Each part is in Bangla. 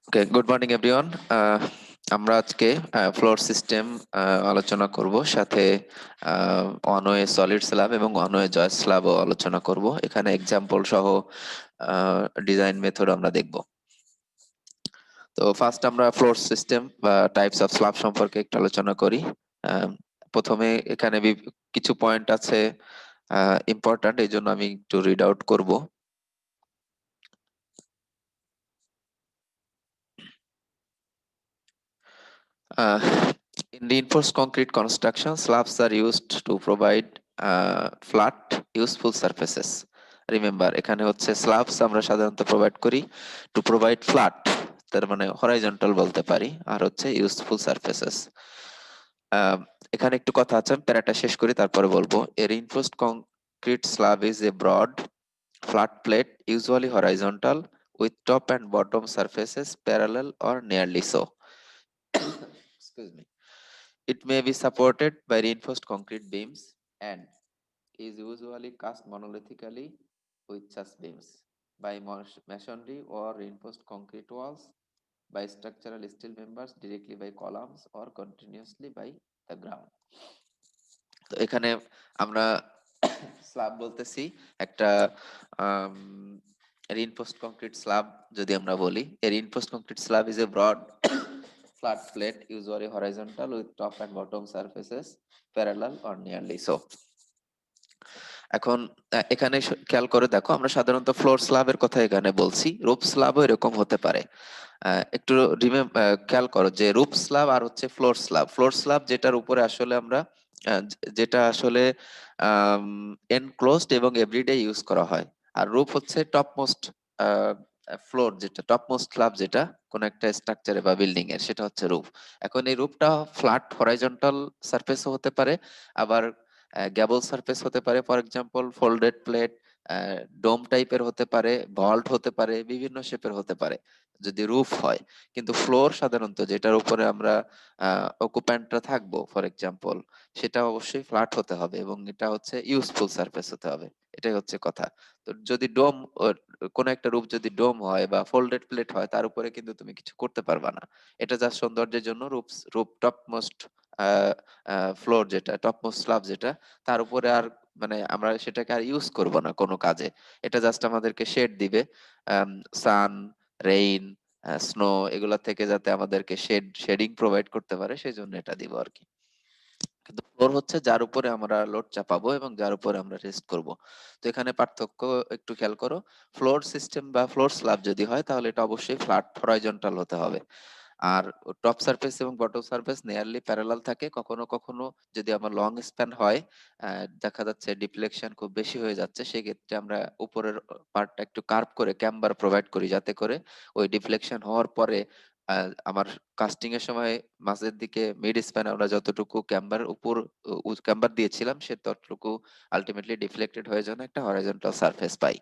ওকে, গুড মর্নিং এভরিওয়ান। আমরা আজকে ফ্লোর সিস্টেম আলোচনা করব, সাথে ওয়ান ওয়ে সলিড স্ল্যাব এবং ওয়ান ওয়ে জয়েন্ট স্ল্যাবও আলোচনা করব। এখানে এক্সাম্পল সহ ডিজাইন মেথড আমরা দেখব। তো ফার্স্ট আমরা ফ্লোর সিস্টেম বা টাইপস অফ স্ল্যাব সম্পর্কে একটু আলোচনা করি। আহ, প্রথমে এখানে কিছু পয়েন্ট আছে ইম্পর্ট্যান্ট, এই জন্য আমি একটু রিড আউট করব। In reinforced concrete construction, slabs are used to provide flat, useful surfaces. Remember, এখানে হচ্ছে slabs আমরা সাধারণত প্রোভাইড করি টু প্রোভাইড ফ্ল্যাট, তার মানে হরাইজন্টাল বলতে পারি, আর হচ্ছে ইউজফুল সারফেসেস। এখানে একটু কথা আছে, আমি প্যারাটা শেষ করি তারপরে বলবো। A reinforced concrete slab is a broad, flat plate, usually horizontal, with top and bottom surfaces parallel or nearly so. Excuse me. It may be supported by reinforced concrete beams and is usually cast monolithically with such beams by masonry or reinforced concrete walls, by structural steel members directly by columns or continuously by the ground. তো এখানে আমরা স্ল্যাব বলতেছি একটা reinforced concrete slab। যদি আমরা বলি a reinforced concrete slab is a broad flat plate usually horizontal with top and bottom surfaces parallel or nearly so. এখন এখানে খেয়াল করে দেখো, আমরা সাধারণত ফ্লোর স্ল্যাবের কথা এখানে বলছি, রুফ স্ল্যাবও এরকম হতে পারে। একটু খেয়াল করো যে রুফ স্ল্যাব আর হচ্ছে ফ্লোর স্ল্যাব। ফ্লোর স্ল্যাব যেটার উপরে আসলে আমরা যেটা আসলে এনক্লোজড এবং এভরিডে ইউজ করা হয়, আর রুফ হচ্ছে টপ মোস্ট ফ্লোর, যেটা টপ মোস্ট স্ল্যাব, যেটা কোন একটা স্ট্রাকচারে বা বিল্ডিং এর, সেটা হচ্ছে রুফ। এখন এই রুফটা ফ্ল্যাট হরাইজন্টাল সারফেসও হতে পারে, আবার গ্যাবল সারফেস হতে পারে, ফর এক্সাম্পল ফোল্ডেড প্লেট, ডোম টাইপের হতে পারে, ভল্ট হতে পারে, বিভিন্ন শেপের হতে পারে যদি রুফ হয়। কিন্তু ফ্লোর সাধারণত যেটার উপরে আমরা অকুপ্যান্টরা থাকবো, ফর এক্সাম্পল, সেটা অবশ্যই ফ্ল্যাট হতে হবে এবং এটা হচ্ছে ইউজফুল সারফেস হতে হবে। এটাই হচ্ছে কথা। তো যদি ডোম, কোন একটা রূপ যদি ডোম হয় বা ফোল্ডেড প্লেট হয়, তার উপরে কিন্তু তুমি কিছু করতে পারবা না। এটা যা সৌন্দর্যের জন্য রূপ টপ মোস্ট ফ্লোর, যেটা টপ মোস্ট স্ল্যাব, যেটা তার উপরে আর মানে আমরা সেটাকে আর ইউজ করব না কোনো কাজে। এটা জাস্ট আমাদেরকে শেড দিবে, সান, রেইন, স্নো, এগুলা থেকে যাতে আমাদেরকে শেডিং প্রোভাইড করতে পারে, সেই জন্য এটা দিব আর কি। কিন্তু ফ্লোর হচ্ছে যার উপরে আমরা লোড চাপাবো এবং যার উপরে আমরা রেস্ট করব। তো এখানে পার্থক্য একটু খেয়াল করো। ফ্লোর সিস্টেম বা ফ্লোর স্ল্যাব যদি হয়, তাহলে এটা অবশ্যই ফ্ল্যাট হরাইজন্টাল হতে হবে। আর টপ সারফেস এবং বটম সারফেস নিয়ারলি প্যারালাল থাকে। কখনো কখনো যদি আমার লং স্প্যান হয়, দেখা যাচ্ছে ডিফ্লেকশন খুব বেশি হয়ে যাচ্ছে, সেই ক্ষেত্রে আমরা উপরের পার্টটা একটু কার্ভ করে ক্যাম্বার প্রোভাইড করি, যাতে করে ওই ডিফ্লেকশন হওয়ার পরে আমার কাস্টিং এর সময় মাঝের দিকে মিড স্প্যান আমরা যতটুকু ক্যাম্বার উপর ক্যাম্বার দিয়েছিলাম, সে ততটুকু আলটিমেটলি ডিফ্লেক্টেড হয়ে যেন একটা হরাইজন্টাল সারফেস পাই।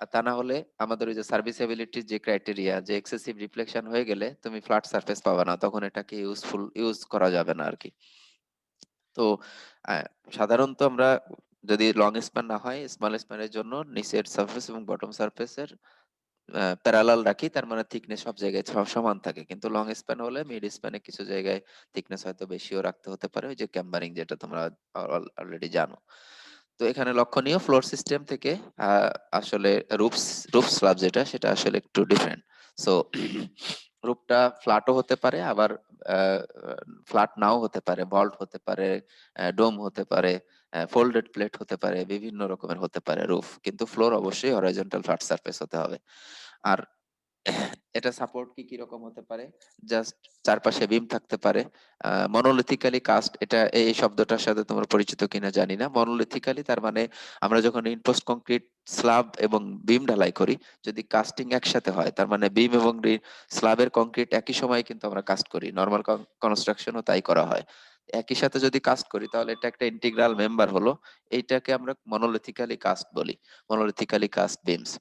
আর তা না হলে আমাদের ওই যে সার্ভিসেবিলিটির যে ক্রাইটেরিয়া, যে এক্সেসিভ রিফ্লেকশন হয়ে গেলে তুমি ফ্ল্যাট সারফেস পাবে না, তখন এটাকে ইউজ করা যাবে না আর কি। তো আহ, সাধারণত আমরা যদি লং স্প্যান না হয়, স্মল স্প্যানের জন্য নিচের সারফেস এবং বটম সারফেসের প্যারালাল রাখি, তার মানে থিকনেস সব জায়গায় সব সমান থাকে। কিন্তু লং স্প্যান হলে মিড স্প্যানে কিছু জায়গায় থিকনেস হয়তো বেশিও রাখতে হতে পারে, ওই যে ক্যাম্বারিং, যেটা তোমরা অলরেডি জানো। তো এখানে লক্ষণীয় ফ্লোর সিস্টেম থেকে আসলে রুফ রুফ স্ল্যাব যেটা, সেটা আসলে একটু ডিফারেন্ট। সো রুফটা ফ্ল্যাটও হতে পারে, আবার ফ্ল্যাট নাও হতে পারে, ভল্ট হতে পারে, ডোম হতে পারে, ফোল্ডেড প্লেট হতে পারে, বিভিন্ন রকমের হতে পারে রুফ, কিন্তু ফ্লোর অবশ্যই হরাইজন্টাল ফ্ল্যাট সারফেস হতে হবে। আর এটা সাপোর্ট কি রকম হতে পারে? জাস্ট চারপাশে বিম থাকতে পারে, মনোলিথিক্যালি কাস্ট। এটা এই শব্দটার সাথে তোমার পরিচিত কিনা জানি না। মনোলিথিক্যালি তার মানে আমরা যখন রিইনফোর্সড কংক্রিট স্ল্যাব এবং বিম ঢালাই করি, যদি কাস্টিং একসাথে হয়, তার মানে বিম এবং স্ল্যাবের কংক্রিট একই সময়ে কিন্তু আমরা কাস্ট করি, নরমাল কনস্ট্রাকশনও তাই করা হয়। একই সাথে যদি কাস্ট করি, তাহলে এটা একটা ইন্টিগ্রাল মেম্বার হলো। এইটাকে আমরা মনোলিথিক্যালি কাস্ট বলি, মনোলিথিক্যালি কাস্ট বিমস।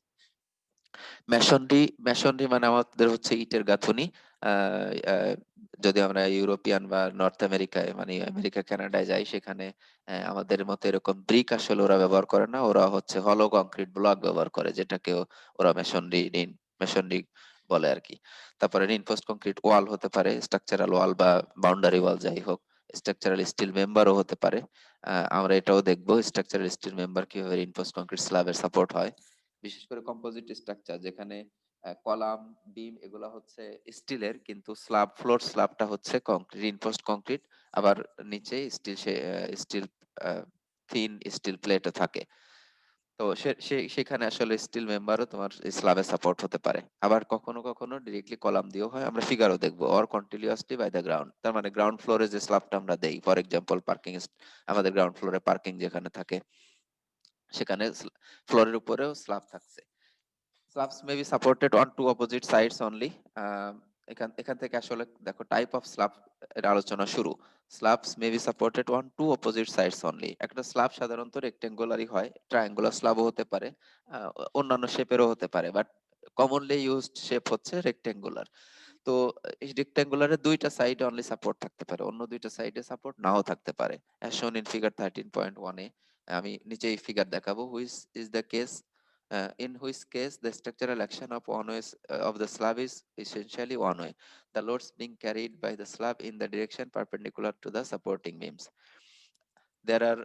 মেশনরি মানে আমাদের হচ্ছে ইটের গাঁথুনি। আহ, আহ, যদি আমরা ইউরোপিয়ান বা নর্থ আমেরিকায়, মানে আমেরিকা কানাডায় যাই, সেখানে আমাদের মতো এরকম ব্রিক আসলে ওরা ব্যবহার করে না, ওরা হচ্ছে হলো কংক্রিট ব্লক ব্যবহার করে, যেটাকে ওরা মেশনরি বলে আর কি। তারপরে রিইনফোর্সড কংক্রিট ওয়াল হতে পারে, স্ট্রাকচারাল ওয়াল বা বাউন্ডারি ওয়াল যাই হোক, স্ট্রাকচারাল স্টিল মেম্বারও হতে পারে। আমরা এটাও দেখবো স্ট্রাকচারাল স্টিল মেম্বার কিভাবে রিইনফোর্সড কংক্রিট স্ল্যাবের সাপোর্ট হয়। বিশেষ করে কম্পোজিট স্ট্রাকচার যেখানে কলাম, বিম এগুলা হচ্ছে স্টিলের, কিন্তু স্ল্যাব, ফ্লোর স্ল্যাবটা হচ্ছে রিইনফোর্সড কংক্রিট, আবার নিচে স্টিল থিন স্টিল প্লেটও থাকে। তো সেখানে আসলে স্টিল মেম্বারও তোমার স্ল্যাবে সাপোর্ট হতে পারে। আবার কখনো কখনো ডিরেক্টলি কলাম দিয়েও হয়, আমরা ফিগারও দেখবো, or continuously by the ground. তার মানে গ্রাউন্ড ফ্লোরে যে স্ল্যাবটা আমরা দেই, ফর এক্সাম্পল পার্কিং, আমাদের গ্রাউন্ড ফ্লোরে পার্কিং যেখানে থাকে সেখানে ফ্লোরের উপরেও স্ল্যাব থাকছে। Slabs may be supported on two opposite sides only. এখান এখান থেকে আসলে দেখো টাইপ অফ স্ল্যাব এর আলোচনা শুরু। Slabs may be supported on two opposite sides only. একটা স্ল্যাব সাধারণত রেক্টেঙ্গুলারই হয়, ট্রায়াঙ্গুলার স্ল্যাবও হতে পারে, অন্যান্য শেপেরও হতে পারে, বাট কমনলি ইউজড শেপ হচ্ছে রেক্টেঙ্গুলার। তো এই রেক্টেঙ্গুলারের দুইটা সাইডে অনলি সাপোর্ট থাকতে পারে, অন্য দুইটা সাইডে সাপোর্ট নাও থাকতে পারে, অ্যাজ শোন ইন ফিগার 13.1 এ। আমি নিচেই ফিগার দেখাবো। Which is the case, in which case the structural action of of the slab is essentially one way, the loads being carried by the slab in the direction perpendicular to the supporting beams. There are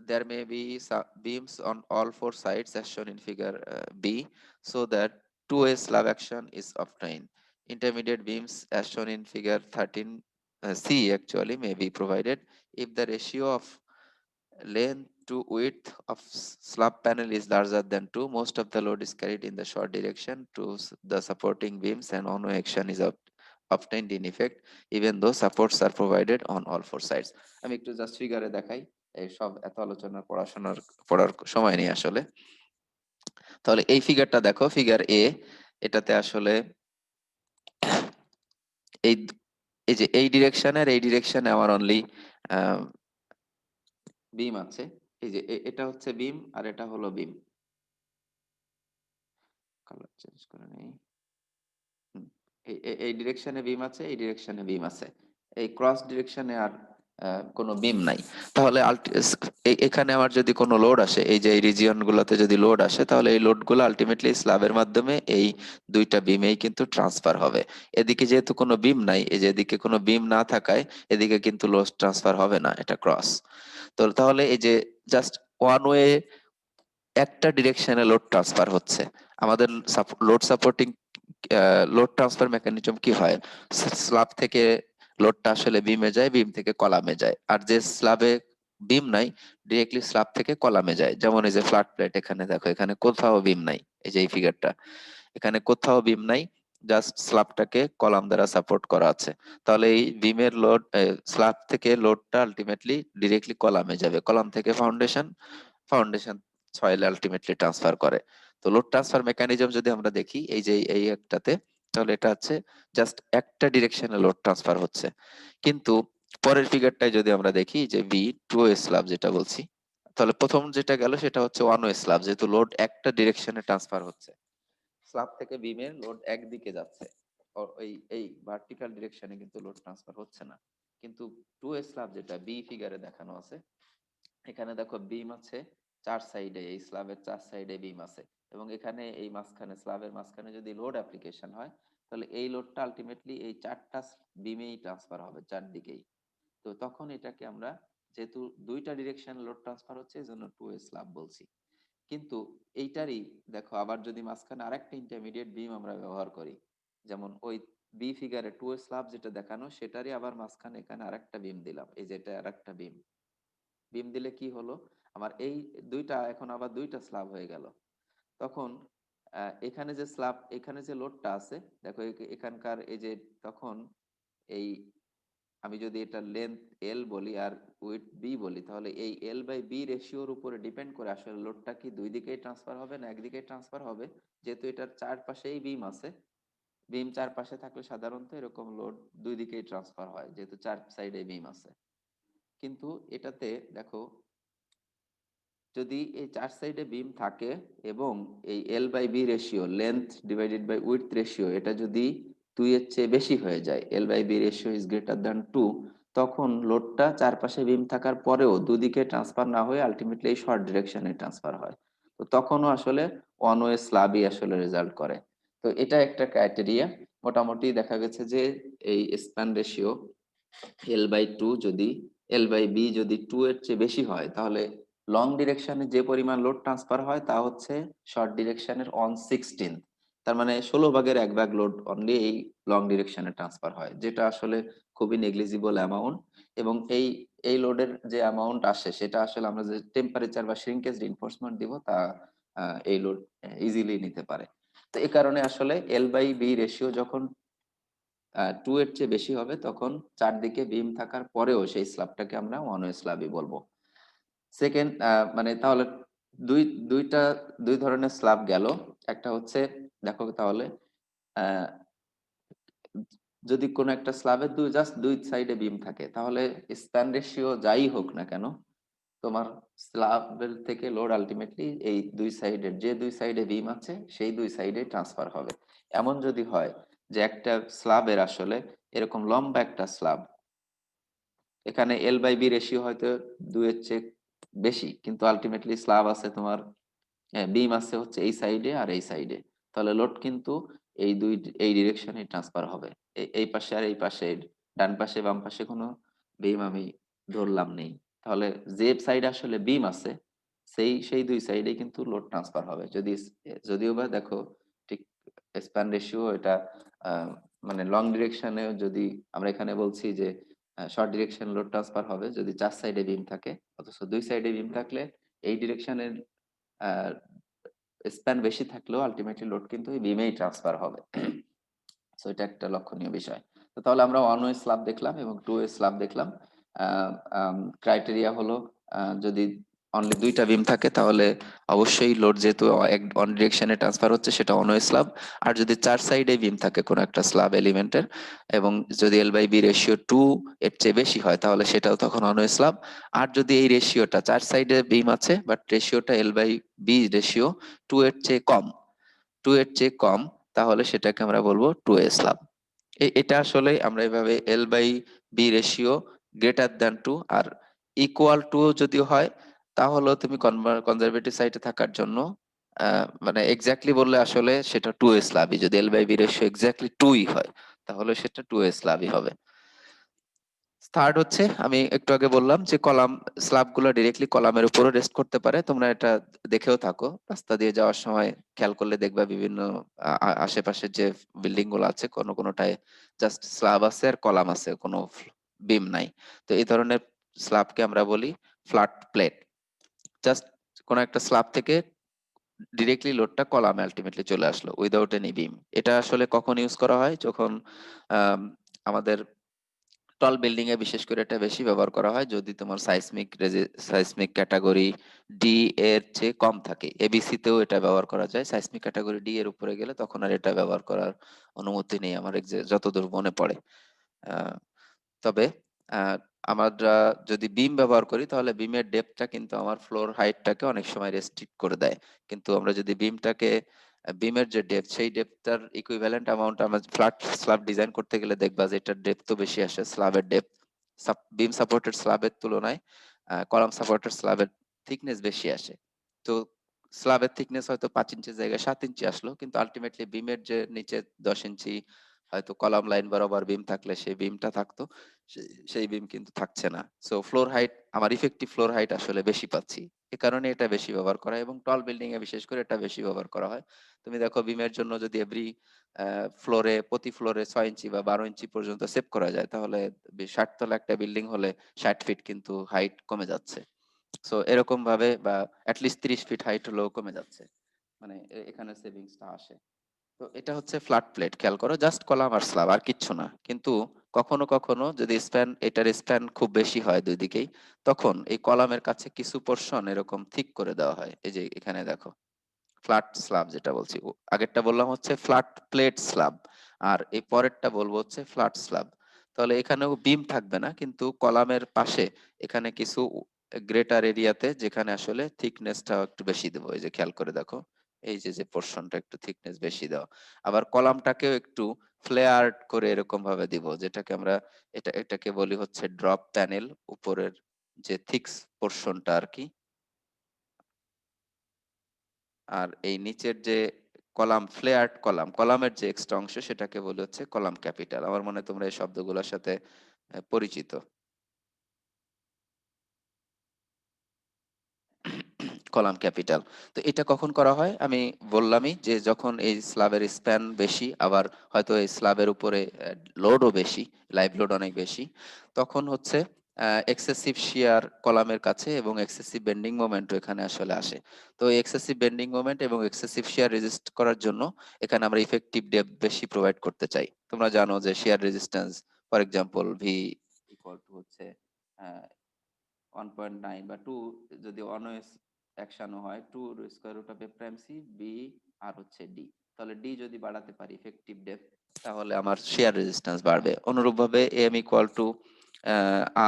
there may be beams on all four sides as shown in figure B, so that two-way slab action is obtained. Intermediate beams as shown in figure 13 C actually may be provided if the ratio of length to width of slab panel is larger than 2. Most of the load is carried in the short direction to the supporting beams and on-way action is obtained in effect even though supports are provided on all four sides. আমি একটু জাস্ট ফিগারে দেখাই, এই সব এত আলোচনার পড়ার সময় নেই আসলে। তাহলে এই ফিগারটা দেখো, ফিগার এ, এটাতে আসলে এই এই যে এই ডিরেকশনের এই ডিরেকশনে আমার অনলি বিম আছে। এই যে এটা হচ্ছে বিম আর এটা হলো বিম। কালার চেঞ্জ করে নেই। এই ডিরেকশনে বিম আছে, এই ডিরেকশনে বিম আছে, এই ক্রস ডিরেকশনে আর কোনো বিম নাই। তাহলে এখানে আমার যদি কোনো লোড আসে, এই যে এই রিজিয়ন গুলোতে যদি লোড আসে, তাহলে এই লোড গুলো আলটিমেটলি স্ল্যাবের মাধ্যমে এই দুইটা বিমেই কিন্তু ট্রান্সফার হবে। এদিকে যেহেতু কোনো বিম নাই, এই যে এদিকে কোনো বিম না থাকায় এদিকে কিন্তু লোড ট্রান্সফার হবে না, এটা ক্রস। তো তাহলে এই যে জাস্ট ওয়ান ওয়ে একটা ডিরেকশনে লোড ট্রান্সফার হচ্ছে। আমাদের load supporting load transfer mechanism কি হয়, স্ল্যাব থেকে লোডটা আসলে বিমে যায়, বিম থেকে কলামে যায়। আর যে স্ল্যাবে বিম নাই, ডিরেক্টলি স্ল্যাব থেকে কলামে যায়। যেমন এই যে ফ্ল্যাট প্লেট, এখানে দেখো এখানে কোথাও বিম নাই, এই যে এই ফিগারটা, এখানে কোথাও বিম নাই, জাস্ট স্ল্যাবটাকে কলাম দ্বারা সাপোর্ট করা আছে। তাহলে এই বিমের লোড, স্ল্যাব থেকে লোডটা আলটিমেটলি ডিরেক্টলি কলামে যাবে, কলাম থেকে ফাউন্ডেশন, ফাউন্ডেশন সয়েলে আলটিমেটলি ট্রান্সফার করে। তো লোড ট্রান্সফার মেকানিজম যদি আমরা দেখি এই যে এই একটাতে, তাহলে এটা হচ্ছে জাস্ট একটা ডিরেকশনে লোড ট্রান্সফার হচ্ছে। কিন্তু পরের ফিগারটাই যদি আমরা দেখি যে বি, টু ওয়ে স্ল্যাব যেটা বলছি, তাহলে প্রথম যেটা গেল সেটা হচ্ছে ওয়ান ওয়ে স্ল্যাব, যেহেতু লোড একটা ডিরেকশনে ট্রান্সফার হচ্ছে, স্ল্যাব থেকে বিমের লোড একদিকে যাচ্ছে, এই ভার্টিক্যাল ডিরেকশনে কিন্তু লোড ট্রান্সফার হচ্ছে না। কিন্তু টু ওয়ে স্ল্যাব যেটা বি ফিগারে দেখানো আছে, এখানে দেখো বিম আছে চার সাইডে, এই স্ল্যাবের চার সাইডে বিম আছে, এবং এখানে এই মাঝখানে স্ল্যাবের মাঝখানে যদি লোড অ্যাপ্লিকেশন হয়, তাহলে এই লোডটা আলটিমেটলি এই চারটা বিমেই ট্রান্সফার হবে, চারদিকেই। তো তখন এটাকে আমরা, যেহেতু দুইটা ডিরেকশন লোড ট্রান্সফার হচ্ছে, এই জন্য টু ওয়ে স্ল্যাব বলছি। কিন্তু এইটারই দেখো আবার যদি মাঝখানে আরেকটা ইন্টারমিডিয়েট বিম আমরা ব্যবহার করি, যেমন ওই বি ফিগারে টু ওয়ে স্ল্যাব যেটা দেখানো, সেটারই আবার মাঝখানে এখানে আরেকটা বিম দিলাম, এই যেটা আরেকটা বিম, বিম দিলে কি হলো, আমার এই দুইটা এখন আবার দুইটা স্ল্যাব হয়ে গেল। তখন এখানে যে স্ল্যাব, এখানে যে লোডটা আছে দেখো, এখানকার এই যে, তখন এই আমি যদি এটা লেন্থ এল বলি আর উইথ বি বলি, তাহলে এই এল বাই বি রেশিওর উপরে ডিপেন্ড করে আসলে লোডটা কি দুই দিকেই ট্রান্সফার হবে না একদিকেই ট্রান্সফার হবে। যেহেতু এটার চারপাশেই বিম আছে, বিম চারপাশে থাকলে সাধারণত এরকম লোড দুই দিকেই ট্রান্সফার হয়, যেহেতু চার সাইডে বিম আছে। কিন্তু এটাতে দেখো, যদি এই চার সাইডে বিম থাকে এবং এই L by B ratio, length divided by width ratio, এটা যদি 2 এর চেয়ে বেশি হয়ে যায়, L by B ratio is greater than 2, তখন লোডটা চারপাশে বিম থাকার পরেও দুদিকে ট্রান্সফার না হয়ে আলটিমেটলি এই শর্ট ডিরেকশনে ট্রান্সফার হয়। তো তখনও আসলে ওয়ান ওয়ে স্ল্যাবই আসলে রেজাল্ট করে। তো এটা একটা ক্রাইটেরিয়া। মোটামুটি দেখা গেছে যে এই স্প্যান রেশিও L/2 যদি L/B যদি 2 এর চেয়ে বেশি হয়, তাহলে লং ডিরেকশনে যে পরিমাণ লোড ট্রান্সফার হয় তা হচ্ছে শর্ট ডিরেকশনের 1/16। তার মানে 16 ভাগের 1 ভাগ লোড অনলি এই লং ডিরেকশনে ট্রান্সফার হয়, যেটা আসলে খুবই নেগলিজিবল অ্যামাউন্ট। এবং এই লোডের যে অ্যামাউন্ট আসে সেটা আসলে আমরা যে টেম্পারেচার বা শ্রিঙ্কেজ রিইনফোর্সমেন্ট দিব তা এই লোড ইজিলি নিতে পারে। তো এই কারণে আসলে L/B রেশিও যখন 2 এর চেয়ে বেশি হবে, তখন চারদিকে বিম থাকার পরেও সেই স্ল্যাবটাকে আমরা ওয়ান ওয়ে স্ল্যাবই বলবো। সেকেন্ড, মানে তাহলে দুই দুইটা দুই ধরনের স্ল্যাব গেল। একটা হচ্ছে, দেখো তাহলে আহ, যদি কোনো একটা স্ল্যাবের জাস্ট দুই সাইডে বিম থাকে, তাহলে স্প্যান রেশিও যাই হোক না কেন, তোমার স্ল্যাবের থেকে লোড আলটিমেটলি এই দুই সাইডের যে দুই সাইডে বিম আছে সেই দুই সাইডে ট্রান্সফার হবে। এমন যদি হয় যে একটা স্ল্যাবের আসলে এরকম লম্বা একটা স্ল্যাব, এখানে L/B রেশিও হয়তো 2 এর চেয়ে বেশি, কিন্তু আলটিমেটলি স্ল্যাব আছে তোমার, বিম আছে হচ্ছে এই সাইডে আর এই সাইডে, তাহলে লোড কিন্তু এই ডিরেকশনে ট্রান্সফার হবে। এই পাশে আর এই পাশে, ডান পাশে বাম পাশে কোনো বিম আমি ধরলাম নেই, তাহলে যে সাইডে আসলে বিম আছে সেই দুই সাইডে কিন্তু লোড ট্রান্সফার হবে। যদিও বা দেখো ঠিক স্প্যান রেশিও এটা আহ, মানে লং ডিরেকশনে যদি আমরা এখানে বলছি যে শর্ট ডিরেকশন লোড ট্রান্সফার হবে যদি চার সাইডে বিম থাকে, অথচ দুই সাইডে বিম থাকলে এই ডিরেকশনের স্প্যান বেশি থাকলেও আলটিমেটলি লোড কিন্তু এই বিমেই ট্রান্সফার হবে। সো এটা একটা লক্ষণীয় বিষয়। তো তাহলে আমরা ওয়ান ওয়ে স্ল্যাব দেখলাম এবং টু ওয়ে স্ল্যাব দেখলাম। ক্রাইটেরিয়া হলো যদি অনলি দুইটা বিম থাকে তাহলে অবশ্যই লোড যেহেতু অন ডিরেকশনে ট্রান্সফার হচ্ছে সেটা ওয়ান ওয়ে স্ল্যাব। আর যদি চার সাইডে বিম থাকে কোনো একটা স্ল্যাব এলিমেন্টের এবং যদি L/B রেশিও 2 এর চেয়ে বেশি হয়, তাহলে সেটাও তখন ওয়ান ওয়ে স্ল্যাব। আর যদি এই রেশিওটা চার সাইডে বিম আছে বাট রেশিওটা L/B রেশিও 2 এর চেয়ে কম, 2 এর চেয়ে কম, তাহলে সেটাকে আমরা বলবো টু এ স্ল্যাব। এটা আসলে আমরা এভাবে L/B রেশিও গ্রেটার দ্যান 2 আর ইকুয়াল টু যদি হয়, তাহলে তুমি কনজারভেটিভ সাইডে থাকার জন্য মানে এক্স্যাক্টলি বললে আসলে সেটা টু এ স্ল্যাবই। যদি L/B রেশিও এক্স্যাক্টলি 2ই হয় তাহলে সেটা টু এ স্ল্যাবই হবে। থার্ড হচ্ছে, আমি একটু আগে বললাম যে কলাম স্ল্যাব গুলো ডিরেক্টলি কলামের উপরও রেস্ট করতে পারে। তোমরা এটা দেখেও থাকো, রাস্তা দিয়ে যাওয়ার সময় খেয়াল করলে দেখবা বিভিন্ন আশেপাশে যে বিল্ডিং গুলো আছে কোনো কোনোটায় জাস্ট স্ল্যাব আছে আর কলাম আছে, কোনো বিম নাই। তো এই ধরনের স্ল্যাবকে আমরা বলি ফ্ল্যাট প্লেট। জাস্ট কোন একটা স্ল্যাব থেকে ডিরেক্টলি লোডটা কলামে আলটিমেটলি চলে আসলো উইদাউট এনি বিম। এটা আসলে কখন ইউজ করা হয়, যখন আম, আমাদের টল বিল্ডিং এ বিশেষ করে এটা বেশি ব্যবহার করা হয় যদি তোমার সাইসমিক ক্যাটাগরি ডি এর চেয়ে কম থাকে। এবিসি তেও এটা ব্যবহার করা যায়, সাইসমিক ক্যাটাগরি ডি এর উপরে গেলে তখন আর এটা ব্যবহার করার অনুমতি নেই আমার যতদূর মনে পড়ে। আহ, তবে আহ, আমরা যদি বিম ব্যবহার করি তাহলে বিমের ডেপথটা কিন্তু আমার ফ্লোর হাইটটাকে অনেক সময় রেস্ট্রিক্ট করে দেয়। কিন্তু আমরা যদি বিমের যে ডেপথ সেই ডেপথটার ইকুইভ্যালেন্ট অ্যামাউন্ট আমরা ফ্ল্যাট স্ল্যাব ডিজাইন করতে গেলে দেখবা যে এটার ডেপথ তো বেশি আসে, স্ল্যাবের ডেপথ বিম সাপোর্টেড স্ল্যাবের তুলনায় কলাম সাপোর্টেড স্ল্যাবের থিকনেস বেশি আসে। তো স্ল্যাবের থিকনেস হয়তো 5 ইঞ্চি জায়গায় 7 ইঞ্চি আসলো, কিন্তু আলটিমেটলি বিমের যে নিচে 10 ইঞ্চি হয়তো কলাম লাইন বরাবর বিম থাকলে সেই বিমটা থাকতো, সেই বিম কিন্তু থাকছে না। সো ফ্লোর হাইট, আমার ইফেক্টিভ ফ্লোর হাইট আসলে বেশি পাচ্ছি। এ কারণে এটা বেশি ব্যবহার করা হয় এবং টল বিল্ডিং এ বিশেষ করে এটা বেশি ব্যবহার করা হয়। তুমি দেখো বিমের জন্য যদি প্রতি ফ্লোরে 6 ইঞ্চি বা 12 ইঞ্চি পর্যন্ত সেভ করা যায়, তাহলে 60 তলা একটা বিল্ডিং হলে 60 ফিট কিন্তু হাইট কমে যাচ্ছে। সো এরকম ভাবে বা অ্যাটলিস্ট 30 ফিট হাইট হলেও কমে যাচ্ছে, মানে এখানে সেভিংসটা আসে। তো এটা হচ্ছে ফ্ল্যাট প্লেট, খেয়াল করো জাস্ট কলাম আর স্ল্যাব আর কিচ্ছু না। কিন্তু কখনো কখনো যদি এটার স্প্যান খুব বেশি হয় দুই দিকেই, তখন এই কলামের কাছে কিছু পোর্শন এরকম থিক করে দেওয়া হয়। এই যে এখানে দেখো ফ্ল্যাট স্ল্যাব যেটা বলছি, আগেরটা বললাম হচ্ছে ফ্ল্যাট প্লেট স্ল্যাব, আর এই পরেরটা বলবো হচ্ছে ফ্ল্যাট স্ল্যাব। তাহলে এখানেও বিম থাকবে না, কিন্তু কলামের পাশে এখানে কিছু গ্রেটার এরিয়াতে যেখানে আসলে থিকনেসটা একটু বেশি দেবো। এই যে খেয়াল করে দেখো, এই যে যে পোর্শনটা একটু থিকনেস বেশি দেওয়া। আবার কলামটাকেও একটু ফ্লেয়ার করে এরকম ভাবে দিব, যেটাকে আমরা এটাকে বলি হচ্ছে ড্রপ প্যানেল, উপরের যে থিক পোর্শনটা আর কি। আর এই নিচের যে কলাম ফ্লেয়ার্ড কলাম, কলামের যে এক্সট্রা অংশ সেটাকে বলে হচ্ছে কলাম ক্যাপিটাল। আমার মনে হয় তোমরা এই শব্দগুলোর সাথে পরিচিত। Column capital. তো এটা কখন করা হয় আমি বললামই যে যখন এই স্ল্যাবের স্প্যান বেশি, আবার হয়তো এই স্ল্যাবের উপরে লোডও বেশি, লাইভ লোড অনেক বেশি, তখন হচ্ছে এক্সেসিভ শিয়ার কলামের কাছে এবং এক্সেসিভ বেন্ডিং মোমেন্টও এখানে আসলে আসে। তো এক্সেসিভ বেন্ডিং মোমেন্ট এবং এক্সেসিভ শিয়ার রেজিস্ট করার জন্য এখানে আমরা ইফেক্টিভ ডেপথ বেশি প্রোভাইড করতে চাই। তোমরা জানো যে shear resistance for example V equal to হচ্ছে 1.9 বা 2, যদি অলওয়েজ অ্যাকশনও হয় 2 square root of A prime C B আর হচ্ছে ডি, তাহলে ডি যদি বাড়াতে পারি ইফেক্টিভ ডেপথ, তাহলে আমার শেয়ার রেজিস্ট্যান্স বাড়বে। অনুরূপভাবে M equal to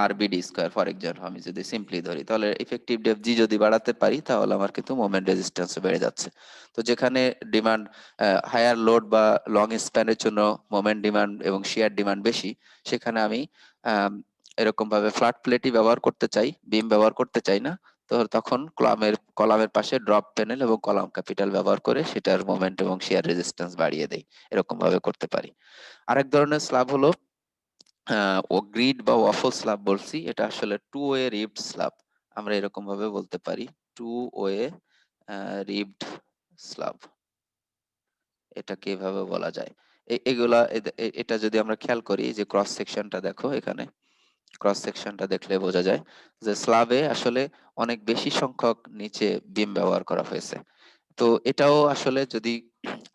R BD square for example আমি যদি সিম্পলি ধরি, তাহলে ইফেক্টিভ ডেপথ জি যদি বাড়াতে পারি তাহলে আমার কিন্তু মোমেন্ট রেজিস্ট্যান্সও বেড়ে যাচ্ছে। তো যেখানে ডিমান্ড হায়ার লোড বা লং স্প্যানের জন্য মোমেন্ট ডিমান্ড এবং শেয়ার ডিমান্ড বেশি, সেখানে আমি এরকম ভাবে ফ্ল্যাট প্লেটই ব্যবহার করতে চাই, বিম ব্যবহার করতে চাই না, তো তখন কলামের পাশে ড্রপ প্যানেল এবং কলাম ক্যাপিটাল ব্যবহার করে সেটার মোমেন্ট এবং শিয়ার রেজিস্ট্যান্স বাড়িয়ে দেই। এরকম ভাবে করতে পারি। আরেক ধরনের স্ল্যাব হলো ও গ্রিড বা ওয়াফল স্ল্যাব বলছি, এটা আসলে টু ওয়ে রিবড স্ল্যাব, আমরা এরকম ভাবে বলতে পারি টু ওয়ে রিবড স্ল্যাব, এটাকে এভাবে বলা যায়। এগুলা এটা যদি আমরা খেয়াল করি যে ক্রস সেকশনটা দেখো, এখানে ক্রস সেকশনটা দেখলে বোঝা যায় যে স্ল্যাবে আসলে অনেক বেশি সংখ্যক নিচে বিম ব্যবহার করা হয়েছে। তো এটাও আসলে যদি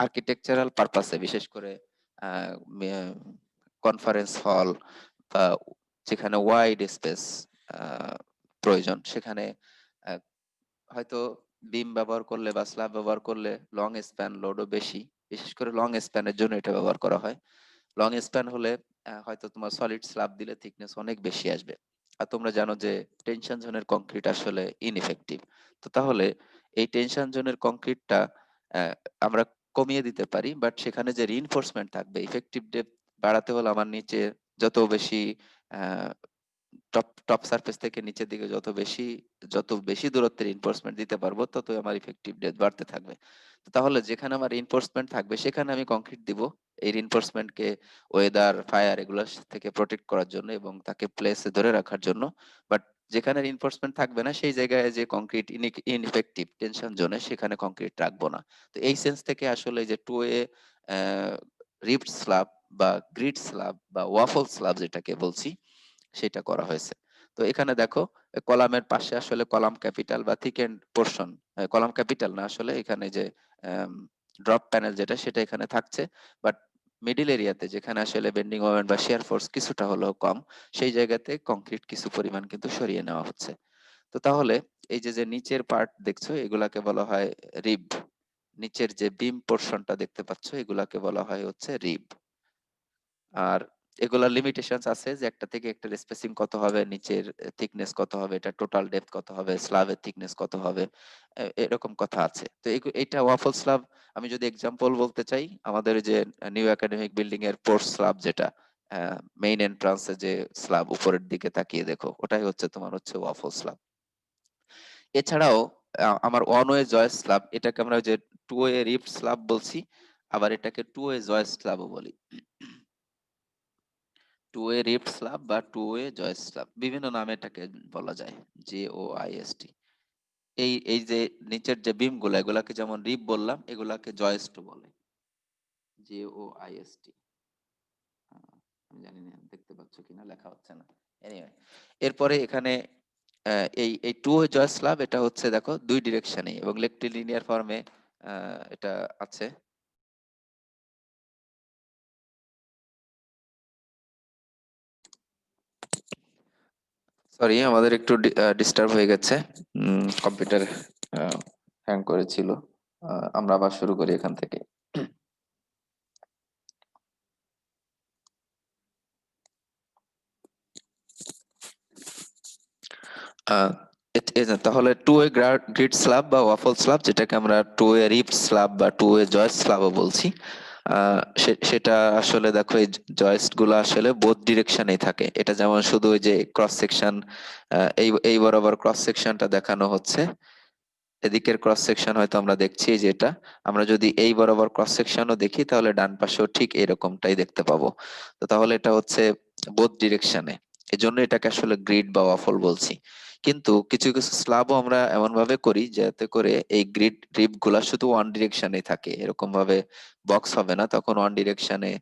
আর্কিটেকচারাল পারপাসে, বিশেষ করে কনফারেন্স হল বা যেখানে ওয়াইড স্পেস প্রয়োজন, সেখানে আহ, হয়তো বিম ব্যবহার করলে বা স্ল্যাব ব্যবহার করলে লং স্প্যান লোডও বেশি, বিশেষ করে লং স্প্যানের জন্য এটা ব্যবহার করা হয়। লং স্প্যান হলে হয়তো তোমার সলিড স্ল্যাব দিলে থিকনেস অনেক বেশি আসবে। আর তোমরা জানো যে টেনশন জোনের কংক্রিট আসলে ইনএফেক্টিভ। তো তাহলে এই টেনশন জোনের কংক্রিটটা আমরা কমিয়ে দিতে পারি, বাট সেখানে যে রিইনফোর্সমেন্ট থাকবে, ইফেক্টিভ ডেপথ বাড়াতে হলে আমার নিচে যত বেশি টপ টপ সারফেস থেকে নিচের দিকে যত বেশি দূরত্বের রিইনফোর্সমেন্ট দিতে পারবো, ততই আমার ইফেক্টিভ ডেপথ বাড়তে থাকবে। তো তাহলে যেখানে আমার রিইনফোর্সমেন্ট থাকবে সেখানে আমি কংক্রিট দিব, এই রিইনফোর্সমেন্টকে ওয়েদার ফায়ার এগুলোর থেকে প্রোটেক্ট করার জন্য এবং তাকে প্লেসে ধরে রাখার জন্য। বাট যেখানে রিইনফোর্সমেন্ট থাকবে না সেই জায়গায় যে কংক্রিট ইনএফেক্টিভ টেনশন জোনে, সেখানে কংক্রিট রাখবো না। তো এই সেন্স থেকে আসলে যে টু এ রিপড স্ল্যাব বা গ্রিড স্ল্যাব বা ওয়াফল স্ল্যাব যেটাকে বলছি, সেটা করা হয়েছে। তো এখানে দেখো কলামের পাশে আসলে কলাম ক্যাপিটাল বা thick end portion, column capital না আসলে এখানে যে ড্রপ প্যানেল যেটা সেটা এখানে থাকছে, বাট মিডিল এরিয়াতে যেখানে আসলে বেন্ডিং মোমেন্ট বা শিয়ার ফোর্স কিছুটা হলেও কম, সেই জায়গাতে কংক্রিট কিছু পরিমাণ কিন্তু সরিয়ে নেওয়া হচ্ছে। তো তাহলে এই যে যে নিচের পার্ট দেখছো এগুলাকে বলা হয় রিব, নিচের যে বিম পোর্শনটা দেখতে পাচ্ছ এগুলাকে বলা হয় হচ্ছে রিব। আর এগুলার লিমিটেশনস আছে যে একটা থেকে একটা স্পেসিং কত হবে, নিচের থিকনেস কত হবে, এটা টোটাল ডেপথ কত হবে, স্ল্যাবের থিকনেস কত হবে, এরকম কথা আছে। তো এটা ওয়াফল স্ল্যাব। আমি যদি এক্সাম্পল বলতে চাই, আমাদের যে নিউ একাডেমিক বিল্ডিং এর পোর্ট স্ল্যাব যেটা মেইন এন্ট্রান্সে যে স্ল্যাব উপরের দিকে তাকিয়ে দেখো, ওটাই হচ্ছে তোমার হচ্ছে ওয়াফল স্ল্যাব। এছাড়াও আমার ওয়ান ওয়ে জয়েস স্ল্যাব, এটাকে আমরা যে টু ওয়ে রিফট স্ল্যাব বলছি, আবার এটাকে টু ওয়ে জয়েস স্ল্যাবও বলি। টু ওয়ে রিফট স্ল্যাব বা টু ওয়ে জয়েস স্ল্যাব, বিভিন্ন নামে এটাকে বলা যায়, JOIST। এই যে নিচের যে বিম গুলা, এগুলাকে যেমন রিপ বললাম, এগুলাকে জয়েস্ট বলে, JOIST। আমি জানি না দেখতে পাচ্ছ কিনা, লেখা হচ্ছে না, এনিওয়ে। এরপরে এখানে এই এই টু ওয়ে জয়েস স্ল্যাব, এটা হচ্ছে দেখো দুই ডিরেকশনে এবং রেক্টিলিনিয়ার ফর্মে এটা আছে। সরি, আমাদের একটু ডিস্টার্ব হয়ে গেছে, কম্পিউটার হ্যাং করেছিল। আমরা আবার শুরু করি এখান থেকে। আহ, তাহলে টু ওয়ে গ্রিড স্ল্যাব বা ওয়াফল স্ল্যাব, যেটাকে আমরা টু ওয়ে রিপ স্ল্যাব বা টু ওয়ে জয়েস্ট স্ল্যাবও বলছি, সেটা আসলে দেখো এই জয়েস্ট গুলো আসলে বোথ ডিরেকশনেই থাকে। এটা যেমন শুধু ওই যে ক্রস সেকশন, এই এই বরাবর ক্রস সেকশনটা দেখানো হচ্ছে, এদিকের ক্রস সেকশন হয়তো আমরা দেখছি যে এটা, আমরা যদি এই বরাবর ক্রস সেকশনও দেখি তাহলে ডান পাশেও ঠিক এরকমটাই দেখতে পাবো। তো তাহলে এটা হচ্ছে বোথ ডিরেকশনে, এজন্য এটাকে আসলে গ্রিড বা ওয়াফল বলছি। কিন্তু কিছু কিছু স্ল্যাবও আমরা এমন ভাবে করি যাতে করে এই গ্রিড রিপ গুলা শুধু ওয়ান ডিরেকশনে থাকে, এরকম ভাবে বক্স হবে না, তখন ওয়ান ডিরেকশনে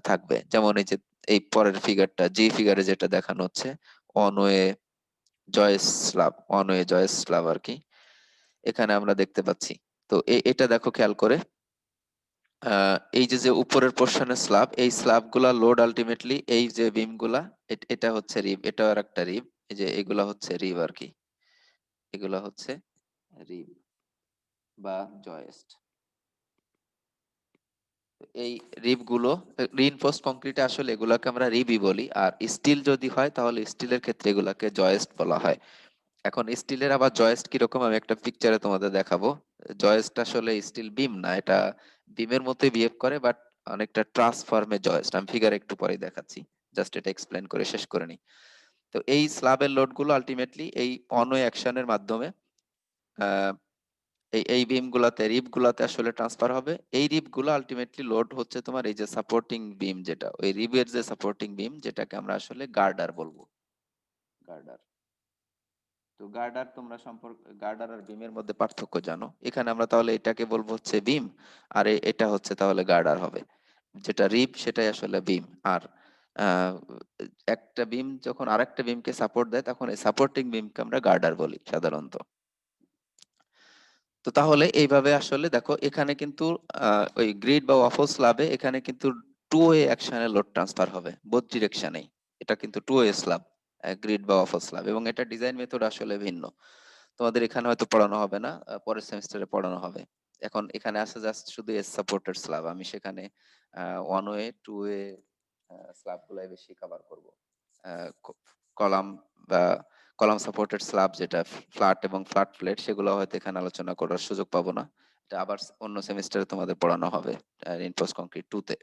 থাকবে। যেমন এই যে এই পরের ফিগারটা, জি ফিগারে যেটা দেখানো হচ্ছে one way joist slab, one way joist slab আর কি, এখানে আমরা দেখতে পাচ্ছি। তো এটা দেখো খেয়াল করে, এই যে যে উপরের পোর্শনের স্ল্যাব, এই স্ল্যাব গুলা লোড আলটিমেটলি এই যে বিম গুলা, এটা হচ্ছে রিব, এটাও আর একটা রিব, এই যে এগুলা হচ্ছে রিব আর কি, এগুলা হচ্ছে রিব বা জয়েস্ট। এই রিব গুলো রিইনফোর্সড কংক্রিটে আসলে এগুলাকে আমরা রিবই বলি, আর স্টিল যদি হয় তাহলে স্টিলের ক্ষেত্রে এগুলাকে জয়েস্ট বলা হয়। এখন স্টিলের আবার জয়েস্ট কিরকম আমি একটা পিকচারে তোমাদের দেখাবো। জয়েস্ট আসলে স্টিল বিম না, এটা বিমের মতোই বিহেভ করে, বাট অনেকটা ট্রান্সফর্মে জয়েস্ট, আমি ফিগার একটু পরেই দেখাচ্ছি, জাস্ট এটা এক্সপ্লেন করে শেষ করে নি। তো এই স্ল্যাবের লোড গুলো আলটিমেটলি এই অনওয়ে অ্যাকশনের মাধ্যমে আহ, এই বিম গুলাতে রিব গুলাতে আসলে ট্রান্সফার হবে। এই রিব গুলো আলটিমেটলি লোড হচ্ছে তোমার এই যে সাপোর্টিং বিম, যেটা ওই রিবের যে সাপোর্টিং বিম, যেটাকে আমরা আসলে গার্ডার বলবো, গার্ডার। তো গার্ডার তোমরা সম্পর্ক, গার্ডার আর বিমের মধ্যে পার্থক্য জানো, এখানে আমরা তাহলে এটাকে বলবো হচ্ছে বিম, আর এটা হচ্ছে তাহলে গার্ডার হবে। যেটা রিব সেটাই আসলে বিম। আর আহ, একটা বিম যখন আরেকটা বিমকে সাপোর্ট দেয় তখন এই সাপোর্টিং বিমকে আমরা গার্ডার বলি সাধারণত। তো তাহলে এইভাবে আসলে দেখো এখানে কিন্তু ওই গ্রিড বা ওয়াফল স্ল্যাবে এখানে কিন্তু টু ওয়ে অ্যাকশনে লোড ট্রান্সফার হবে, বোথ ডিরেকশনেই। এটা কিন্তু টু ওয়ে স্ল্যাব, গ্রিড বা ওয়াফল স্ল্যাব, এবং এটা ডিজাইন মেথড আসলে ভিন্ন। তোমাদের এখানে হয়তো পড়ানো হবে না, পরের সেমিস্টারে পড়ানো হবে। এখন এখানে আছে জাস্ট শুধু এস সাপোর্টেড স্ল্যাব, আমি সেখানে one way to way slab গুলাই বেশি কভার করব। কলাম বা কলাম সাপোর্টেড স্ল্যাব যেটা ফ্ল্যাট এবং ফ্ল্যাট প্লেট, সেগুলো হয়তো এখানে আলোচনা করার সুযোগ পাবো না, এটা আবার অন্য সেমিস্টারে তোমাদের পড়ানো হবে রিইনফোর্সড কংক্রিট 2 তে।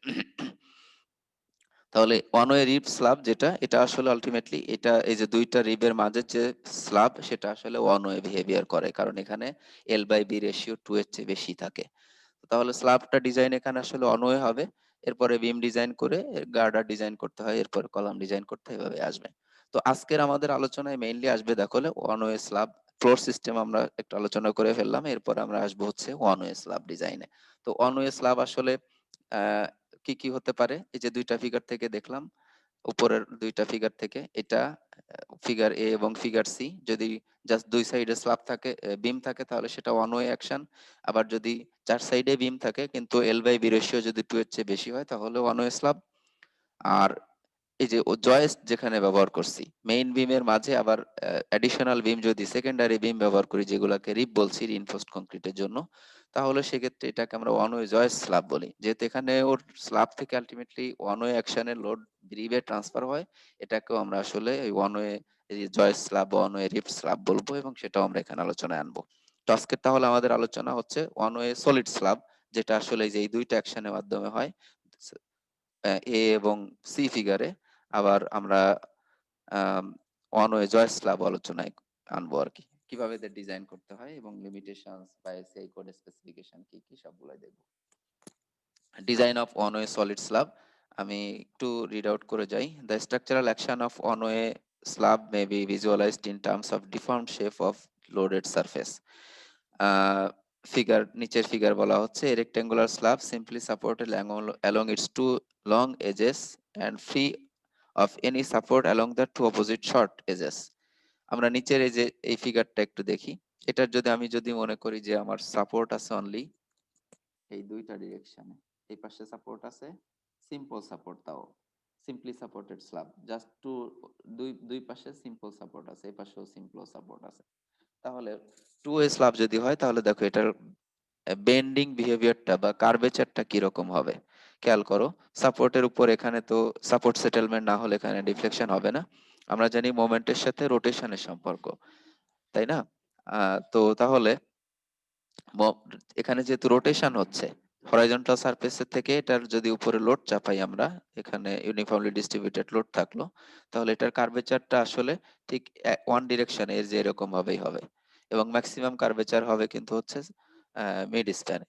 তাহলে ওয়ান ওয়ে রিব স্ল্যাব যেটা, এটা আসলে আলটিমেটলি এটা এই যে দুইটা রিবের মাঝে যে স্ল্যাব, সেটা আসলে ওয়ান ওয়ে বিহেভিয়ার করে, কারণ এখানে এল বাই বি রেশিও 2 এর চেয়ে বেশি থাকে। তাহলে স্ল্যাবটা ডিজাইন এখানে আসলে ওয়ান ওয়ে হবে, এরপরে বিম ডিজাইন করে গার্ডার ডিজাইন করতে হয়, এরপর কলাম ডিজাইন করতে হয়, এভাবে আসবে। তো আজকের আমাদের আলোচনায় মেইনলি আসবে দেখো one way slab floor system আমরা একটু আলোচনা করে ফেললাম, এরপর আমরা আসবো হচ্ছে ওয়ান ওয়ে স্ল্যাব ডিজাইনে। তো ওয়ান ওয়ে স্ল্যাব আসলে আহ কি কি হতে পারে, এই যে দুইটা ফিগার থেকে দেখলাম, উপরের দুইটা ফিগার থেকে এটা ফিগার এ এবং ফিগার সি, যদি জাস্ট দুই সাইডে স্ল্যাব থাকে, বিম থাকে, তাহলে সেটা ওয়ান ওয়ে অ্যাকশন। আবার যদি চার সাইডে বিম থাকে কিন্তু এল বাই বি রেশিও যদি 2 এর চেয়ে বেশি হয় তাহলে ওয়ান ওয়ে স্ল্যাব। আর এই যে জয়েস্ট যেখানে ব্যবহার করছি মেইন বিমের মাঝে, আবার অ্যাডিশনাল বিম যদি সেকেন্ডারি বিম ব্যবহার করি যেগুলোকে রিব বলছি রিইনফোর্সড কংক্রিটের জন্য, তাহলে সেক্ষেত্রে এটাকে আমরা ওয়ান ওয়ে জয়েস্ট স্ল্যাব বলি, যেহেতু এখানে ওর স্ল্যাব থেকে আলটিমেটলি ওয়ান ওয়ে অ্যাকশনের লোড রিবে ট্রান্সফার হয়। এটাকেও আমরা আসলে one way joist slab, one way rib slab বলবো, এবং সেটাও আমরা এখানে আলোচনায় আনবো। তো আজকে তাহলে আমাদের আলোচনা হচ্ছে ওয়ান ওয়ে সলিড স্ল্যাব, যেটা আসলে এই যে এই দুইটা অ্যাকশনের মাধ্যমে হয়, এ এবং সি ফিগারে। আবার আমরা ওয়ান ওয়ে জয়েস স্ল্যাব আলোচনায় আনবো আর কি, কিভাবে ডিজাইন করতে হয় এবং লিমিটেশনস বা এসআই কোড স্পেসিফিকেশন কি কি সবগুলাই দেখবো। Design of one way solid slab, আমি একটু রিড আউট করে যাই। The structural action of one way slab may be visualized in terms of deformed shape of loaded surface. Figure, নিচের ফিগার বলা হচ্ছে a rectangular slab simply supported along its two long edges and free of any support along the two opposite short edges. আমরা নিচের এই যে এই ফিগারটা একটু দেখি, এটার যদি আমি যদি মনে করি যে আমার সাপোর্ট আছে অনলি এই দুইটা ডিরেকশনে, এই পাশে সাপোর্ট আছে, সিম্পল সাপোর্ট, তাও simply supported slab, just two, দুই দুই পাশে সিম্পল সাপোর্ট আছে, এই পাশেও সিম্পল সাপোর্ট আছে। তাহলে টু ওয়ে স্ল্যাব যদি হয় তাহলে দেখো এটার বেন্ডিং বিহেভিয়ারটা বা কার্ভেচারটা কিরকম হবে খেয়াল করো। সাপোর্টের উপর এখানে তো সাপোর্ট সেটেলমেন্ট না হলে এখানে ডিফ্লেকশন হবে না, আমরা জানি মোমেন্টের সাথে রোটেশনের সম্পর্ক, তাই না? তো তাহলে ম- এখানে যেহেতু রোটেশন হচ্ছে হরাইজন্টাল সারফেসের থেকে, এটার যদি উপরে লোড চাপাই আমরা, এখানে ইউনিফর্মলি ডিস্ট্রিবিউটেড লোড থাকলো, তাহলে এটার কার্ভেচারটা আসলে ঠিক ওয়ান ডিরেকশন এর যে এরকম ভাবেই হবে। এবং ম্যাক্সিমাম কার্ভেচার হবে কিন্তু হচ্ছে মিড স্প্যানে,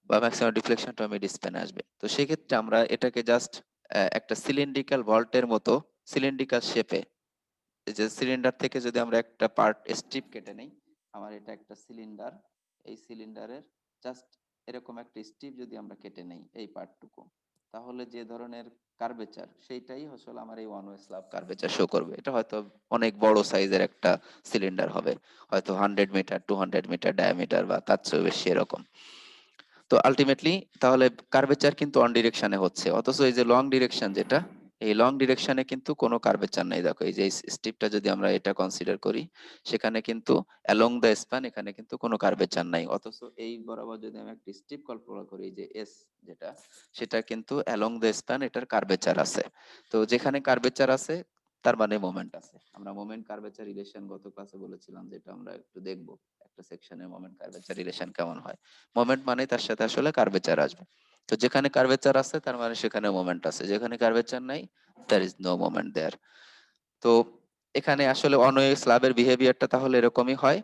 বা ম্যাক্সিমাম ডিফ্লেকশনটা মিড স্প্যানে আসবে। তো সেক্ষেত্রে আমরা এটাকে জাস্ট একটা সিলিন্ড্রিক্যাল ভল্টের মতো সিলিন্ড্রিক্যাল শেপে, যে সিলিন্ডার থেকে যদি আমরা একটা পার্ট স্ট্রিপ কেটে নেই, আমার এটা একটা সিলিন্ডার, এই সিলিন্ডারের জাস্ট এরকম একটা স্ট্রিপ যদি আমরা কেটে নেই এই পার্টটুকু, তাহলে যে ধরনের কার্ভেচার সেইটাই আসলে আমার এই one way slab curvature show করবে। এটা হয়তো অনেক বড় সাইজের একটা সিলিন্ডার হবে, হয়তো 100 মিটার 200 মিটার ডায়ামিটার বা তার চেয়েও বেশি এরকম। তো আলটিমেটলি তাহলে কার্ভেচার কিন্তু অন ডিরেকশনে হচ্ছে, অথচ এই যে লং ডিরেকশন যেটা, এই লং ডিরেকশনে কিন্তু কোনো কার্ভেচার নাই। দেখো এই যে স্ট্রিপটা যদি আমরা এটা কনসিডার করি, সেখানে কিন্তু অ্যালং দ্য স্প্যান এখানে কিন্তু কোনো কার্ভেচার নাই, অথচ এই বরাবর যদি আমি একটা স্ট্রিপ কল্পনা করি, যে এস যেটা, সেটা কিন্তু অ্যালং দ্য স্প্যান এটার কার্ভেচার আছে। তো যেখানে কার্ভেচার আছে তার মানে মোমেন্ট আছে। আমরা মোমেন্ট কার্ভেচার রিলেশন গত ক্লাসে বলেছিলাম, যেটা আমরা একটু দেখবো একটা সেকশনে মোমেন্ট কার্ভেচার রিলেশন কেমন হয়। মোমেন্ট মানে তার সাথে আসলে কার্ভেচার আসবে। তো যেখানে কার্ভেচার আছে তার মানে সেখানে মোমেন্ট আছে, যেখানে কার্ভেচার নাই দ্যার ইজ নো মোমেন্ট দেয়ার। তো এখানে আসলে অনওয়ে স্ল্যাবের বিহেভিয়ারটা তাহলে এরকমই হয়।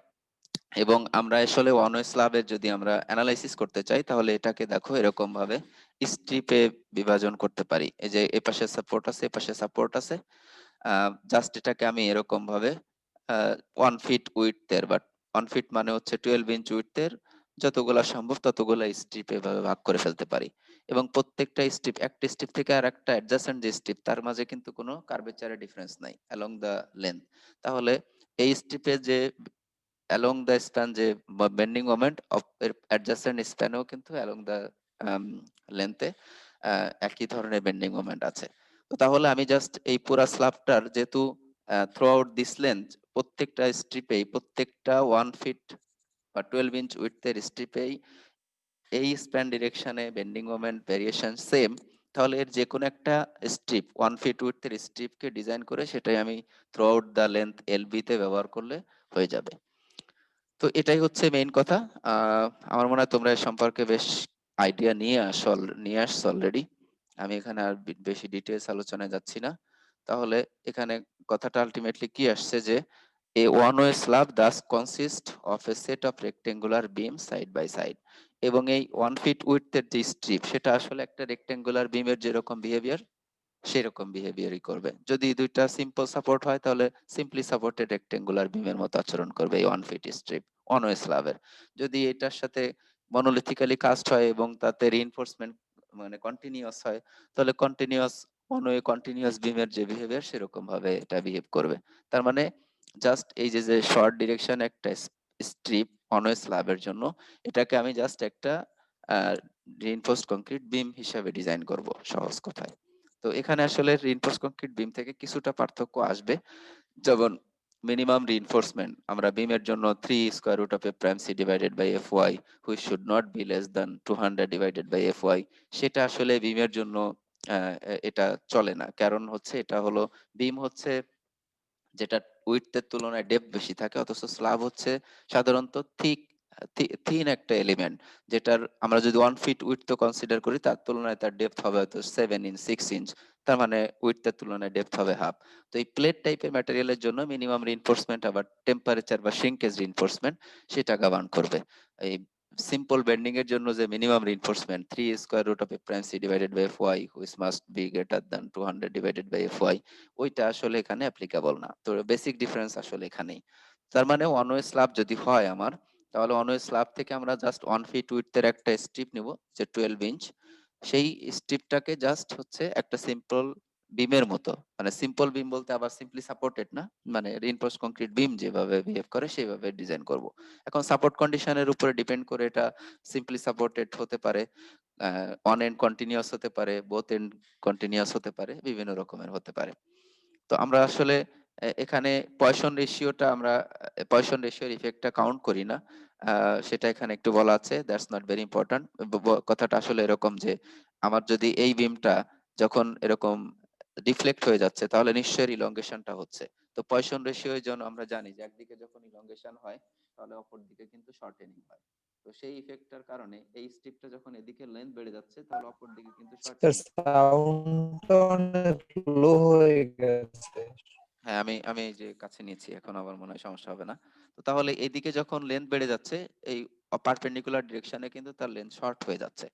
এবং আমরা আসলে অনওয়ে স্ল্যাবের যদি আমরা অ্যানালাইসিস করতে চাই, তাহলে এটাকে দেখো এরকম ভাবে স্ট্রিপে বিভাজন করতে পারি। এই যে এপাশে সাপোর্ট আছে, এপাশে সাপোর্ট আছে, জাস্ট এটাকে আমি এরকম ভাবে 1 ফিট উইডথের, বাট 1 ফিট মানে হচ্ছে 12 ইঞ্চ উইডথের যতগুলা সম্ভব ততগুলা স্ট্রিপ এভাবে ভাগ করে ফেলতে পারি। এবং প্রত্যেকটা স্ট্রিপ, একটা স্ট্রিপ থেকে আর একটা অ্যাডজাসেন্ট যে স্ট্রিপ, তার মাঝে কিন্তু কোনো কার্ভেচারের ডিফারেন্স নাই অ্যালং দ্য লেন্থ। তাহলে এই স্ট্রিপে যে অ্যালং দ্য স্প্যান যে বেন্ডিং মোমেন্ট অফ অ্যাডজাসেন্ট স্প্যানেও কিন্তু অ্যালং দ্য লেন্থে একই ধরনের বেন্ডিং মোমেন্ট আছে। তো তাহলে আমি জাস্ট এই পুরা স্ল্যাবটার যেহেতু থ্রু আউট দিস লেন্থ, প্রত্যেকটা স্ট্রিপেই, প্রত্যেকটা 1 ফিট বা 12 ইঞ্চ উইডথের স্ট্রিপেই এই স্প্যান ডিরেকশনে বেন্ডিং মোমেন্ট ভেরিয়েশন সেম, তাহলে এর যে কোনো একটা স্ট্রিপ 1 ফিট উইডথের স্ট্রিপকে ডিজাইন করে সেটাই আমি throughout the length LB তে ব্যবহার করলে হয়ে যাবে। তো এটাই হচ্ছে মেইন কথা। আমার মনে হয় তোমরা এ সম্পর্কে বেশ আইডিয়া নিয়ে আসছো অলরেডি। আমি এখানে আর বেশি ডিটেলস আলোচনায় যাচ্ছি না। তাহলে এখানে কথাটা আলটিমেটলি কি আসছে, যে a one way slab does consist of a set of rectangular beam side by side. এবং এই 1 ফিট উইডথের যে স্ট্রিপ, সেটা আসলে একটা রেক্টেঙ্গুলার বিমের যেরকম বিহেভিয়ার সেরকম বিহেভিয়ারই করবে। যদি দুইটা সিম্পল সাপোর্ট হয়, তাহলে সিম্পলি সাপোর্টেড রেক্টেঙ্গুলার বিমের মতো আচরণ করবে এই 1 ফিট স্ট্রিপ অনওয়ে স্ল্যাবের। যদি এটার সাথে মনোলিথিক্যালি কাস্ট হয় এবং তাতে রিইনফোর্সমেন্ট মানে কন্টিনিউয়াস হয়, তাহলে কন্টিনিউয়াস অনওয়ে কন্টিনিউয়াস বিমের যে বিহেভিয়ার সেরকম ভাবে এটা বিহেভ করবে। তার মানে জাস্ট এই যে যে শর্ট ডিরেকশন একটা স্ট্রিপ অনওয়ে স্ল্যাবের জন্য, এটাকে আমি জাস্ট একটা রিইনফোর্সড কংক্রিট বিম হিসাবে ডিজাইন করব সহজ কথায়। তো এখানে আসলে রিইনফোর্স কংক্রিট বিম থেকে কিছুটা পার্থক্য আসবে। যেমন মিনিমাম রিইনফোর্সমেন্ট আমরা বিমের জন্য 3 square root of F prime C divided by F Y which should not be less than 200 divided by F Y, সেটা আসলে বিমের জন্য এটা চলে না। কারণ হচ্ছে এটা হলো বিম হচ্ছে যেটা উইডথের তুলনায় ডেপথ বেশি থাকে, অথচ স্ল্যাব হচ্ছে সাধারণত থিন একটা এলিমেন্ট, যেটার আমরা যদি 1 ফিট উইডথ কনসিডার করি, তার তুলনায় তার ডেপথ হবে হয়তো 7 ইঞ্চ 6 ইঞ্চ, তার মানে উইডথের তুলনায় ডেপথ হবে হাফ। তো এই প্লেট টাইপের ম্যাটেরিয়ালের জন্য মিনিমাম রিইনফোর্সমেন্ট আবার টেম্পারেচার বা শ্রিঙ্কেজ রিইনফোর্সমেন্ট সেটা গভর্ন করবে। এই সিম্পল বেন্ডিং এর জন্য যে minimum reinforcement 3 square root of F prime C divided by F Y which must be greater than 200 divided by F Y, ওইটা আসলে এখানে অ্যাপ্লিকেবল না। তো বেসিক ডিফারেন্স আসলে এখানেই। তার মানে ওয়ান ওয়ে স্ল্যাব যদি হয় আমার, তাহলে ওয়ান ওয়ে স্ল্যাব থেকে আমরা জাস্ট 1 ফিট উইডথের একটা স্ট্রিপ নিব, যে 12 ইঞ্চ। সেই স্ট্রিপটাকে জাস্ট হচ্ছে একটা সিম্পল বিমের মতো, মানে সিম্পল বিম বলতে আবার সিম্পলি সাপোর্টেড না, মানে রিইনফোর্সড কংক্রিট বিম যেভাবে বিহেভ করে সেইভাবে ডিজাইন করব। এখন সাপোর্ট কন্ডিশনের উপরে ডিপেন্ড করে এটা সিম্পলি সাপোর্টেড হতে পারে, অন এন্ড কন্টিনিউয়াস হতে পারে, বোথ এন্ড কন্টিনিউয়াস হতে পারে, বিভিন্ন রকমের হতে পারে। তো আমরা আসলে এখানে পয়সন রেশিওর ইফেক্টটা কাউন্ট করি না। সেটা এখানে একটু বলা আছে, দ্যাটস নট ভেরি ইম্পর্ট্যান্ট। কথাটা আসলে এরকম যে আমার যদি এই বিমটা যখন এরকম ডিফ্লেক্ট হয়ে যাচ্ছে, তাহলে নিশ্চয়ই ইলংগেশনটা হচ্ছে। তো পয়সন রেশিও জন্য আমরা জানি যে একদিকে যখন ইলংগেশন হয়, তাহলে অপর দিকে কিন্তু শর্টেনিং হয়। তো সেই ইফেক্টটার কারণে এই স্ট্রিপটা যখন এদিকে লেন্থ বেড়ে যাচ্ছে, তাহলে অপর দিকে কিন্তু শর্টেনিং। সাউন্ডটা অনেক লো হয়ে গেছে। হ্যাঁ, আমি আমি এই যে কাছে নিয়েছি, এখন আমার মনে হয় সমস্যা হবে না। তো তাহলে এদিকে যখন লেন্থ বেড়ে যাচ্ছে, এই পারপেন্ডিকুলার ডিরেকশনে কিন্তু তার লেন্থ শর্ট হয়ে যাচ্ছে।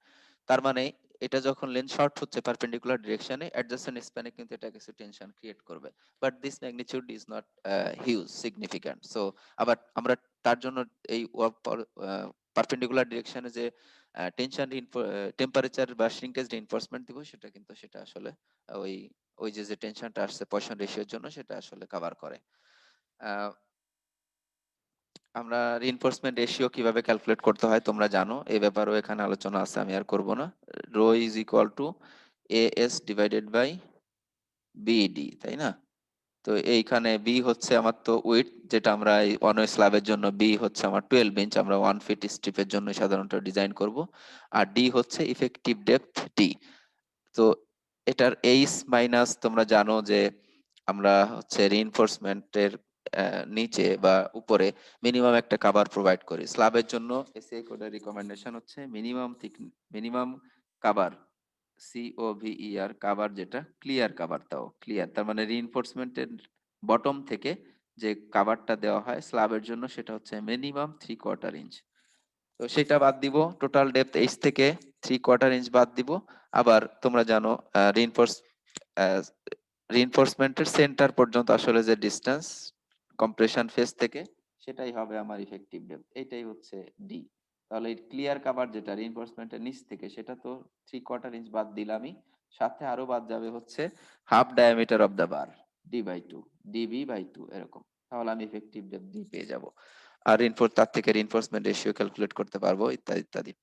তার মানে এটা যখন লেন্থ শর্ট হচ্ছে পারপেন্ডিকুলার ডিরেকশনে, অ্যাডজেসেন্ট স্প্যানে কিন্তু এটা কিছু টেনশন ক্রিয়েট করবে। But this magnitude is not huge significant. So আবার আমরা তার জন্য এই পারপেন্ডিকুলার ডিরেকশনে যে টেনশন টেম্পারেচার বা শ্রিঙ্কেজ রিইনফোর্সমেন্ট দিব, সেটা আসলে ওই ওই যে টেনশনটা আসছে পয়সন রেশিওর জন্য, সেটা আসলে কভার করে। আহ, আমরা রিইনফোর্সমেন্ট রেশিও কিভাবে ক্যালকুলেট করতে হয় তোমরা জানো, এই ব্যাপারেও এখানে আলোচনা আছে, আমি আর করব না। Rho is equal to AS divided by BD, তাই না? তো এইখানে বি হচ্ছে আমার তো উইথ, যেটা আমরা এই অনওয়ে স্ল্যাবের জন্য বি হচ্ছে আমার 12 ইঞ্চ, আমরা 1 ফিট স্ট্রিপের জন্য সাধারণত ডিজাইন করব। আর ডি হচ্ছে ইফেক্টিভ ডেপথ ডি। তো এটার এইচ মাইনাস, তোমরা জানো যে আমরা হচ্ছে রিইনফোর্সমেন্টের নিচে বা উপরে মিনিমাম একটা কভার প্রোভাইড করি। স্ল্যাবের জন্য এসিআই কোডের রিকমেন্ডেশন হচ্ছে মিনিমাম কভার, COVER কভার, যেটা ক্লিয়ার কভার, তাও ক্লিয়ার, তার মানে রিইনফোর্সমেন্টের বটম থেকে যে কভারটা দেওয়া হয় স্ল্যাবের জন্য, সেটা হচ্ছে মিনিমাম 3/4 ইঞ্চ। তো সেটা বাদ দিব, টোটাল ডেপথ এইচ থেকে 3/4 ইঞ্চ বাদ দিব। আবার তোমরা জানো রিইনফোর্সমেন্টের সেন্টার পর্যন্ত আসলে যে ডিস্টেন্স কম্প্রেশন ফেস থেকে, সেটাই হবে আমার ইফেক্টিভ ডেপথ, এটাই হচ্ছে ডি। তাহলে ক্লিয়ার কভার যেটা রিইনফোর্সমেন্টের নিচ থেকে, সেটা তো 3/4 ইঞ্চ বাদ দিলামই, সাথে আরো বাদ যাবে হচ্ছে half diameter of the bar, D/2, DB/2 এরকম। তাহলে আমি ইফেক্টিভ ডেপথ ডি পেয়ে যাব। আর তার থেকে রিইনফোর্সমেন্ট রেশিও ক্যালকুলেট করতে পারবো, ইত্যাদি ইত্যাদি।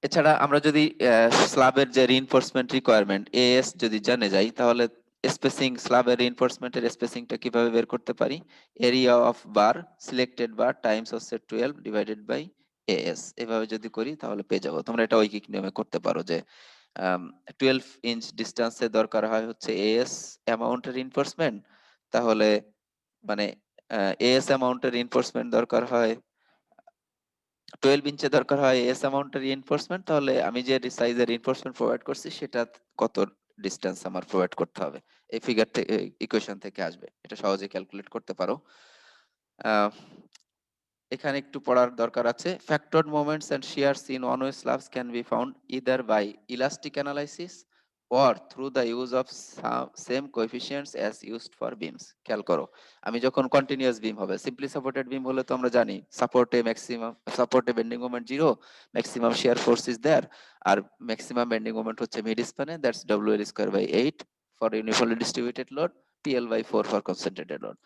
এছাড়া আমরা যদি স্ল্যাবের যে রিইনফোর্সমেন্ট রিকোয়ারমেন্ট এএস যদি জেনে যাই, তাহলে স্পেসিং, স্ল্যাবের রিইনফোর্সমেন্টের স্পেসিংটা কিভাবে বের করতে পারি? Area of bar, selected bar Times হচ্ছে 12 ডিভাইডেড বাই এএস, এভাবে যদি করি তাহলে পেয়ে যাবো। তোমরা এটা ঐকিক নিয়মে করতে পারো যে 12 ইঞ্চ ডিস্টেন্সে দরকার হয় হচ্ছে এএস অ্যামাউন্টের রিইনফোর্সমেন্ট, তাহলে মানে এএস অ্যামাউন্টের রিইনফোর্সমেন্ট দরকার হয়, 12 ইঞ্চে দরকার হয় এস অ্যামাউন্টের রিইনফোর্সমেন্ট, তাহলে আমি যে সাইজের রিইনফোর্সমেন্ট প্রোভাইড করছি সেটা কত ডিস্টেন্স আমার প্রোভাইড করতে হবে, এই ফিগার থেকে, ইকুয়েশন থেকে আসবে, এটা সহজে ক্যালকুলেট করতে পারো। আহ, এখানে একটু পড়ার দরকার আছে। Factored moments and shears in one way slabs can be found either by elastic analysis or through the use of same coefficients as used for beams. খেয়াল করো, আমি যখন কন্টিনিউয়াস বিম হবে, সিম্পলি সাপোর্টেড বিম হলে তো আমরা জানি সাপোর্টে bending moment 0, maximum shear force is there, আর ম্যাক্সিমাম বেন্ডিং মোমেন্ট হচ্ছে মিড স্প্যানে, that's WL²/8 for uniformly distributed load, PL/4 for concentrated load.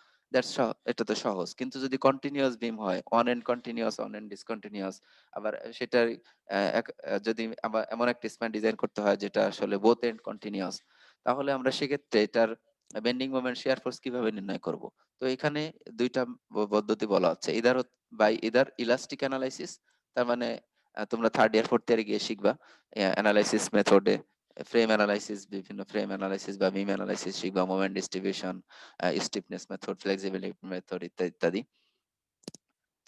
এটা তো সহজ। কিন্তু যদি কন্টিনিউয়াস বিম হয়, one end continuous, one end discontinuous, আবার সেটার যদি আবার এমন একটা স্প্যান ডিজাইন করতে হয় যেটা আসলে বোথ এন্ড কন্টিনিউয়াস, তাহলে আমরা সেক্ষেত্রে এটার বেন্ডিং মোমেন্ট শিয়ার ফোর্স কিভাবে নির্ণয় করব? তো এখানে দুইটা পদ্ধতি বলা হচ্ছে, ইদার ইলাস্টিক অ্যানালাইসিস, তার মানে তোমরা থার্ড ইয়ার ফোর্থ ইয়ারে গিয়ে শিখবা অ্যানালাইসিস মেথডে, ফ্রেম অ্যানালাইসিস, বিভিন্ন ফ্রেম অ্যানালাইসিস বা বিম অ্যানালাইসিস শিখবা, moment distribution, stiffness method, flexibility method, ইত্যাদি ইত্যাদি।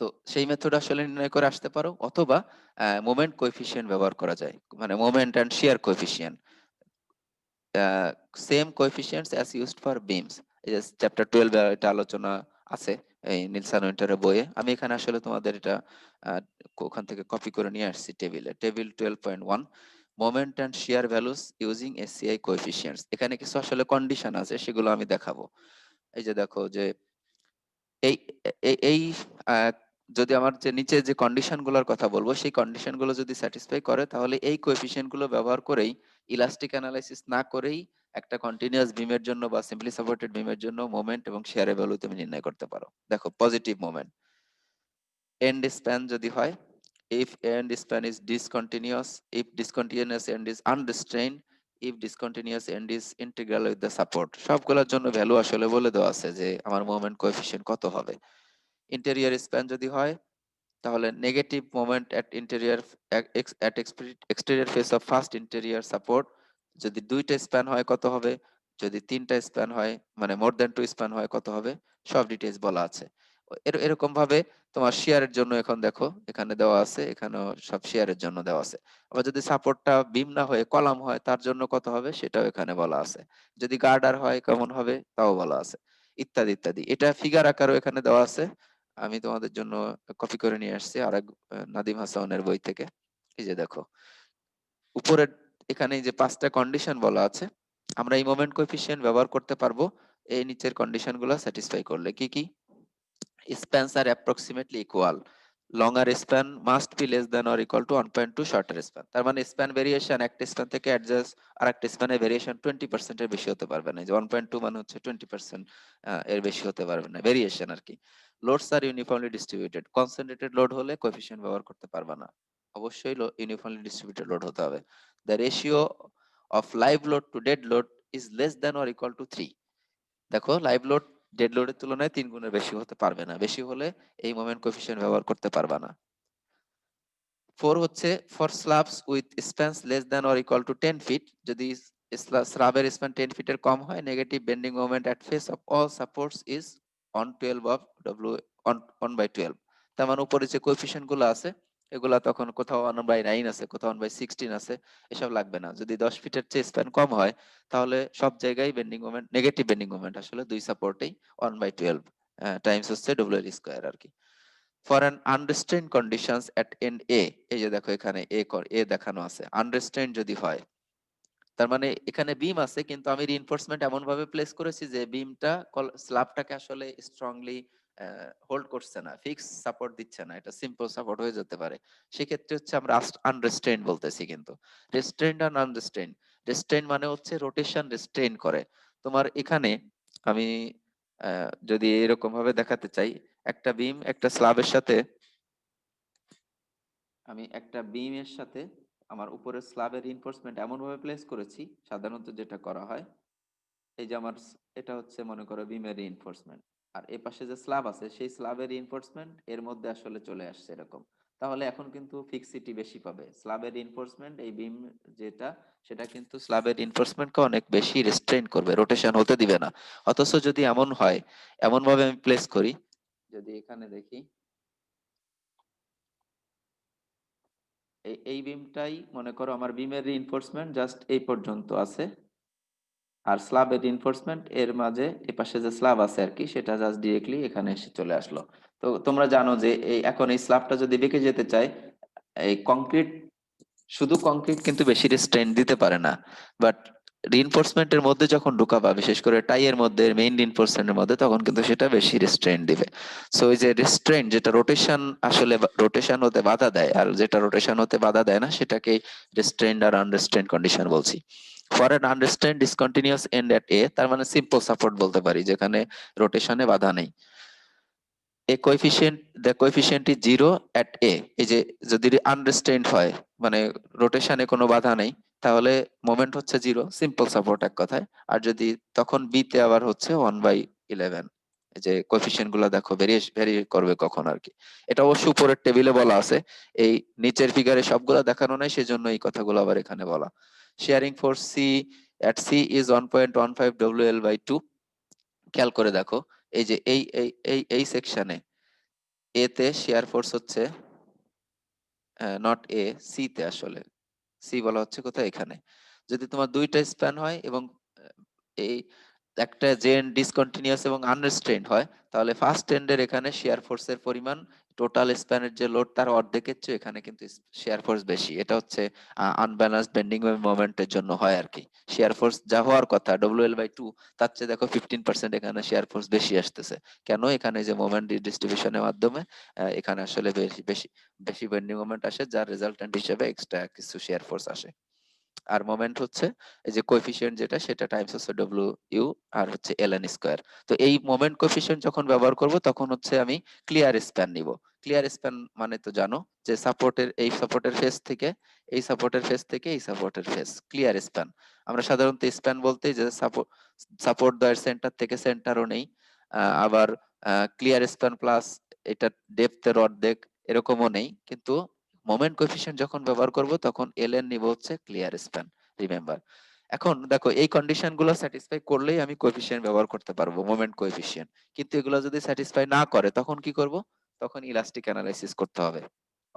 তো সেই মেথড আসলে নির্ণয় করে আসতে পারো, অথবা মোমেন্ট কোএফিসিয়েন্ট ব্যবহার করা যায়, মানে moment and shear coefficient, same coefficients as used for beams. এই যে চ্যাপ্টার 12 এ এটা আলোচনা আছে এই নিলসন উইন্টারের বইয়ে। আমি এখানে আসলে তোমাদের এটা আহ, ওখান থেকে কপি করে নিয়ে আসছি, table 12.1, moment and shear values using ACI coefficients. এখানে কিছু আসলে কন্ডিশন আছে, সেগুলো আমি দেখাবো। এই যে দেখো যে এই এই আহ, যদি আমার যে নিচে যে কন্ডিশন গুলোর কথা বলবো, সেই কন্ডিশন গুলো যদি স্যাটিসফাই করে, তাহলে এই কোএফিসিয়েন্ট গুলো ব্যবহার করেই, ইলাস্টিক অ্যানালাইসিস না করেই, একটা কন্টিনিউয়াস বিমের জন্য বা সিম্পলি সাপোর্টেড বিমের জন্য মোমেন্ট এবং শেয়ারের ভ্যালু তুমি নির্ণয় করতে পারো। দেখো, পজিটিভ মোমেন্ট এন্ড স্প্যান যদি হয়, if end span is discontinuous, if discontinuous end is unrestrained, if discontinuous end is integral with the support, সবগুলোর জন্য ভ্যালু আসলে বলে দেওয়া আছে যে আমার মোমেন্ট কোএফিসিয়েন্ট কত হবে। ইন্টেরিয়র স্প্যান যদি হয়, তাহলে negative moment at interior at exterior face of first interior support, যদি দুইটা স্প্যান হয় কত হবে, যদি তিনটা স্প্যান হয়, মানে মোর দ্যান টু স্প্যান হয় কত হবে, সব ডিটেইলস বলা আছে। এরকম ভাবে তোমার শেয়ারের জন্য এখন দেখো এখানে দেওয়া আছে, এখানেও সব শেয়ারের জন্য দেওয়া আছে। আবার যদি সাপোর্টটা বিম না হয়ে কলাম হয় তার জন্য কত হবে সেটাও এখানে বলা আছে। যদি গার্ডার হয় কেমন হবে তাও বলা আছে, ইত্যাদি ইত্যাদি। এটা ফিগার আকারও এখানে দেওয়া আছে। আমি তোমাদের জন্য কপি করে নিয়ে আসছি আরেক নাদিম হাসানের বই থেকে। এই যে দেখো উপরের এখানে যে 5টা কন্ডিশন বলা আছে, আমরা এই মোমেন্ট কোএফিসিয়েন্ট ব্যবহার করতে পারবো এই নিচের কন্ডিশন গুলো স্যাটিসফাই করলে। কি কি? spans are approximately equal, longer span must be less than or equal to 1.2 shorter span। তার মানে স্প্যান ভেরিয়েশন একটা স্প্যান থেকে অ্যাডজাস্ট আর একটা স্প্যানের ভেরিয়েশন 20% এর বেশি হতে পারবে না। যে 1.2 মানে হচ্ছে 20% এর বেশি হতে পারবে না, ভেরিয়েশন আর কি। লোডস আর ইউনিফর্মলি ডিস্ট্রিবিউটেড, কনসেন্ট্রেটেড লোড হলে কোএফিসিয়েন্ট ব্যবহার করতে পারবে না, অবশ্যই ইউনিফর্মলি ডিস্ট্রিবিউটেড লোড হতে হবে। The ratio of live load to dead load is less than or equal to 3। দেখো লাইভ লোড ডেড লোডের তুলনায় 3 গুণের বেশি হতে পারবে না, বেশি হলে এই মোমেন্ট কোএফিসিয়েন্ট ব্যবহার করতে পারবে না। 4 হচ্ছে for slabs with spans less than or equal to 10 feet, যদি স্ল্যাবের স্প্যান 10 ফিটের কম হয়, negative bending moment at face of all supports is on 12 of W on by 12। তার মানে উপরে যে কোএফিসিয়েন্ট গুলো আছে এগুলা তখন কোথাও 1/9 আছে, কোথাও 1/16 আছে, এসব লাগবে না। যদি 10 ফিটের চেয়ে স্প্যান কম হয় তাহলে সব জায়গায় bending moment, negative bending moment আসলে দুই সাপোর্টেই 1/12 টাইমস হচ্ছে ডব্লিউ এর স্কয়ার আর কি। For an unrestrained conditions at end A, এই যে দেখো এখানে এ দেখানো আছে, আনরেস্ট্রেইনড যদি হয় তার মানে এখানে বিম আছে কিন্তু আমি রিইনফোর্সমেন্ট এমন ভাবে প্লেস করেছি যে বিমটা স্ল্যাবটাকে আসলে স্ট্রংলি হোল্ড করছে না, ফিক্স সাপোর্ট দিচ্ছে না, এটা সিম্পল সাপোর্ট হয়ে যেতে পারে। সেক্ষেত্রে হচ্ছে আমরা আনরেস্ট্রেইনড বলতেছি। কিন্তু রেস্ট্রেইনড আর আনরেস্ট্রেইনড, রেস্ট্রেইন মানে হচ্ছে রোটেশন রেস্ট্রেইন করে। তোমার এখানে আমি যদি এরকম ভাবে দেখাতে চাই, একটা বিম একটা স্ল্যাবের সাথে, আমি একটা বিমের সাথে আমার উপরের স্ল্যাবের রিইনফোর্সমেন্ট এমন ভাবে প্লেস করেছি, সাধারণত যেটা করা হয়, এই যে আমার এটা হচ্ছে মনে করো বিমের রিইনফোর্সমেন্ট, আর এই পাশে যে স্ল্যাব আছে সেই স্ল্যাবের রিইনফোর্সমেন্ট এর মধ্যে আসলে চলে আসছে এরকম। তাহলে এখন কিন্তু ফিক্সিটি বেশি পাবে স্ল্যাবের রিইনফোর্সমেন্ট, এই বিম যেটা সেটা কিন্তু স্ল্যাবের রিইনফোর্সমেন্টকে অনেক বেশি রেস্ট্রেইন করবে, রোটেশন হতে দিবে না। অথচ যদি এমন হয়, এমন ভাবে আমি প্লেস করি, যদি এখানে দেখি এই বিমটাই মনে করো আমার বিমের রিইনফোর্সমেন্ট জাস্ট এই পর্যন্ত আছে, আর স্ল্যাবের রিইনফোর্সমেন্ট এর মাঝে এই পাশে যে স্ল্যাব আছে আর কি সেটা জাস্ট ডিরেক্টলি এখানে এসে চলে আসলো। তো তোমরা জানো যে এই এখন এই স্ল্যাবটা যদি বেঁকে যেতে চায়, এই কংক্রিট, শুধু কংক্রিট কিন্তু বেশি রেস্ট্রেইন দিতে পারে না, বাট রিইনফোর্সমেন্টের মধ্যে যখন ঢুকাবা, বিশেষ করে টাইয়ের মধ্যে মেইন রিইনফোর্সমেন্টের মধ্যে, তখন কিন্তু সেটা বেশি রেস্ট্রেইন দিবে। সো এই যে রেস্ট্রেইন যেটা রোটেশন আসলে রোটেশন হতে বাধা দেয়, আর যেটা রোটেশন হতে বাধা দেয় না সেটাকে রেস্ট্রেইনড আর আনরেস্ট্রেইনড কন্ডিশন বলছি। For an unrestrained discontinuous end at A, তার মানে সিম্পল সাপোর্ট বলতে পারি যেখানে রোটেশনে বাধা নেই। A coefficient, the coefficient is zero at A, এই যে যদি আনরেস্ট্রেইনড হয় মানে রোটেশনে কোনো বাধা নেই, তাহলে মোমেন্ট হচ্ছে জিরো, সিম্পল সাপোর্ট এক কথায়। আর যদি তখন বি তে আবার হচ্ছে 1/11। এই যে কোএফিসিয়েন্ট গুলো দেখো ভেরি করবে কখন আর কি। এটা অবশ্য উপরের টেবিলে বলা আছে, এই নিচের ফিগারে সবগুলো দেখানো নাই, সেজন্য এই কথাগুলো আবার এখানে বলা। Shearing force C at C is 1.15 WL/2। খেয়াল করে দেখো এই যে এই সেকশনে এ তে শেয়ার ফোর্স হচ্ছে নট এ, সি তে, আসলে সি বলা হচ্ছে কোথায় এখানে। যদি তোমার দুইটা স্প্যান হয় এবং এই একটা জেন ডিসকন্টিনিউয়াস এবং আনরেস্ট্রেইনড হয়, তাহলে ফার্স্ট এন্ডের এখানে শেয়ার ফোর্সের পরিমাণ টোটাল স্প্যানের যে লোড তার অর্ধেকের চেয়ে এখানে কিন্তু শেয়ার ফোর্স বেশি। এটা হচ্ছে আনব্যালেন্সড বেন্ডিং মোমেন্টের জন্য হয় আর কি। শেয়ার ফোর্স যা হওয়ার কথা WL/2, তার চেয়ে দেখো 15% এখানে শেয়ার ফোর্স বেশি আসতেছে। কেন? এখানে যে মোমেন্ট ডিস্ট্রিবিউশনের মাধ্যমে এখানে আসলে বেশি বেশি বেশি বেন্ডিং মোমেন্ট আসে, যার রেজাল্টেন্ট হিসেবে এক্সট্রা কিছু শেয়ার ফোর্স আসে। আর মোমেন্ট হচ্ছে এই যে কোএফিসিয়েন্ট যেটা সেটা টাইমস হচ্ছে ডব্লিউ ইউ, আর হচ্ছে এলএন স্কয়ার। তো এই মোমেন্ট কোএফিসিয়েন্ট যখন ব্যবহার করব তখন হচ্ছে আমি ক্লিয়ার স্প্যান নিব। ক্লিয়ার স্প্যান মানে তো জানো যে সাপোর্টের এই সাপোর্টের ফেস থেকে এই সাপোর্টের ফেস থেকে এই সাপোর্টের ফেস ক্লিয়ার স্প্যান। আমরা সাধারণত স্প্যান বলতে যে সাপোর্ট দয়ের সেন্টার থেকে সেন্টারও নেই, আবার ক্লিয়ার স্প্যান প্লাস এটা ডেপথের অর্ধেক এরকমও নেই, কিন্তু মোমেন্ট কোএফিসিয়েন্ট যখন ব্যবহার করব তখন এলএন নিব হচ্ছে ক্লিয়ার স্প্যান, রিমেম্বার। এখন দেখো এই কন্ডিশন গুলো স্যাটিসফাই করলেই আমি কোএফিসিয়েন্ট ব্যবহার করতে পারবো, মোমেন্ট কোএফিসিয়েন্ট। কিন্তু এগুলো যদি স্যাটিসফাই না করে তখন কি করব? তখন ইলাস্টিক অ্যানালাইসিস করতে হবে।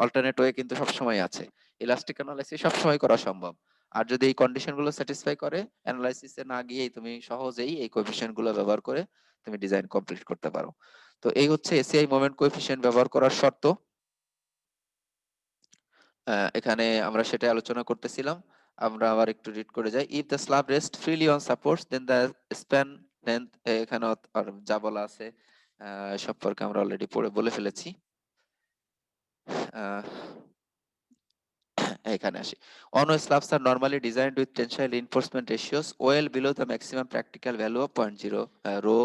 অল্টারনেট ওয়ে কিন্তু সবসময় আছে, ইলাস্টিক অ্যানালাইসিস সবসময় করা সম্ভব। আর যদি এই কন্ডিশন গুলো স্যাটিসফাই করে, অ্যানালাইসিসে না গিয়েই তুমি সহজেই এই কোএফিসিয়েন্ট গুলো ব্যবহার করে তুমি ডিজাইন কমপ্লিট করতে পারো। তো এই হচ্ছে এসিআই মোমেন্ট কোএফিসিয়েন্ট ব্যবহার করার শর্ত। এখানে আমরা সেটাই আলোচনা করতেছিলাম। আমরা আবার একটু রিড করে যাই। If the slab rest freely on supports then the span length, এখানে আর যা বলা আছে সম্পর্কে আমরা অলরেডি পড়ে বলে ফেলেছি। আহ, এখানে আসি। On slabs are normally designed with tensile reinforcement ratios well below the maximum practical value of 0.0 rho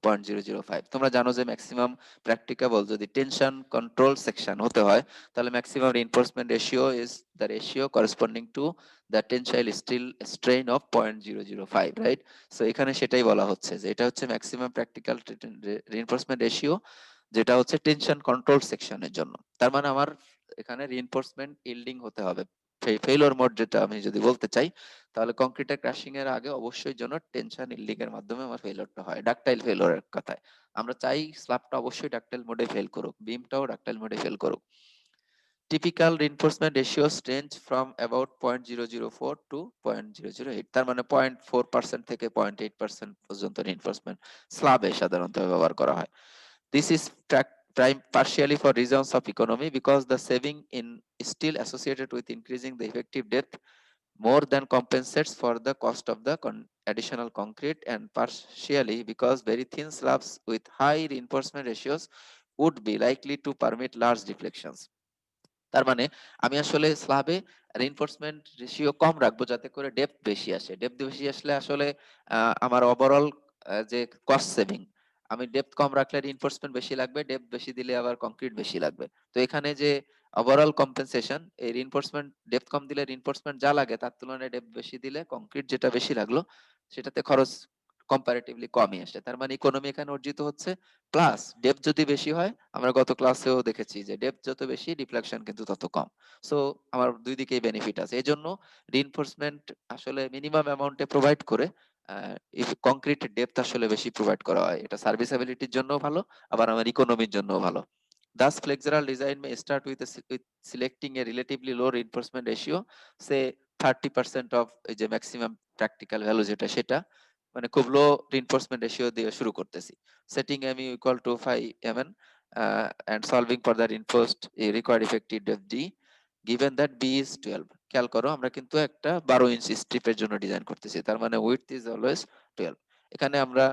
0.005। তোমরা জানো যে ম্যাক্সিমাম প্র্যাকটিকেবল যদি টেনশন কন্ট্রোল সেকশন হতে হয়, তাহলে maximum reinforcement ratio is the ratio corresponding to the tensile steel strain of 0.005, right? So এখানে সেটাই বলা হচ্ছে যে এটা হচ্ছে ম্যাক্সিমাম প্র্যাকটিক্যাল রিইনফোর্সমেন্ট রেশিও, যেটা হচ্ছে টেনশন কন্ট্রোল সেকশনের জন্য। তার মানে আমার এখানে রিইনফোর্সমেন্ট ইল্ডিং হতে হবে। ফেইলিওর মোড যেটা আমি যদি বলতে চাই, তাহলে কংক্রিটের ক্র্যাশিং এর আগে অবশ্যই যেন টেনশন ইল্ডিং এর মাধ্যমে আমার ফেইলিওরটা হয়, ডাকটাইল ফেইলিওরের কথায়। আমরা চাই স্ল্যাবটা অবশ্যই ডাকটাইল মোডে ফেল করুক, বিমটাও ডাকটাইল মোডে ফেল করুক। Typical reinforcement ratios range from about 0.004 to 0.008, তার মানে 0.4% থেকে 0.8% পর্যন্ত রিইনফোর্সমেন্ট স্ল্যাবে সাধারণত ব্যবহার করা হয়। This is prime partially for reasons of economy because the saving in steel associated with increasing the effective depth more than compensates for the cost of the additional concrete, and partially because very thin slabs with high reinforcement ratios would be likely to permit large deflections। তার মানে আমি আসলে স্ল্যাবে রিইনফোর্সমেন্ট রেশিও কম রাখবো যাতে করে ডেপথ বেশি আসে। ডেপথ বেশি আসলে আসলে আমার ওভারঅল যে কস্ট সেভিং, আমি ডেপথ কম রাখলে রিইনফোর্সমেন্ট বেশি লাগবে, ডেপথ বেশি দিলে আবার কংক্রিট বেশি লাগবে। তো এখানে যে ওভারঅল কম্পেনসেশন, এই রিইনফোর্সমেন্ট ডেপথ কম দিলে রিইনফোর্সমেন্ট যা লাগে তার তুলনায় ডেপথ বেশি দিলে কংক্রিট যেটা বেশি লাগলো সেটাতে খরচ কম্পারেটিভলি কমই আসে। তার মানে ইকোনমি এখানে অর্জিত হচ্ছে। প্লাস ডেপথ যদি বেশি হয়, আমরা গত ক্লাসেও দেখেছি যে ডেপথ যত বেশি ডিফ্লেকশন কিন্তু তত কম। সো আমার দুই দিকেই বেনিফিট আছে। এজন্য রিইনফোর্সমেন্ট আসলে মিনিমাম অ্যামাউন্টে প্রোভাইড করে কংক্রিট ডেপথ আসলে বেশি প্রোভাইড করা হয়। এটা সার্ভিসেবিলিটির জন্য ভালো, আবার আমার ইকোনমির জন্য ভালো। Thus, flexural design may start with selecting a relatively low reinforcement ratio, say 30% of এই যে ম্যাক্সিমাম প্র্যাকটিক্যাল ভ্যালু যেটা সেটা, মানে খুব লো রিইনফোর্সমেন্ট রেশিও দিয়ে শুরু করতেছি। Setting mu equal to 5 mn and solving for the reinforced required effective depth d given that b is 12। খেয়াল করো আমরা কিন্তু একটা 12 ইঞ্চি স্ট্রিপের জন্য ডিজাইন করতেছি, তার মানে উইডথ ইজ অলওয়েজ 12। এখানে আমরা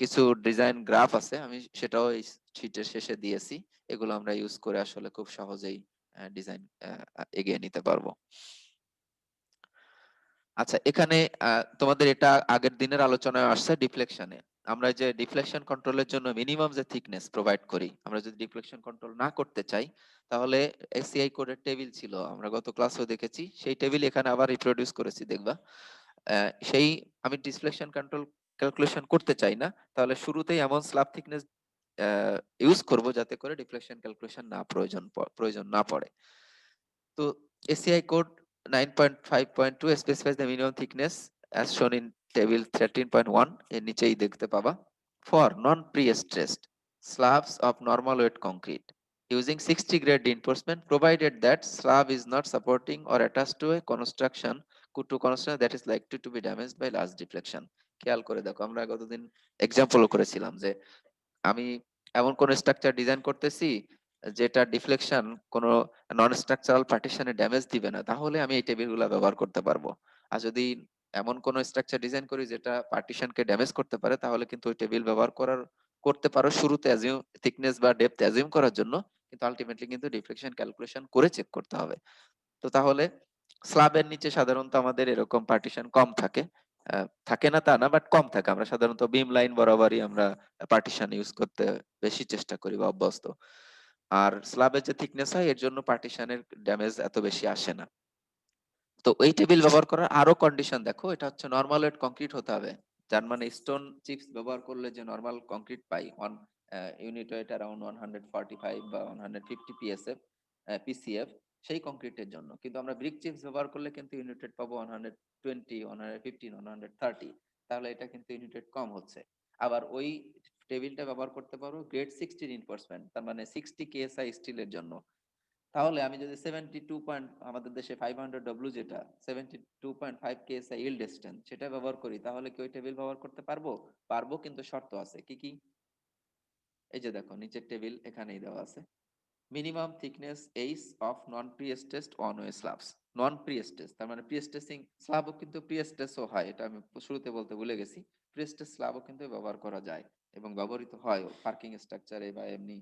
কিছু ডিজাইন গ্রাফ আছে, আমি সেটাও এই শীটের শেষে দিয়েছি। এগুলো আমরা ইউজ করে আসলে খুব সহজেই ডিজাইন এগিয়ে নিতে পারবো। আচ্ছা, এখানে তোমাদের এটা আগের দিনের আলোচনায় আসছে ডিফ্লেকশনে। আমরা যে ডিফ্লেকশন কন্ট্রোলের জন্য মিনিমাম যে থিকনেস প্রোভাইড করি, আমরা যদি ডিফ্লেকশন কন্ট্রোল না করতে চাই তাহলে এসিআই কোডের টেবিল ছিল, আমরা গত ক্লাসেও দেখেছি, সেই টেবিল এখানে আবার রিপ্রোডিউস করেছি দেখবা। সেই আমি ডিফ্লেকশন কন্ট্রোল ক্যালকুলেশন করতে চাই না, তাহলে শুরুতেই এমন স্ল্যাব থিকনেস ইউজ করব যাতে করে ডিফ্লেকশন ক্যালকুলেশন না প্রয়োজন না পড়ে। তো ACI code 9.5.2 specifies the minimum thickness as shown in table 13.1 এর নিচেই দেখতে পাবা। For non-pre-stressed slabs of normal weight concrete using 60 grade reinforcement provided that slab is not supporting or attached to a construction that is likely to be damaged by large deflection। খেয়াল করে দেখো, আমরা গতদিন এক্সাম্পলও করেছিলাম যে আমি এমন কোন স্ট্রাকচার ডিজাইন করতেছি যেটা ডিফ্লেকশন কোনো নন স্ট্রাকচারাল পার্টিশনে ড্যামেজ দিবে না, তাহলে আমি এই টেবিলগুলো ব্যবহার করতে পারবো। আর যদি এমন কোন স্ট্রাকচার ডিজাইন করি যেটা পার্টিশনকে ড্যামেজ করতে পারে, তাহলে কিন্তু ওই টেবিল ব্যবহার করতে পারো শুরুতে অ্যাজিউম থিকনেস বা ডেপথ অ্যাজিউম করার জন্য, কিন্তু আলটিমেটলি কিন্তু ডিফ্লেকশন ক্যালকুলেশন করে চেক করতে হবে। তো তাহলে স্ল্যাবের নিচে সাধারণত আমাদের এরকম পার্টিশন কম থাকে, থাকে না তা না, বাট কম থাকে। আমরা সাধারণত বিম লাইন বরাবরই আমরা পার্টিশন ইউজ করতে বেশি চেষ্টা করি বা অভ্যস্ত। আর স্ল্যাবের যে থিকনেস হয় এর জন্য পার্টিশনের ড্যামেজ এত বেশি আসে না। তো এই টেবিল ব্যবহার করার আরো কন্ডিশন দেখো, এটা হচ্ছে নরমাল ওয়েট কংক্রিট হতে হবে। যার মানে স্টোন চিপস ব্যবহার করলে যে normal concrete pi on unit wait around 145 বা 150 পিএসএফ পিসিএফ, সেই কংক্রিটের জন্য। কিন্তু আমরা ব্রিক চিপস ব্যবহার করলে কিন্তু ইউনিটেড পাবো 120, 115, 130। তাহলে এটা কিন্তু ইউনিটেড কম হচ্ছে। আবার ওই টেবিলটা ব্যবহার করতে পারো গ্রেড 60 রিইনফোর্সমেন্ট, তার মানে 60 কেএসআই স্টিলের জন্য। তাহলে আমি যদি 72 পয়েন্ট, আমাদের দেশে 500 যেটা 72.5 কেএসআই ইল্ড স্ট্রেংথ, সেটা ব্যবহার করি, তাহলে কি ওই টেবিল ব্যবহার করতে পারবো? পারবো, কিন্তু শর্ত আছে। কি কি? এই যে দেখো নিচের টেবিল এখানেই দেওয়া আছে। Minimum thickness h of non prestressed one way slabs. Non prestress তার মানে প্রিস্টেসিং স্ল্যাবও কিন্তু প্রিস্টেসও হয়, এটা আমি শুরুতে বলতে ভুলে গেছি। প্রিস্টেস স্ল্যাবও কিন্তু ব্যবহার করা যায় এবং ব্যবহৃত হয় পার্কিং স্ট্রাকচারে বা এমনি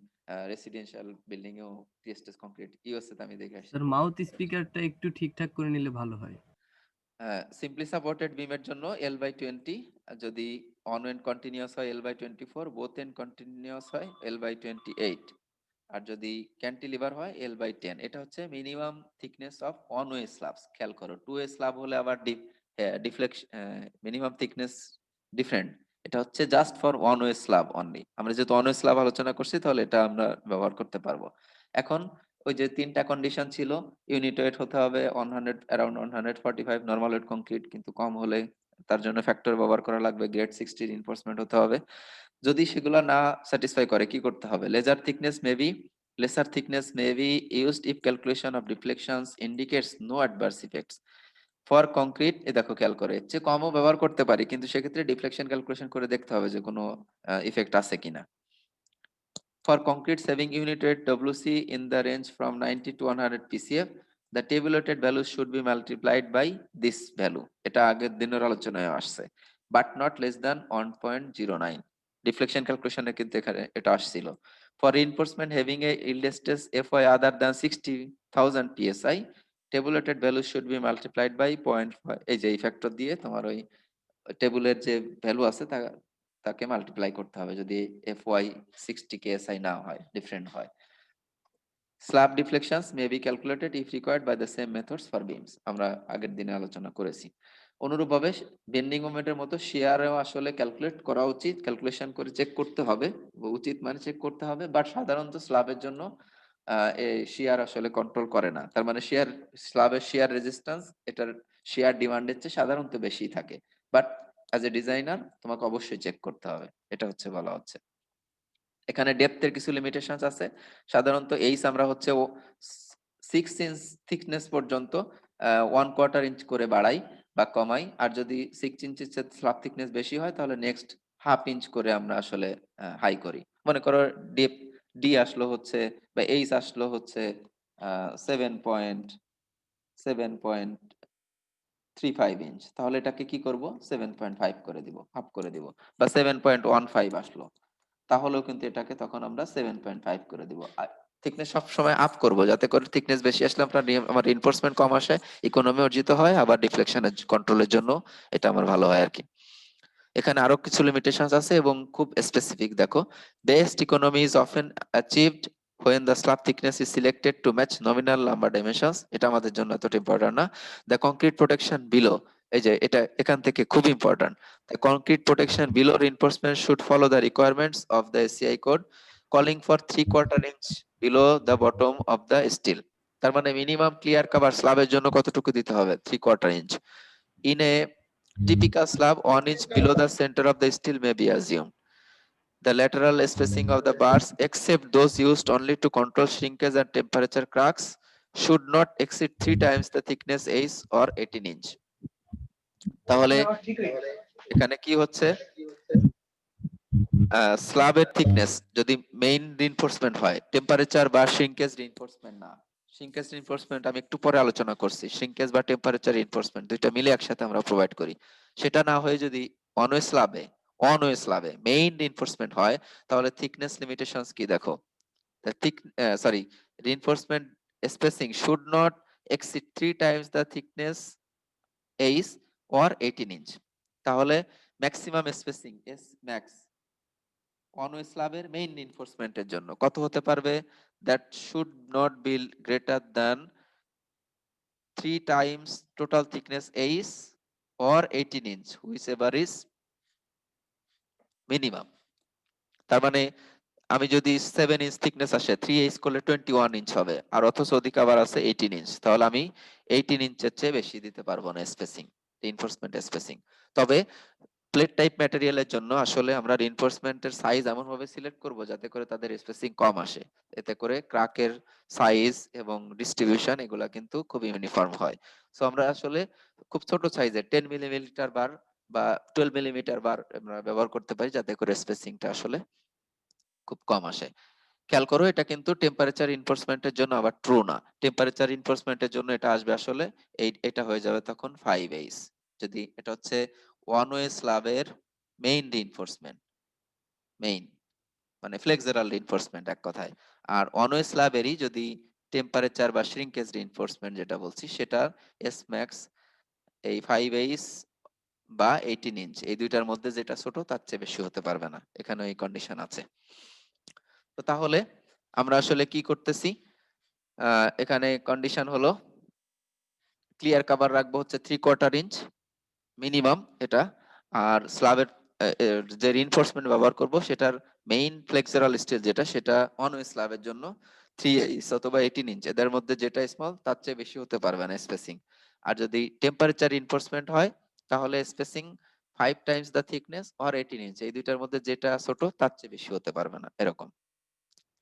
রেসিডেন্সিয়াল বিল্ডিং এও প্রিস্টেস কংক্রিট ইউএসএ তে আমি দেখে আসছি। স্যার মাউথ স্পিকারটা একটু ঠিকঠাক করে নিলে ভালো হয়। সিম্পলি সাপোর্টেড বিমের জন্য L/20, যদি অন এন্ড কন্টিনিউয়াস হয় L/24, বোথ এন্ড কন্টিনিউয়াস হয় L/28, আর যদি ক্যান্টিলিভার হয় L/10। এটা হচ্ছে minimum thickness of one way slabs. খেয়াল করো, টু ওয়ে স্ল্যাব হলে আবার ডিফ্লেকশন, মিনিমাম থিকনেস ডিফারেন্ট। এটা হচ্ছে just for one way slab only. আমরা যেহেতু ওয়ান ওয়ে স্ল্যাব আলোচনা করছি, তাহলে এটা আমরা ব্যবহার করতে পারবো। এখন ওই যে তিনটা কন্ডিশন ছিল, ইউনিট ওয়েট হতে হবে 100, অ্যারাউন্ড 145 নরমাল ওয়েট কংক্রিট, কিন্তু কম হলে তার জন্য ফ্যাক্টর ব্যবহার করা লাগবে, গ্রেড 60 রিইনফোর্সমেন্ট হতে হবে। যদি সেগুলো না স্যাটিসফাই করে, কি করতে হবে? Lesser thickness may be used if calculation of deflections indicates no adverse effects for concrete. এ দেখো খেয়াল করে, এর চেয়ে কমও ব্যবহার করতে পারি, কিন্তু সেক্ষেত্রে ডিফ্লেকশন ক্যালকুলেশন করে দেখতে হবে যে কোনো ইফেক্ট আছে কিনা। For concrete saving unit weight WC in the range from 90 to 100 PCF, the tabulated value should be multiplied by this value. এটা আগের দিনের আলোচনায় আসছে, but not less than 1.09. Deflection calculation এ কিন্তু এখানে এটা আসছিল। For reinforcement having a yield stress FY other than 60,000 PSI, tabulated value should be multiplied by 0.5। এই যে এই ফ্যাক্টর দিয়ে তোমার ওই টেবিলের যে ভ্যালু আছে তাকে মাল্টিপ্লাই করতে হবে, যদি FY 60 KSI না হয়, ডিফারেন্ট হয়। Slab deflections may be calculated if required by the same methods for beams. আমরা আগের দিনে আলোচনা করেছি। অনুরূপভাবে বেন্ডিং মোমেন্টের মতো শেয়ারেও আসলে ক্যালকুলেট করা উচিত, ক্যালকুলেশন করে চেক করতে হবে, উচিত মানে চেক করতে হবে। বাট সাধারণত স্ল্যাবের জন্য এই শেয়ার আসলে কন্ট্রোল করে না, তার মানে স্ল্যাবের শেয়ার রেজিস্ট্যান্স এটার শেয়ার ডিমান্ডের চেয়ে সাধারণত বেশি থাকে। বাট অ্যাজ এ ডিজাইনার তোমাকে অবশ্যই চেক করতে হবে, এটা হচ্ছে বলা হচ্ছে। এখানে ডেপথের কিছু লিমিটেশনস আছে। সাধারণত এইস আমরা হচ্ছে 6 ইঞ্চ থিকনেস পর্যন্ত 1/4 ইঞ্চ করে বাড়াই বা কমাই, আর যদি 6 ইঞ্চের স্ল্যাব থিকনেস বেশি হয়, তাহলে নেক্সট হাফ ইঞ্চ করে আমরা আসলে হাই করি। মনে করো ডেপ ডি আসলো হচ্ছে, বা এইস আসলো হচ্ছে 7.35 ইঞ্চ, তাহলে এটাকে কি করব, 7.5 করে দিব, হাফ করে দিব। বা 7.15 আসলো, তাহলেও কিন্তু এটাকে তখন আমরা 7.5 করে দিব। থিকনেস সবসময় আপ করব, যাতে করে থিকনেস বেশি আসলে আমার রিইনফোর্সমেন্ট কম আসে, ইকোনমি অর্জিত হয়, আবার ডিফ্লেকশনের কন্ট্রোলের জন্য এটা আমার ভালো হয় আর কি। এখানে আরো কিছু লিমিটেশনস আছে এবং খুব স্পেসিফিক। দেখো, best economy is often achieved when the slab thickness is selected to match nominal lumber dimensions। এটা আমাদের জন্য এতটা ইম্পর্টেন্ট না। The concrete protection below, এই যে এটা এখান থেকে খুব important. The concrete protection below reinforcement should follow the requirements of the SCI code, calling for 3/4 inch below the bottom of the steel। তার মানে মিনিমাম ক্লিয়ার কভার স্ল্যাবের জন্য কতটুকু দিতে হবে? 3/4 inch. In a typical slab, 1 inch below the center of the steel may be assumed. The lateral spacing of the bars, except those used only to control shrinkage and temperature cracks, should not exceed 3 times the thickness H or 18 inch। তাহলে এখানে কি হচ্ছে, স্ল্যাবের থিকনেস যদি মেইন রিইনফোর্সমেন্ট হয়, টেম্পারেচার বা শ্রিঙ্কেজ রিইনফোর্সমেন্ট না। শ্রিঙ্কেজ রিইনফোর্সমেন্ট আমি একটু পরে আলোচনা করছি, শ্রিঙ্কেজ বা টেম্পারেচার রিইনফোর্সমেন্ট দুইটা মিলে একসাথে আমরা প্রোভাইড করি। সেটা না হয়ে যদি অনওয়ে স্ল্যাবে মেইন রিইনফোর্সমেন্ট হয়, তাহলে থিকনেস লিমিটেশনস কি দেখো, the thick sorry reinforcement spacing should not exceed 3 times the thickness H or 18 inch। তাহলে maximum spacing S max one way স্ল্যাবের মেইন রিইনফোর্সমেন্টের জন্য কত হতে পারবে? That should not be greater than 3 times total thickness H or 18 inch, whichever is minimum. তার মানে আমি যদি 7 ইঞ্চ থিকনেস আসে 3H করলে 21 ইঞ্চ হবে, আর অথচ ওদিকে আবার আছে 18 ইঞ্চ, তাহলে আমি 18 ইঞ্চের চেয়ে বেশি দিতে পারবো না স্পেসিং, রিইনফোর্সমেন্ট স্পেসিং। তবে প্লেট টাইপ ম্যাটেরিয়ালের জন্য আসলে আমরা রিইনফোর্সমেন্টের সাইজ এমন ভাবে সিলেক্ট করব যাতে করে তাদের স্পেসিং কম আসে, এতে করে ক্রাকের সাইজ এবং ডিস্ট্রিবিউশন এগুলা কিন্তু খুব ইউনিফর্ম হয়। সো আমরা আসলে খুব ছোট সাইজের 10 মিলিমিটার বার বা 12 মিলিমিটার বার আমরা ব্যবহার করতে পারি, যাতে করে স্পেসিংটা আসলে খুব কম আসে। খেয়াল করো, এটা কিন্তু টেম্পারেচার ইনফোর্সমেন্টের জন্য আবার ট্রু না। টেম্পারেচার ইনফোর্সমেন্টের জন্য এটা আসবে আসলে এটা হয়ে যাবে তখন 5H। যদি এটা হচ্ছে ওয়ান ওয়ে স্ল্যাবের মেইন রিইনফোর্সমেন্ট, মেইন মানে ফ্লেক্সারাল রিইনফোর্সমেন্ট এক কথায়। আর ওয়ান ওয়ে স্ল্যাবেরই যদি টেম্পারেচার বা শ্রিঙ্কেজ রিইনফোর্সমেন্ট যেটা বলছি, সেটা এস ম্যাক্স এই 5H বা 18 ইঞ্চ, এই দুইটার মধ্যে যেটা ছোট তার চেয়ে বেশি হতে পারবে না, এখানে এই কন্ডিশন আছে। তো তাহলে আমরা আসলে কি করতেছি, এখানে কন্ডিশন হলো ক্লিয়ার কভার রাখবো হচ্ছে 3/4 ইঞ্চ মিনিমাম এটা, আর স্ল্যাবের যে রিইনফোর্সমেন্ট ব্যবহার করব সেটার মেইন ফ্লেক্সারাল স্টিল যেটা, সেটা অন ওয়ে স্ল্যাবের জন্য 3H অথবা 18 ইঞ্চ, এদের মধ্যে যেটা স্মল তার চেয়ে বেশি হতে পারবে না স্পেসিং। আর যদি টেম্পারেচার রিইনফোর্সমেন্ট হয় তাহলে spacing 5 Times the thickness or 18 inch, এই দুইটার মধ্যে যেটা ছোট তার চেয়ে বেশি হতে পারবে না, এরকম।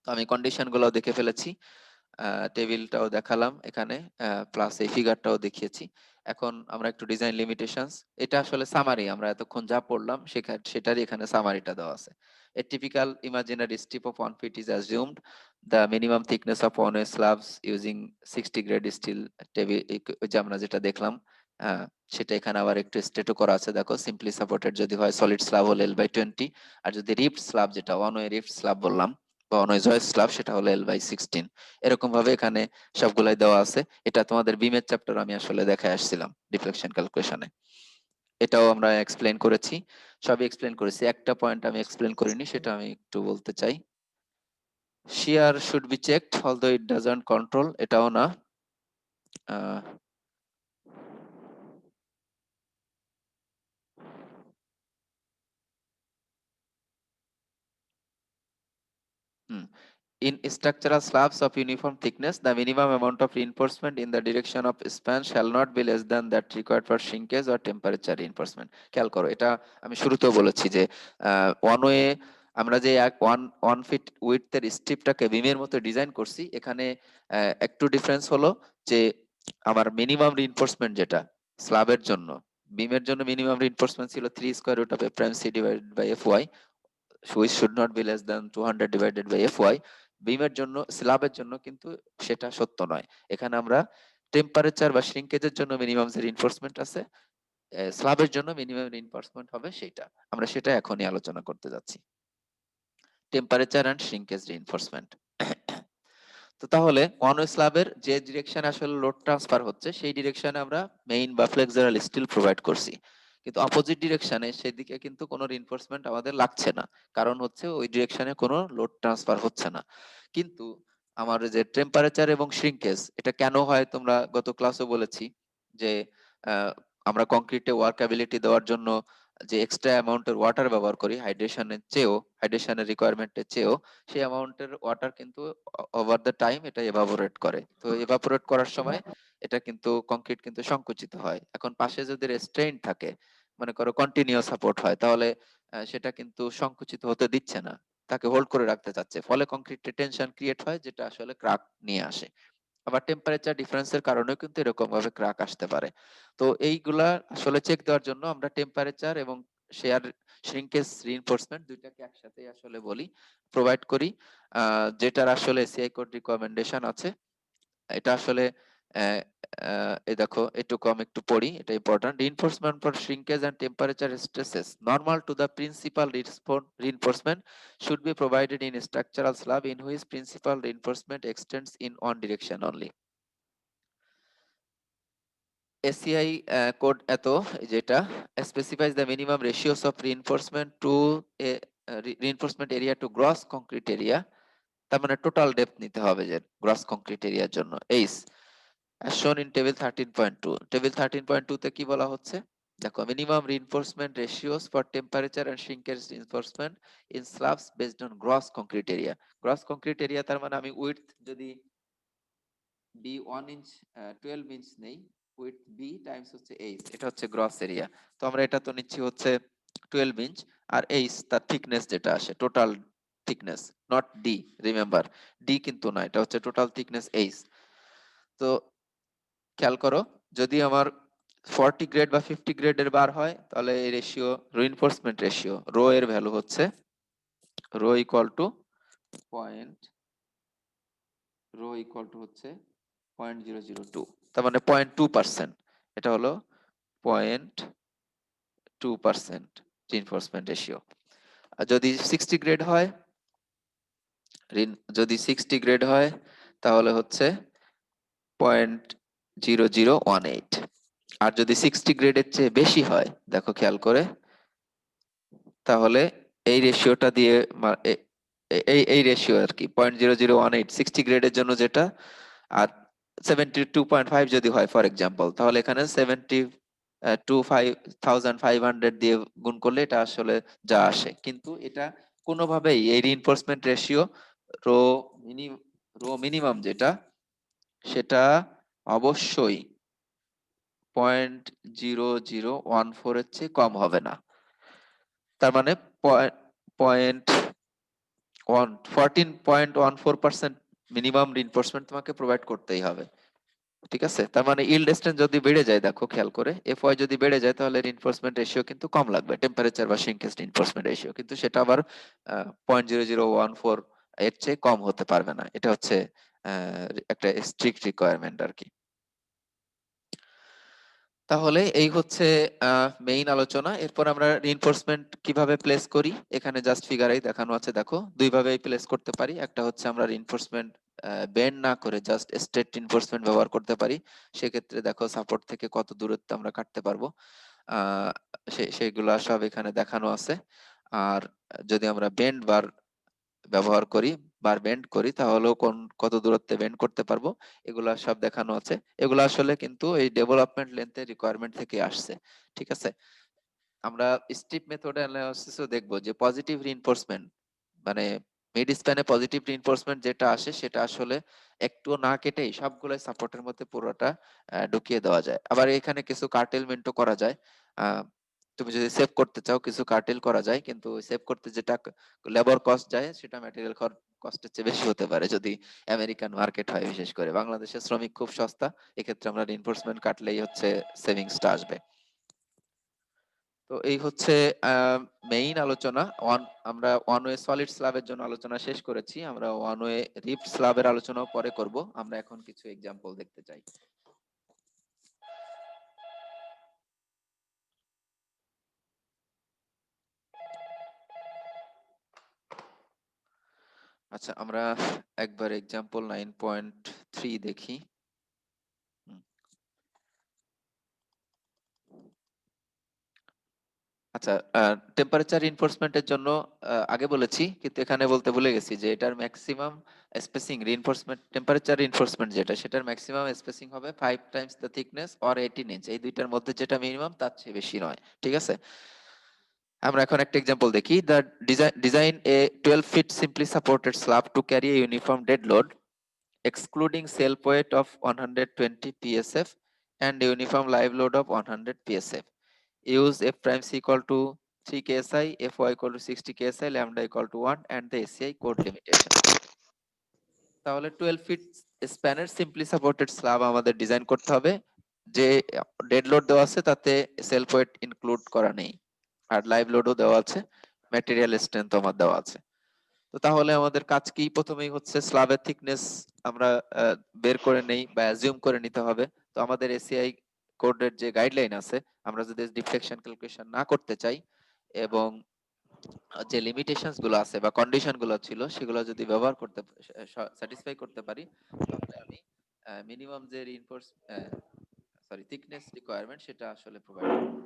তো আমি কন্ডিশন গুলো দেখে ফেলেছি, টেবিলটাও দেখালাম এখানে, প্লাস এই ফিগারটাও দেখিয়েছি। এখন আমরা একটু ডিজাইন লিমিটেশনস, এটা আসলে সামারি, আমরা এতক্ষণ যা পড়লাম সেটারই এখানে সামারিটা দেওয়া আছে। A typical imaginary strip of 1 feet is assumed. The minimum thickness of one way slabs using 60 grade steel table, যে আমরা যেটা দেখলাম, আহ, সেটা এখানে আবার একটু স্টেটও করা আছে, দেখো সিম্পলি সাপোর্টেড যদি হয় সলিড স্ল্যাব হলে L/20, আর যদি রিফট স্ল্যাব যেটা ওয়ান ওয়ে রিফট স্ল্যাব বললাম বা ওয়ান ওয়ে জয়েন্ট স্ল্যাব সেটা হলো L/16। এরকম ভাবে এখানে সবগুলাই দেওয়া আছে। এটা তোমাদের বিমের চ্যাপ্টার আমি আসলে দেখায় আসছিলাম ডিফ্লেকশন ক্যালকুলেশনে, এটাও আমরা এক্সপ্লেইন করেছি, সবই এক্সপ্লেইন করেছি। একটা পয়েন্ট আমি এক্সপ্লেইন করিনি, সেটা আমি একটু বলতে চাই। Shear should be checked although it doesn't control, এটাও না। আহ, হুম, in structural slabs of uniform thickness, the minimum amount of reinforcement in the direction of span shall not be less than that required for shrinkage or temperature reinforcement। খেয়াল করো, এটা আমি শুরুতেও বলেছি যে ওয়ান ওয়ে আমরা যে ওয়ান ওয়ান ফিট উইডথের স্ট্রিপটাকে বিমের মতো ডিজাইন করছি, এখানে একটু ডিফারেন্স হলো যে আমার মিনিমাম রিইনফোর্সমেন্ট যেটা স্ল্যাবের জন্য, বিমের জন্য মিনিমাম রিইনফোর্সমেন্ট ছিল 3 square root of F prime C divided by F Y, which should not be less than 200 divided by fy। বিমের জন্য, স্ল্যাবের জন্য কিন্তু সেটা সত্য নয়। এখানে আমরা টেম্পারেচার বা শ্রিঙ্কেজের জন্য মিনিমাম যে রিইনফোর্সমেন্ট আছে, স্ল্যাবের জন্য মিনিমাম রিইনফোর্সমেন্ট হবে সেটা, আমরা সেটা এখনই আলোচনা করতে যাচ্ছি, টেম্পারেচার এন্ড শ্রিঙ্কেজ রিইনফোর্সমেন্ট। তো তাহলে ওয়ান ওয়ে স্ল্যাবের যে ডিরেকশনে আসলে লোড ট্রান্সফার হচ্ছে সেই ডিরেকশনে আমরা মেইন বা ফ্লেক্সারাল স্টিল প্রোভাইড করছি, কিন্তু অপোজিট ডিরেকশনে সেদিকে কিন্তু কোনো রিইনফোর্সমেন্ট আমাদের লাগছে না, কারণ হচ্ছে ওই ডিরেকশনে কোনো লোড ট্রান্সফার হচ্ছে না। কিন্তু আমার যে টেম্পারেচার এবং শ্রিঙ্কেজ, এটা কেন হয় তোমরা গত ক্লাসে বলেছি যে আহ, আমরা কংক্রিটে ওয়ার্কাবিলিটি দেওয়ার জন্য যে এক্সট্রা অ্যামাউন্টের ওয়াটার ব্যবহার করি হাইড্রেশনের রিকোয়ারমেন্টের চেয়েও, সেই অ্যামাউন্টের ওয়াটার কিন্তু ওভার দ্য টাইম এটা এভাপোরেট করে। তো এভাপোরেট করার সময় এটা কিন্তু কংক্রিট কিন্তু সংকুচিত হয়। এখন পাশে যদি রেস্ট্রেইন থাকে, মনে করো কন্টিনিউয়াস সাপোর্ট হয়, তাহলে সেটা কিন্তু সংকুচিত হতে দিচ্ছে না, তাকে হোল্ড করে রাখতে চাচ্ছে, ফলে কংক্রিটে টেনশন ক্রিয়েট হয়, যেটা আসলে ক্রাক নিয়ে আসে। আবার টেম্পারেচার ডিফারেন্সের কারণেও কিন্তু এরকম ভাবে ক্রাক আসতে পারে। তো এইগুলা আসলে চেক দেওয়ার জন্য আমরা টেম্পারেচার এবং শেয়ার শ্রিঙ্কেজ রিইনফোর্সমেন্ট দুইটাকে একসাথে আসলে বলি, প্রোভাইড করি, যেটার আসলে এসিআই কোড রিকমেন্ডেশন আছে। এটা আসলে এই দেখো এটুকু আমি একটু পড়ি, এটা important. Reinforcement for shrinkage and temperature stresses normal to the principal reinforcement should be provided in structural slab in which principal reinforcement extends in one direction only। ACI code এত, যেটা specifies the minimum ratios of reinforcement to a reinforcement area to gross concrete area, তার মানে টোটাল ডেপথ নিতে হবে যে গ্রস কংক্রিট এরিয়ার জন্য H, as shown in table 13.2। Table 13.2 তে কি বলা হচ্ছে দেখো minimum reinforcement ratios for temperature and shrinkage reinforcement in slabs based on gross concrete area. Gross concrete area তার মানে আমি উইডথ যদি বি 1 ইঞ্চ 12 ইঞ্চ নেই, উইথ বি টাইমস হচ্ছে এইচ, এটা হচ্ছে গ্রস এরিয়া। তো আমরা এটা তো নিচ্ছি হচ্ছে 12 ইঞ্চ, আর এইচ তার থিকনেস যেটা আসে, total thickness, not D, remember D কিন্তু না, এটা হচ্ছে টোটাল থিকনেস এইচ। তো খেয়াল করো, যদি আমার 40 গ্রেড বা 50 গ্রেডের বার হয়, তাহলে এই রেশিও, রিইনফোর্সমেন্ট রেশিও রো এর ভ্যালু হচ্ছে rho equal to point, rho equal to হচ্ছে 0.002, তার মানে 0.2%, এটা হলো 0.2% রিইনফোর্সমেন্ট রেশিও। আর যদি 60 গ্রেড হয়, যদি 60 গ্রেড হয় তাহলে হচ্ছে 0.0018। আর যদি 60 গ্রেডের চেয়ে বেশি হয়, দেখো খেয়াল করে, তাহলে এই রেশিওটা দিয়ে এই রেশিও আর কি 0.0018 60 গ্রেডের জন্য যেটা, আর 72.5 যদি হয় ফর এক্সাম্পল, তাহলে এখানে 72,500 দিয়ে গুণ করলে এটা আসলে যা আসে। কিন্তু এটা কোনোভাবেই এই reinforcement ratio rho mini rho minimum যেটা, সেটা অবশ্যই 0.0014 এর চেয়ে কম হবে না। তার মানে 14.14% মিনিমাম রিইনফোর্সমেন্ট তোমাকে প্রোভাইড করতেই হবে। ঠিক আছে, তার মানে ইল্ড স্ট্রেন্থ যদি বেড়ে যায়, দেখো খেয়াল করে, এফওয়াই যদি বেড়ে যায়, তাহলে রিইনফোর্সমেন্ট রেশিও কিন্তু কম লাগবে, টেম্পারেচার বা শ্রিঙ্কেজ রিইনফোর্সমেন্ট রেশিও, কিন্তু সেটা আবার 0.0014 এর চেয়ে কম হতে পারবে না। এটা হচ্ছে একটা স্ট্রিক্ট রিকোয়ারমেন্ট আর কি। তাহলে এই হচ্ছে মেইন আলোচনা। এরপর আমরা রিইনফোর্সমেন্ট কিভাবে প্লেস করি, এখানে জাস্ট ফিগারেই দেখানো আছে, দেখো দুই ভাবে প্লেস করতে পারি। একটা হচ্ছে আমরা রিইনফোর্সমেন্ট বেন্ড না করে জাস্ট স্ট্রেট রিইনফোর্সমেন্ট ব্যবহার করতে পারি। সেক্ষেত্রে দেখো সাপোর্ট থেকে কত দূরত্বে আমরা কাটতে পারবো, আহ সেগুলা সব এখানে দেখানো আছে। আর যদি আমরা বেন্ড বার ব্যবহার করি, বার বেন্ড করি, তাহলেও কত দূরত্বে বেন্ড করতে পারবো, এগুলা সব দেখানো আছে। এগুলো আসলে কিন্তু এই ডেভেলপমেন্ট লেন্থের রিকোয়ারমেন্ট থেকে আসছে। ঠিক আছে, আমরা স্ট্রিপ মেথড অ্যানালিসিসও দেখবো যে পজিটিভ রিইনফোর্সমেন্ট, মানে মিড স্প্যানে পজিটিভ রিইনফোর্সমেন্ট যেটা আসে, সেটা আসলে একটু না কেটেই সবগুলো সাপোর্টের মধ্যে পুরোটা ঢুকিয়ে দেওয়া যায়। আবার এখানে কিছু কার্টেলমেন্টও করা যায়। আহ, তুমি যদি সেভ করতে চাও, কিছু কার্টেল করা যায়, কিন্তু সেভ করতে যেটা লেবার কস্ট যায়, সেটা ম্যাটেরিয়াল কস্টের চেয়ে বেশি হতে পারে যদি আমেরিকান মার্কেট হয়। বিশেষ করে বাংলাদেশের শ্রমিক খুব সস্তা, এক্ষেত্রে আমরা রিইনফোর্সমেন্ট কাটলেই হচ্ছে সেভিংসটা আসবে। তো এই হচ্ছে মেইন আলোচনা। আমরা ওয়ান ওয়ে সলিড স্ল্যাবের জন্য আলোচনা শেষ করেছি, আমরা ওয়ান ওয়ে রিপড স্ল্যাবের আলোচনাও পরে করব। আমরা এখন কিছু এক্সাম্পল দেখতে চাই। আচ্ছা, আমরা একবার এক্সাম্পল 9.3 দেখি। হুম, আচ্ছা, টেম্পারেচার রিইনফোর্সমেন্টের জন্য আগে বলেছি, কিন্তু এখানে বলতে ভুলে গেছি যে এটার maximum spacing reinforcement, temperature reinforcement যেটা, সেটার ম্যাক্সিমাম স্পেসিং হবে 5 Times the thickness or 18 inch. এই দুইটার মধ্যে যেটা মিনিমাম, তার চেয়ে বেশি নয়। ঠিক আছে, আমরা এখন একটা এক্সাম্পল দেখি। The design a 12 feet simply supported slab to carry a uniform dead load excluding self weight of 120 psf and uniform live load of 100 psf. Use f prime c equal to 3 ksi, fy equal to 60 ksi, lambda equal to 1 and the SCI code limitation. তাহলে 12 ফিট স্প্যানের সিম্পলি সাপোর্টেড স্ল্যাব আমাদের ডিজাইন করতে হবে, যে ডেড লোড দেওয়া আছে তাতে সেলফ ওয়েট ইনক্লুড করা নেই, আর লাইভ লোডও দেওয়া আছে, ম্যাটেরিয়াল স্ট্রেংথ আমার দেওয়া আছে। তো তাহলে আমাদের কাজ কি, প্রথমেই হচ্ছে স্ল্যাবের থিকনেস আমরা বের করে নেই বা অ্যাজিউম করে নিতে হবে। তো আমাদের এসিআই কোডের যে গাইডলাইন আছে, আমরা যদি ডিফ্লেকশন ক্যালকুলেশন না করতে চাই এবং যে লিমিটেশনস গুলো আছে বা কন্ডিশন গুলো ছিল, সেগুলো যদি ব্যবহার করতে, স্যাটিসফাই করতে পারি, তাহলে আমি মিনিমাম যে রিইনফোর্স থিকনেস রিকোয়ারমেন্ট, সেটা আসলে প্রোভাইড করব।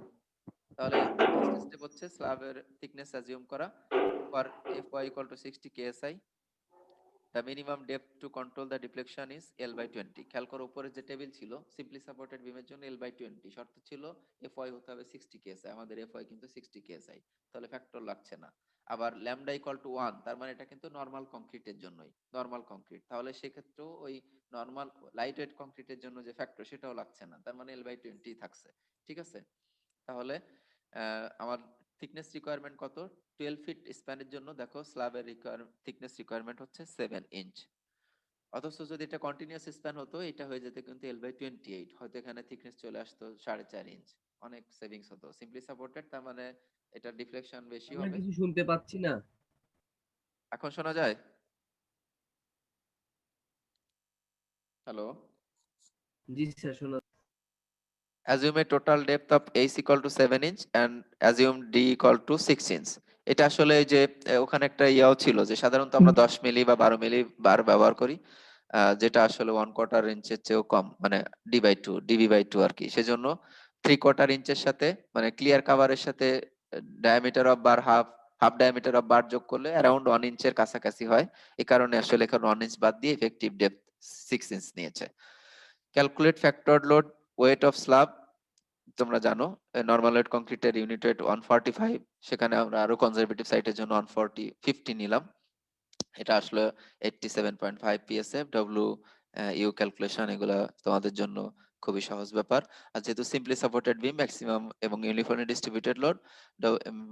তাহলে ফার্স্ট স্টেপ হচ্ছে স্ল্যাবের থিকনেস অ্যাজিউম করা। For fy equal to 60 ksi, the minimum depth to control the deflection is L/20 খেয়াল করো উপরে যে টেবিল ছিল সিম্পলি সাপোর্টেড বিমের জন্য L/20 শর্ত ছিল FY হতে হবে 60 কেএসআই আমাদের FY কিন্তু 60 কেএসআই তাহলে ফ্যাক্টর লাগছে না আবার ল্যামডা ইকুয়াল টু 1 তার মানে এটা কিন্তু নরমাল কংক্রিটের জন্যই নরমাল কংক্রিট তাহলে সেক্ষেত্রেও ওই নরমাল লাইট ওয়েট কংক্রিটের জন্য যে ফ্যাক্টর সেটাও লাগছে না তার মানে L/20 থাকছে ঠিক আছে তাহলে আমার থিকনেস রিকোয়ারমেন্ট কত 12 ফিট স্প্যানের জন্য দেখো স্ল্যাবের থিকনেস রিকোয়ারমেন্ট হচ্ছে 7 ইঞ্চ অথচ যদি এটা কন্টিনিউয়াস স্প্যান হতো এটা হয়ে যেত কিন্তু L/28 হয়তো এখানে থিকনেস চলে আসতো 4.5 ইঞ্চ অনেক সেভিংস হতো সিম্পলি সাপোর্টেড তার মানে এটা ডিফ্লেকশন বেশি আমরা হবে কিছু শুনতে পাচ্ছি না। এখন শোনা যায় হ্যালো জি স্যার, শোনা। assume a total depth of h equal to 7 inch and assume d equal to 6 inch এটা আসলে এই যে ওখানে একটা ইয়াও ছিল যে সাধারণত আমরা 10 মিলি বা 12 মিলি বার ব্যবহার করি যেটা আসলে 1/4 ইঞ্চের চেয়েও কম মানে db/2 আর কি সেজন্য 3/4 ইঞ্চের সাথে মানে ক্লিয়ার কভারের সাথে diameter of bar half diameter of bar যোগ করলে অ্যারাউন্ড 1 ইঞ্চের কাছাকাছি হয় এই কারণে আসলে এখানে 1 ইঞ্চ বাদ দিয়ে ইফেক্টিভ ডেপথ 6 ইঞ্চ নিয়েছে calculate factor load weight of slab তোমরা জানো নরমাল ওয়েট কংক্রিটের ইউনিট ওয়েট 145 সেখানে আমরা আরো কনজারভেটিভ সাইটের জন্য 150 নিলাম এটা আসলে 87.5 পিএসএফ ডব্লিউ ইউ ক্যালকুলেশন এগুলা তোমাদের জন্য খুবই সহজ ব্যাপার আর যেহেতু সিম্পলি সাপোর্টেড বিম ম্যাক্সিমাম এবং ইউনিফর্মলি ডিস্ট্রিবিউটেড লোড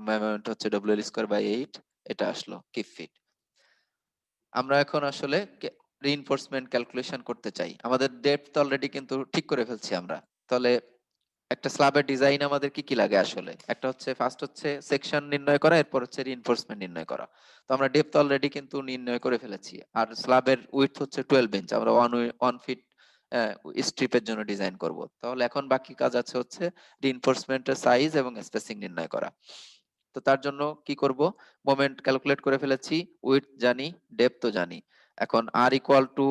মোমেন্ট হচ্ছে ডব্লিউ স্কয়ার বাই 8 এটা আসলো কিপ ফিট আমরা এখন আসলে রিইনফোর্সমেন্ট ক্যালকুলেশন করতে চাই আমাদের ডেপথ অলরেডি কিন্তু ঠিক করে ফেলছি আমরা তাহলে একটা স্ল্যাবের ডিজাইন আমাদের কি কি লাগে আসলে একটা হচ্ছে ফার্স্ট হচ্ছে সেকশন নির্ণয় করা এরপর হচ্ছে রিইনফোর্সমেন্ট নির্ণয় করা তো আমরা ডেপথ অলরেডি কিন্তু নির্ণয় করে ফেলেছি আর স্ল্যাবের উইডথ হচ্ছে 12 ইঞ্চ আমরা 1 ফিট স্ট্রিপের জন্য ডিজাইন করব তাহলে এখন বাকি কাজ আছে হচ্ছে রিইনফোর্সমেন্টের সাইজ এবং স্পেসিং নির্ণয় করা তো তার জন্য কি করব মোমেন্ট ক্যালকুলেট করে ফেলেছি উইডথ জানি ডেপথও জানি এখন আর equal to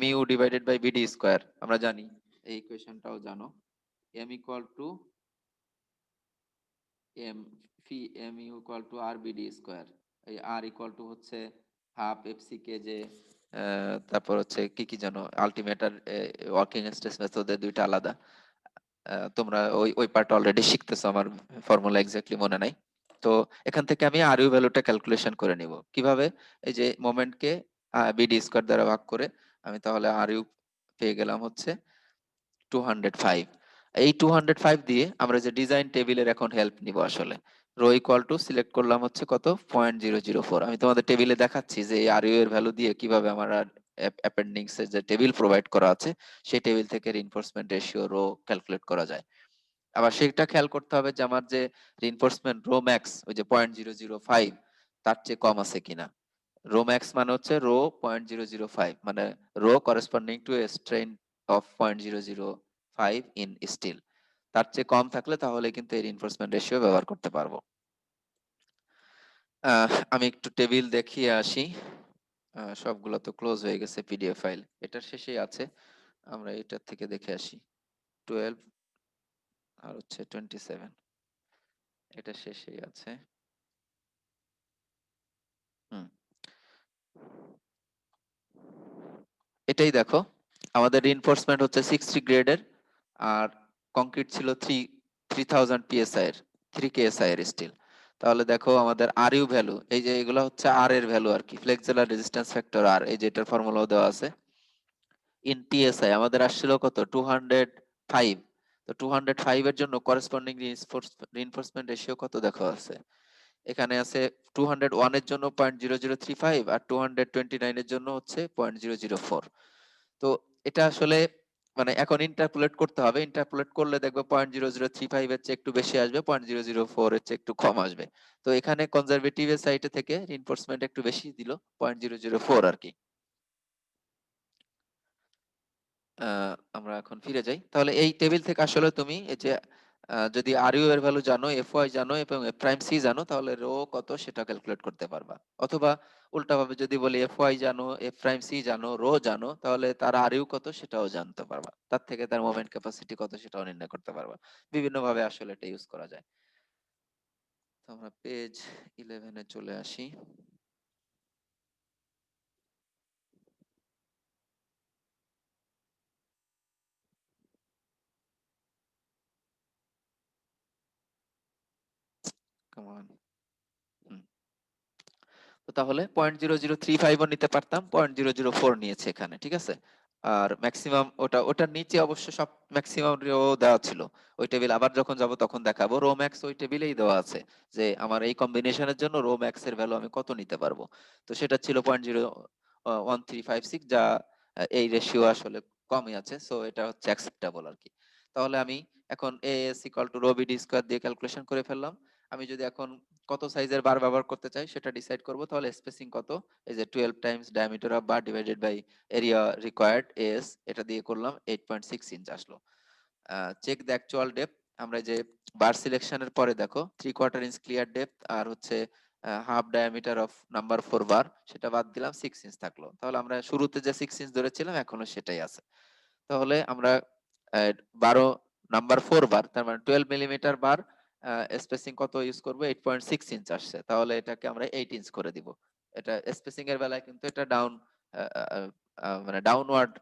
mu divided by BD square আমরা জানি এই ইকুয়েশনটাও জানো m equal to m phi mu equal to rbd square এই r equal to হচ্ছে হাফ fck যে তারপর হচ্ছে কি কি জানো আলটিমেটার ওয়ার্কিং স্ট্রেস মেথডের দুইটা আলাদা তোমরা ওই ওই পার্ট অলরেডি শিখতেছো আমার ফর্মুলা এক্স্যাক্টলি মনে নাই তো এখান থেকে আমি আর ইউ ভ্যালুটা ক্যালকুলেশন করে নিব কিভাবে এই যে মোমেন্টকে বিডি স্কয়ার দ্বারা ভাগ করে আমি তাহলে আর ইউ পেয়ে গেলাম হচ্ছে 205 এই 205 দিয়ে আমরা যে ডিজাইন টেবিলের এখন হেল্প নিব আসলে রো ইকুয়াল টু সিলেক্ট করলাম হচ্ছে কত 0.004 আমি তোমাদের টেবিলে দেখাচ্ছি যে এই আরইউ এর ভ্যালু দিয়ে কিভাবে আমার অ্যাপেন্ডিক্স এর যে টেবিল প্রোভাইড করা আছে সেই টেবিল থেকে রিইনফোর্সমেন্ট রেশিও রো ক্যালকুলেট করা যায় আবার সেটা খেয়াল করতে হবে যে আমার যে রিইনফোর্সমেন্ট রো ম্যাক্স ওই যে 0.005 তার চেয়ে কম আছে কিনা রো ম্যাক্স মানে হচ্ছে রো 0.005 মানে rho corresponding to a strain of 0.005 in steel তার চেয়ে কম থাকলে তাহলে কিন্তু এই রিইনফোর্সমেন্ট রেশিও ব্যবহার করতে পারবো আমি একটু টেবিল দেখিয়ে আসি সবগুলো তো ক্লোজ হয়ে গেছে পিডিএফ ফাইল এটার শেষেই আছে আমরা এটার থেকে দেখে আসি 12 আর হচ্ছে 27 এটা শেষেই আছে হুম এটাই দেখো আমাদের রিইনফোর্সমেন্ট হচ্ছে 60 গ্রেডের আর কংক্রিট ছিল 3000 পিএসআই এর 3 কেএসআই এর স্টিল তাহলে দেখো আমাদের আর ইউ ভ্যালু এই যে এগুলো হচ্ছে আর এর ভ্যালু আর কি ফ্লেক্সিবল রেজিস্ট্যান্স ফ্যাক্টর আর এই যে এটার ফর্মুলাও দেওয়া আছে ইন টিএসআই আমাদের আসছিল কত 205 তো 205 এর জন্য করেসপন্ডিং রিইনফোর্সমেন্ট রেশিও কত দেখো আছে এখানে আছে 201 এর জন্য 0.0035 আর 229 এর জন্য হচ্ছে 0.004 তো এটা আসলে মানে এখন ইন্টারপোলেট করতে হবে ইন্টারপোলেট করলে দেখবে 0.0035 এর চেয়ে একটু বেশি আসবে 0.004 এর চেয়ে একটু কম আসবে তো এখানে কনজারভেটিভ এর সাইডে থেকে রিইনফোর্সমেন্ট একটু বেশি দিল 0.004 আর কি আমরা এখন ফিরে যাই তাহলে এই টেবিল থেকে আসলে তুমি এই যে যদি আর ইউ এর ভ্যালু জানো এফ ওয়াই জানো এবং এফ প্রাইম সি জানো তাহলে রো কত সেটা ক্যালকুলেট করতে পারবা অথবা উল্টাভাবে যদি বলি এফ ওয়াই জানো এফ প্রাইম সি জানো রো জানো তাহলে তার আর ইউ কত সেটাও জানতে পারবা তার থেকে তার মোমেন্ট ক্যাপাসিটি কত সেটাও নির্ণয় করতে পারবা বিভিন্ন ভাবে আসলে এটা ইউজ করা যায় তো আমরা পেজ 11 এ চলে আসি come on. হুম। তো তাহলে 0.0035 ও নিতে পারতাম, 0.004 নিয়েছে এখানে, ঠিক আছে। আর ম্যাক্সিমাম ওটার নিচে অবশ্য সব ম্যাক্সিমাম দেওয়া ছিল। ওই টেবিল আবার যখন যাব তখন দেখাবো। রো ম্যাক্স ওই টেবিলেই দেওয়া আছে যে আমার এই কম্বিনেশনের জন্য রো ম্যাক্স এর ভ্যালু আমি কত নিতে পারবো। তো সেটা ছিল 0.01356, যা এই রেশিও আসলে কমই আছে, সো এটা হচ্ছে অ্যাকসেপ্টেবল আর কি। তাহলে আমি এখন AS equal to rho BD square দিয়ে ক্যালকুলেশন করে ফেললাম। আমি যদি এখন কত সাইজের বার ব্যবহার করতে চাই সেটা ডিসাইড করব। তাহলে স্পেসিং কত, এই যে 12 times diameter of bar divided by area required S, এটা দিয়ে করলাম 8.6 ইঞ্চ আসলো। Check the actual depth. আমরা যে বার সিলেকশনের পরে দেখো 3/4 ইঞ্চ ক্লিয়ার ডেপথ আর হচ্ছে হাফ ডায়ামিটার অফ নাম্বার 4 বার, সেটা বাদ দিলাম, 6 ইঞ্চ থাকলো। তাহলে আমরা শুরুতে যে 6 ইঞ্চ ধরেছিলাম এখনো সেটাই আছে। তাহলে আমরা 12 নাম্বার 4 বার, তার মানে 12 মিলিমিটার বার, স্পেসিং কত ইউজ করব, 8.6 ইঞ্চ আসছে। তাহলে এটাকে আমরা 8 ইঞ্চ করে দিব। এটা স্পেসিং এর বেলায় কিন্তু এটা ডাউন, মানে ডাউনওয়ার্ড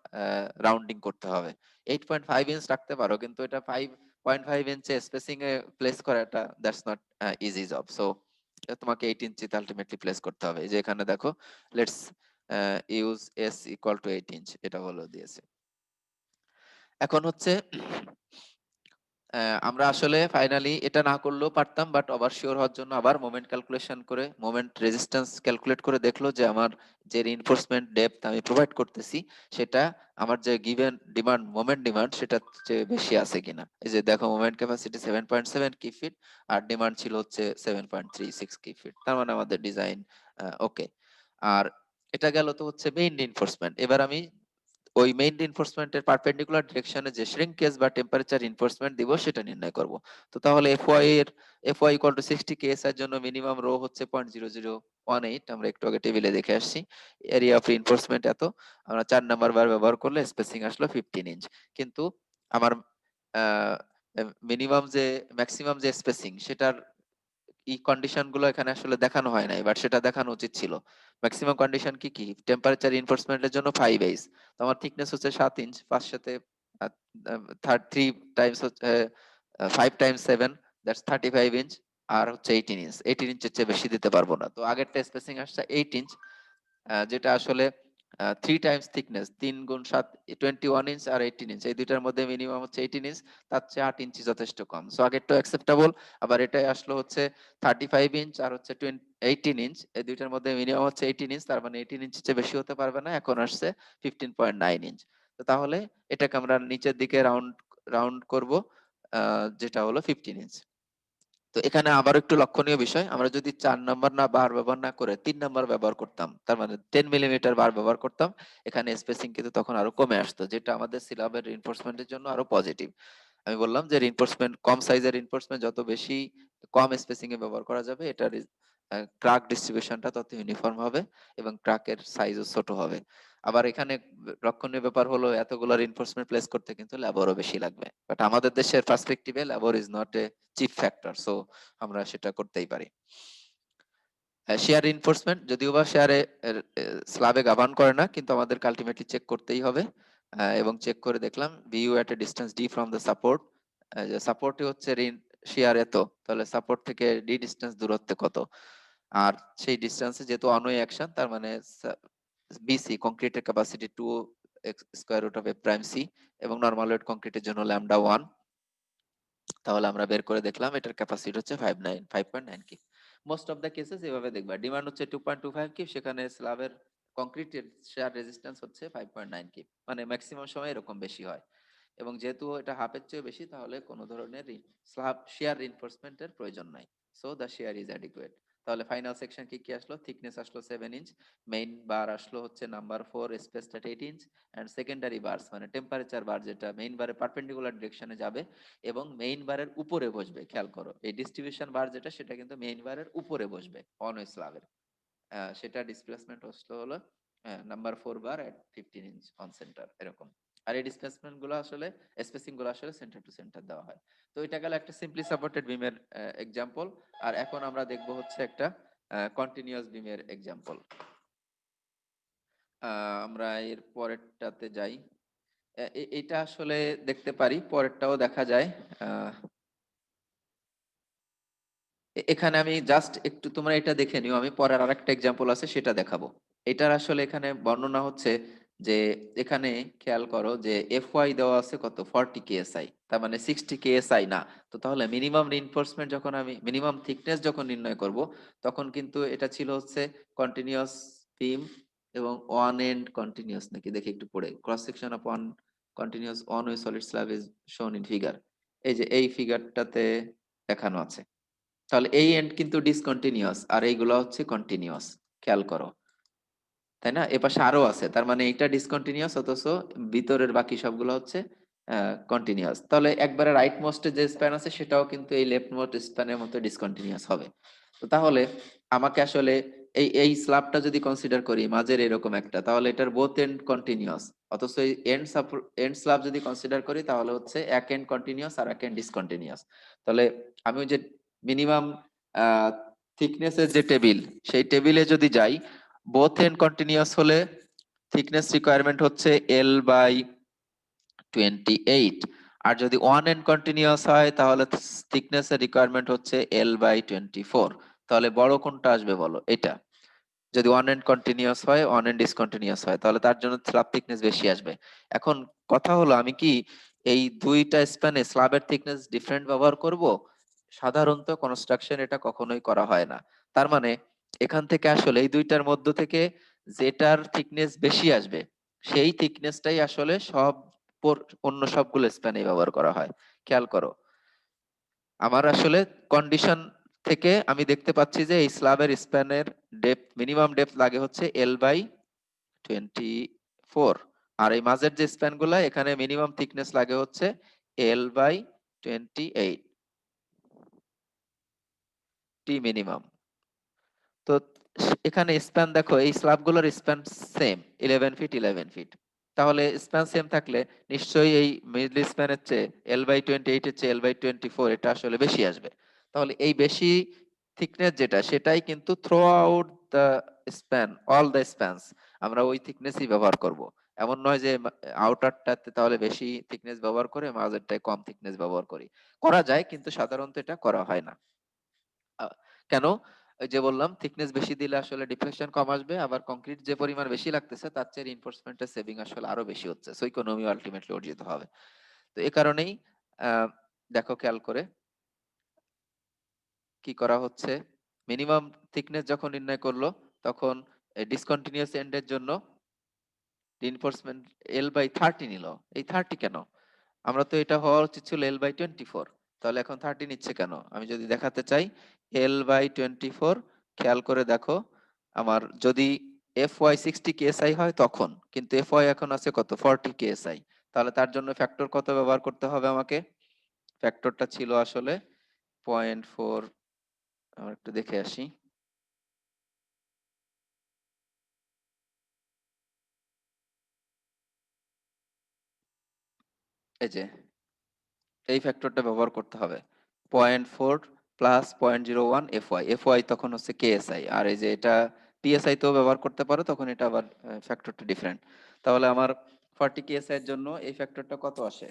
রাউন্ডিং করতে হবে। 8.5 ইঞ্চ রাখতে পারো, কিন্তু এটা 5.5 ইঞ্চে স্পেসিং এ প্লেস করাটা that's not easy job. So তোমাকে 8 ইঞ্চিতে আলটিমেটলি প্লেস করতে হবে। এই যে এখানে দেখো, let's use S equal to 8 inch, এটা বলে দিয়েছে। এখন হচ্ছে আমরা আসলে ফাইনালি এটা না করলেও পারতাম, বাট ওভার শিওর হওয়ার জন্য আবার মোমেন্ট ক্যালকুলেশন করে মোমেন্ট রেজিস্ট্যান্স ক্যালকুলেট করে দেখলো যে আমার যে রিইনফোর্সমেন্ট ডেপথ আমি প্রোভাইড করতেছি সেটা আমার যে গিভেন ডিমান্ড, মোমেন্ট ডিমান্ড, সেটা চেয়ে বেশি আছে কিনা। এই যে দেখো, মোমেন্ট ক্যাপাসিটি 7.7 কি ফিট আর ডিমান্ড ছিল হচ্ছে 7.36 কি ফিট, তার মানে আমাদের ডিজাইন ওকে। আর এটা গেল তো হচ্ছে মেইন রিইনফোর্সমেন্ট। এবার আমি ওই মেইন রিইনফোর্সমেন্টের পারপেন্ডিকুলার ডিরেকশনে যে শ্রিঙ্কেজ বা টেম্পারেচার রিইনফোর্সমেন্ট দিব সেটা নির্ণয় করব। তো তাহলে এফওয়াই ইকুয়াল টু 60 কেএস এর জন্য মিনিমাম রো হচ্ছে 0.0018, আমরা একটু আগে টেবিলে দেখে আসছি। এরিয়া অফ রিইনফোর্সমেন্ট এত, আমরা 4 নাম্বার বার ব্যবহার করলে স্পেসিং আসলো 15 ইঞ্চ। কিন্তু আমার মিনিমাম যে ম্যাক্সিমাম যে স্পেসিং সেটার কন্ডিশন গুলো এখানে আসলে দেখানো হয় নাই, বাট সেটা দেখানো উচিত ছিল। ম্যাক্সিমাম কন্ডিশন কি কি, টেম্পারেচার রিইনফোর্সমেন্টের জন্য 5 এইচ, তো আমার থিকনেস হচ্ছে 7 ইঞ্চ, 5 সাথে 3 টাইমস হচ্ছে 5 টাইমস 7, দ্যাটস 35 ইঞ্চ, আর হচ্ছে 18 ইঞ্চ। 18 ইঞ্চের চেয়ে বেশি দিতে পারবো না। তো আগেরটা স্পেসিং আসছে 8 ইঞ্চ, যেটা আসলে 3 টাইমস থিকনেস, 3 গুণ 7 21 ইঞ্চ, আর 18 ইঞ্চ, এই দুইটার মধ্যে মিনিমাম হচ্ছে 18 ইঞ্চ, তার চেয়ে 8 ইঞ্চি যথেষ্ট কম। সো আগেরটা অ্যাকসেপ্টেবল। আবার এটাই আসলো হচ্ছে 35 ইঞ্চ আর হচ্ছে 18 ইঞ্চ, এই দুইটার মধ্যে মিনিমাম হচ্ছে 18 ইঞ্চ, তার মানে 18 ইঞ্চের চেয়ে বেশি হতে পারবে না। এখন আসছে 15.9 ইঞ্চ। তো তাহলে এটাকে আমরা নিচের দিকে রাউন্ড রাউন্ড করব, যেটা হলো 15 ইঞ্চ। তো এখানে আবার একটু লক্ষণীয় বিষয়, আমরা যদি 4 নাম্বার না বার ব্যবহার না করে 3 নাম্বার ব্যবহার করতাম, তার মানে 10 মিলিমিটার বার ব্যবহার করতাম, এখানে স্পেসিং কিন্তু তখন আরো কমে আসতো, যেটা আমাদের সিলাবের রিইনফোর্সমেন্টের জন্য আরো পজিটিভ। আমি বললাম যে রিইনফোর্সমেন্ট, কম সাইজের রিইনফোর্সমেন্ট যত বেশি কম স্পেসিং এ ব্যবহার করা যাবে, এটার ক্রাক ডিস্ট্রিবিউশনটা তত ইউনিফর্ম হবে এবং ক্রাকের সাইজও ছোট হবে। আবার এখানে লক্ষণীয় ব্যাপার হলো, এতগুলো রিইনফোর্সমেন্ট প্লেস করতে কিন্তু লেবারও বেশি লাগবে, বাট আমাদের দেশের পার্সপেক্টিভে labour is not a cheap factor, so আমরা সেটা করতেই পারি। শেয়ার রিইনফোর্সমেন্ট, যদিও বা শেয়ারে স্ল্যাবে গাভার্ন করে না, কিন্তু আমাদের আলটিমেটলি চেক করতেই হবে। এবং চেক করে দেখলাম view at A distance D from the support, যে সাপোর্টই হচ্ছে শেয়ার এত, তাহলে সাপোর্ট থেকে ডি ডিসটেন্স দূরত্বে কত। আর সেই ডিসটেন্সে যেহেতু অনওয়ে অ্যাকশন, তার মানে বিসি কংক্রিটের capacity 2 square root of A prime C, এবং নরমাল ওয়েট কংক্রিটের জন্য ল্যামডা 1। তাহলে আমরা বের করে দেখলাম এটার ক্যাপাসিটি হচ্ছে 5.9 কি। মোস্ট অফ দ্য কেসেস এভাবে দেখবা, ডিমান্ড হচ্ছে 2.25 কি, সেখানে স্ল্যাবের কংক্রিটের শেয়ার রেজিস্ট্যান্স হচ্ছে 5.9 কি, মানে ম্যাক্সিমাম সময় এরকম বেশি হয়। এবং যেহেতু এটা হাফের চেয়ে বেশি, তাহলে কোনো ধরনের স্ল্যাব শেয়ার রিইনফোর্সমেন্টের প্রয়োজন নাই। So the share is adequate. তাহলে ফাইনাল সেকশন কি কি আসলো, থিকনেস আসলো 7 ইঞ্চ, মেইন বার আসলো হচ্ছে number 4, spaced at 8 inch, and secondary bars মানে টেম্পারেচার বার, যেটা মেইন বারের পারপেন্ডিকুলার ডিরেকশনে যাবে এবং মেইন বারের উপরে বসবে। খেয়াল করো, এই ডিস্ট্রিবিউশন বার যেটা, সেটা কিন্তু মেইন বারের উপরে বসবে অন স্ল্যাবের। সেটা ডিসপ্লেসমেন্ট হলো number 4 bar at 15 inch on centre, এরকম। আর এই ডিসপ্লেসমেন্ট গুলো আসলে, স্পেসিং গুলো আসলে সেন্টার টু সেন্টার দেওয়া হয়। তো এটা গেল একটা সিম্পলি সাপোর্টেড বিমের এক্সাম্পল। আর এখন আমরা দেখব হচ্ছে একটা কন্টিনিউয়াস বিমের এক্সাম্পল। আমরা এর পরেরটাতে যাই। এটা আসলে দেখতে পারি, পরেরটাও দেখা যায়। আহ এখানে আমি জাস্ট একটু তোমরা এটা দেখে নিও, আমি পরের আরেকটা এক্সাম্পল আছে সেটা দেখাবো। এটার আসলে এখানে বর্ণনা হচ্ছে যে এখানে খেয়াল করো যে এফ ওয়াই দেওয়া আছে কত 40 কেএসআই, তার মানে 60 কেএসআই না। তো তাহলে মিনিমাম রিইনফোর্সমেন্ট যখন আমি মিনিমাম থিকনেস যখন নির্ণয় করব, তখন কিন্তু এটা ছিল হচ্ছে কন্টিনিউয়াস বিম এবং ওয়ান এন্ড কন্টিনিউয়াস, নাকি দেখি একটু পড়ে, cross section of one continuous on way solid slab is শোন ইন ফিগার। এই যে এই ফিগারটাতে দেখানো আছে। তাহলে এই এন্ড কিন্তু ডিসকন্টিনিউয়াস আর এইগুলো হচ্ছে কন্টিনিউয়াস, খেয়াল করো, তাই না? এপাশে আরো আছে, তার মানে এটা ডিসকন্টিনিউয়াস অথচ ভিতরের বাকি সবগুলো হচ্ছে কন্টিনিউয়াস। তাহলে একবারে রাইট মোস্টে যে স্প্যান আছে সেটাও কিন্তু এই লেফট মোস্ট স্প্যানের মতো ডিসকন্টিনিউয়াস হবে। তো তাহলে আমাকে আসলে এই স্ল্যাবটা যদি কনসিডার করি মাঝের এরকম একটা, তাহলে এটার বোথ এন্ড কন্টিনিউয়াস, অথচ এই এন্ড স্ল্যাব যদি কনসিডার করি তাহলে হচ্ছে এক এন্ড কন্টিনিউয়াস আর এক এন্ড ডিসকন্টিনিউয়াস। তাহলে আমি ওই যে মিনিমাম থিকনেসের যে টেবিল, সেই টেবিলে যদি যাই, বোথ এন্ড কন্টিনিউয়াস হলে থিকনেস রিকোয়ারমেন্ট হচ্ছে এল বাই 28, আর যদি ওয়ান এন্ড কন্টিনিউয়াস হয় তাহলে থিকনেস এর রিকোয়ারমেন্ট হচ্ছে এল বাই 24। তাহলে বড় কোনটা আসবে বলো? এটা যদি ওয়ান এন্ড কন্টিনিউয়াস হয়, ওয়ান এন্ড ডিসকন্টিনিউয়াস হয়, তাহলে তার জন্য স্ল্যাব থিকনেস বেশি আসবে। এখন কথা হলো আমি কি এই দুইটা স্প্যানে স্ল্যাবের থিকনেস ডিফারেন্ট ব্যবহার করব? সাধারণত কনস্ট্রাকশন এটা কখনোই করা হয় না। তার মানে এখান থেকে আসলে এই দুইটার মধ্য থেকে যেটার থিকনেস বেশি আসবে সেই থিকনেসটাই আসলে অন্য সবগুলো স্প্যানে ব্যবহার করা হয়। খেয়াল করো, আমার আসলে কন্ডিশন থেকে আমি দেখতে পাচ্ছি যে এই স্ল্যাবের স্প্যানের ডেপথ, মিনিমাম ডেপথ লাগে হচ্ছে এল বাই 24, আর এই মাঝের যে স্প্যান গুলা এখানে মিনিমাম থিকনেস লাগে হচ্ছে এল বাই 28 টি মিনিমাম। তো এখানে স্প্যান দেখো, এই স্ল্যাবগুলোর স্প্যান সেম 11 ফিট 11 ফিট। তাহলে স্প্যান সেম থাকলে নিশ্চয়ই এই মিডল স্প্যানের চেয়ে এল বাই 28 এর চেয়ে এল বাই 24 এটা আসলে বেশি আসবে। তাহলে এই বেশি থিকনেস যেটা, সেটাই কিন্তু throughout the span, all the spans আমরা ওই থিকনেসই ব্যবহার করব। এমন নয় যে আউটারটাতে তাহলে বেশি থিকনেস ব্যবহার করে মাঝেরটায় কম থিকনেস ব্যবহার করি। করা যায় কিন্তু সাধারণত এটা করা হয় না। কেন? ওই যে বললাম থিকনেস বেশি দিলে আসলে ডিফ্লেকশন কম আসবে, আবার কংক্রিট যে পরিমাণ বেশি লাগতেছে তার চেয়ে রিইনফোর্সমেন্টের সেভিং আসলে আরো বেশি হচ্ছে, সো ইকোনমি আলটিমেটলি অর্জিত হবে। তো এই কারণেই আহ, দেখো খেয়াল করে কি করা হচ্ছে, মিনিমাম থিকনেস যখন নির্ণয় করলো তখন ডিসকন্টিনিউয়াস এন্ডের জন্য রিইনফোর্সমেন্ট এল বাই 30 নিল। এই 30 কেন? আমরা তো এটা হওয়া উচিত ছিল এল বাই 24, তাহলে এখন 30 নিচ্ছে কেন? আমি যদি দেখাতে চাই এল বাই 24, খেয়াল করে দেখো, আমার যদি এফ ওয়াই 60 কেএসআই হয় তখন, কিন্তু এফ ওয়াই এখন আছে কত 40 কেএসআই। তাহলে তার জন্য ফ্যাক্টর কত ব্যবহার করতে হবে আমাকে? ফ্যাক্টরটা ছিল আসলে 0.4, আমরা একটু দেখে আসি। এই যে এই ফ্যাক্টরটা ব্যবহার করতে হবে, 0.4 plus 0.01 F Y, F Y তখন হচ্ছে কেএসআই, আর এই যে এটা পিএসআই তেও ব্যবহার করতে পারো, তখন এটা আবার ফ্যাক্টরটা ডিফারেন্ট। তাহলে আমার 40 কেএসআই এর জন্য এই ফ্যাক্টরটা কত আসে?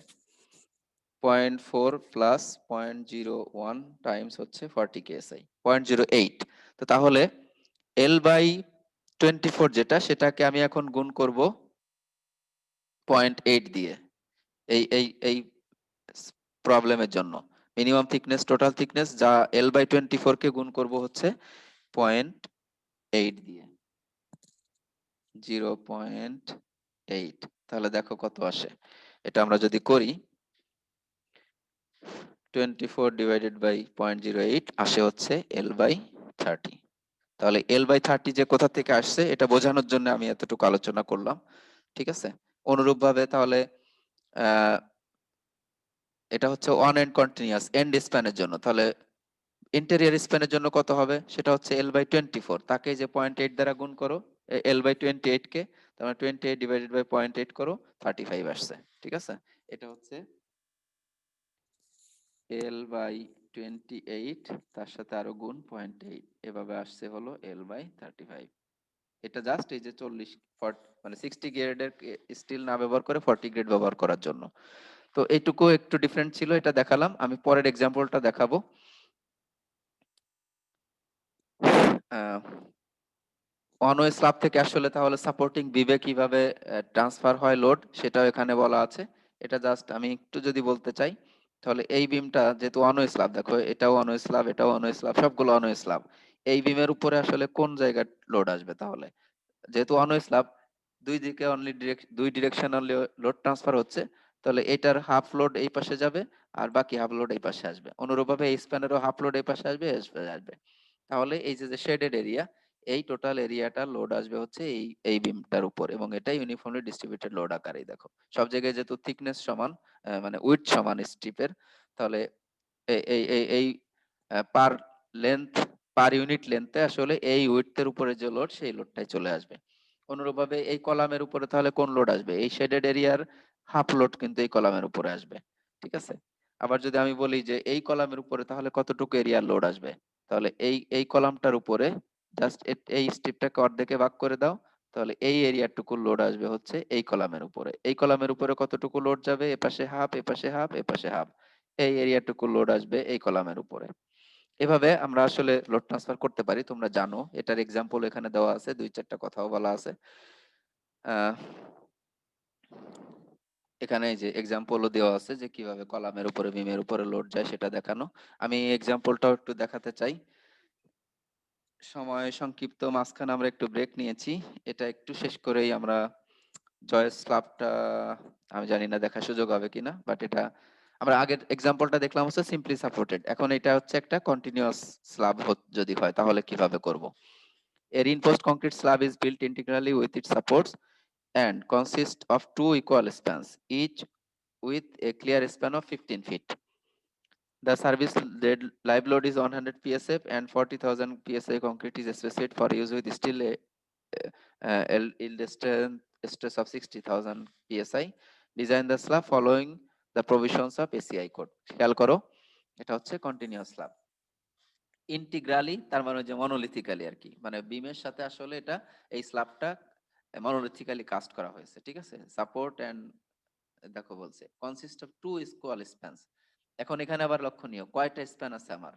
0.4 প্লাস 0.01 টাইমস হচ্ছে 40 কেএসআই, 0.08। তো তাহলে এল বাই 24 যেটা, সেটাকে আমি এখন গুণ করব 0.8 দিয়ে। এই প্রবলেমের জন্য মিনিমাম থিকনেস, টোটাল থিকনেস যা এল বাই 24 কে গুণ করব হচ্ছে 0.8 দিয়ে, 0.8। তাহলে দেখো কত আসে। এটা আমরা যদি করি 24 ডিভাইডেড বাই 0.08 আসে হচ্ছে এল বাই 30। তাহলে এল বাই 30 যে কোথা থেকে আসছে এটা বোঝানোর জন্য আমি এতটুকু আলোচনা করলাম, ঠিক আছে? অনুরূপ ভাবে তাহলে আহ এটা হচ্ছে ওয়ান এন্ড কন্টিনিউয়াস এন্ড স্প্যানের জন্য, তাহলে ইন্টেরিয়র স্প্যানের জন্য কত হবে? সেটা হচ্ছে এল বাই 24, তাকে যে 0.8 দ্বারা গুণ করো এল বাই 28 কে, তাহলে 28 ডিভাইডেড বাই 0.8 করো, 35 আসছে, ঠিক আছে? এটা হচ্ছে এল বাই 28, তার সাথে আরো গুণ 0.8, এভাবে আসছে হলো এল বাই 35। এটা জাস্ট এই যে 40 মানে 60 গ্রেডের স্টিল না ব্যবহার করে 40 গ্রেড ব্যবহার করার জন্য। তো এইটুকু একটু ডিফারেন্ট ছিল, এটা দেখালাম। আমি পরের এক্সাম্পলটা দেখাবো। ওয়ান ওয়ে স্ল্যাব থেকে আসলে তাহলে সাপোর্টিং বিমে কিভাবে ট্রান্সফার হয় লোড সেটাও এখানে বলা আছে। এটা জাস্ট আমি একটু যদি বলতে চাই, তাহলে এই বিমটা যেহেতু ওয়ান ওয়ে স্ল্যাব, দেখো এটাও ওয়ান ওয়ে স্ল্যাব, এটাও ওয়ান ওয়ে স্ল্যাব, সবগুলো ওয়ান ওয়ে স্ল্যাব। এই বিমের উপরে আসলে কোন জায়গায় লোড আসবে? তাহলে যেহেতু ওয়ান ওয়ে স্ল্যাব, দুই দিকে অনলি দুই ডিরেকশন অনলি লোড ট্রান্সফার হচ্ছে, তাহলে এটার হাফ লোড এই পাশে যাবে আর বাকি হাফ লোড এই পাশে আসবে। অনুরূপভাবে এই স্প্যানেরও হাফ লোড এই পাশে আসবে, এই পাশে আসবে। তাহলে এই যে শেডেড এরিয়া, এই টোটাল এরিয়াটা লোড আসবে হচ্ছে এই বিমটার উপর, এবং এটা ইউনিফর্মলি ডিস্ট্রিবিউটেড লোড আকারেই দেখো সব জায়গায় যেহেতু থিকনেস সমান, মানে উইডথ সমান স্ট্রিপের, তাহলে এই পার লেন্থ, পার ইউনিট লেন্থে আসলে এই উইডথের উপরে যে লোড, সেই লোডটাই চলে আসবে। অনুরূপভাবে এই কলামের উপরে তাহলে কোন লোড আসবে? এই শেডেড এরিয়ার হাফ লোড কিন্তু এই কলামের উপরে আসবে, ঠিক আছে? আবার যদি আমি বলি যে এই কলামের উপরে তাহলে কতটুকু এরিয়ার লোড আসবে, তাহলে এই কলামটার উপরে জাস্ট এই স্ট্রিপটাকে অর্ধেকে ভাগ করে দাও, তাহলে এই এরিয়াটুকু লোড আসবে হচ্ছে এই কলামের উপরে। এই কলামের উপরে কতটুকু লোড যাবে? এপাশে হাফ, এপাশে হাফ, এপাশে হাফ। এই এরিয়াটুকু লোড আসবে এই কলামের উপরে। এভাবে আমরা আসলে লোড ট্রান্সফার করতে পারি, তোমরা জানো। এটার এক্সাম্পল এখানে দেওয়া আছে, দুই চারটা কথাও বলা আছে। আহ এখানে এই যে এক্সাম্পলও দেওয়া আছে যে কিভাবে কলামের উপরে বিমের উপরে লোড যায় সেটা দেখানো। আমি এক্সাম্পলটাও একটু দেখাতে চাই। সময় সংক্ষিপ্ত, মাঝখানে আমরা একটু ব্রেক নিয়েছি। এটা একটু শেষ করেই আমরা জয়েস স্ল্যাবটা, আমি জানি না দেখার সুযোগ হবে কিনা, বাট এটা আমরা আগের এক্সাম্পলটা দেখলাম হচ্ছে সিম্পলি সাপোর্টেড। এখন এটা হচ্ছে একটা কন্টিনিউয়াস স্ল্যাব যদি হয় তাহলে কিভাবে করব। A reinforced concrete slab is built integrally with its supports and consists of two equal spans, each with a clear span of 15 feet. The service live load is 100 psf and 40,000 psi concrete is specified for use with steel yield stress of 60,000 psi. Design the slab following the provisions of ACI code. খেয়াল করো, এটা হচ্ছে কন্টিনিউয়াস স্ল্যাব। ইন্টিগ্রালি তার মানে যে মনোলিথিক্যালি আর কি, মানে বিমের সাথে আসলে এটা এই স্ল্যাবটা মনোলিথিক্যালি কাস্ট করা হয়েছে, ঠিক আছে? সাপোর্ট এন্ড, দেখো বলছে কনসিস্ট অফ টু ইকুয়াল স্প্যানস। এখন এখানে আবার লক্ষণীয় কয়টা স্প্যান আছে আমার,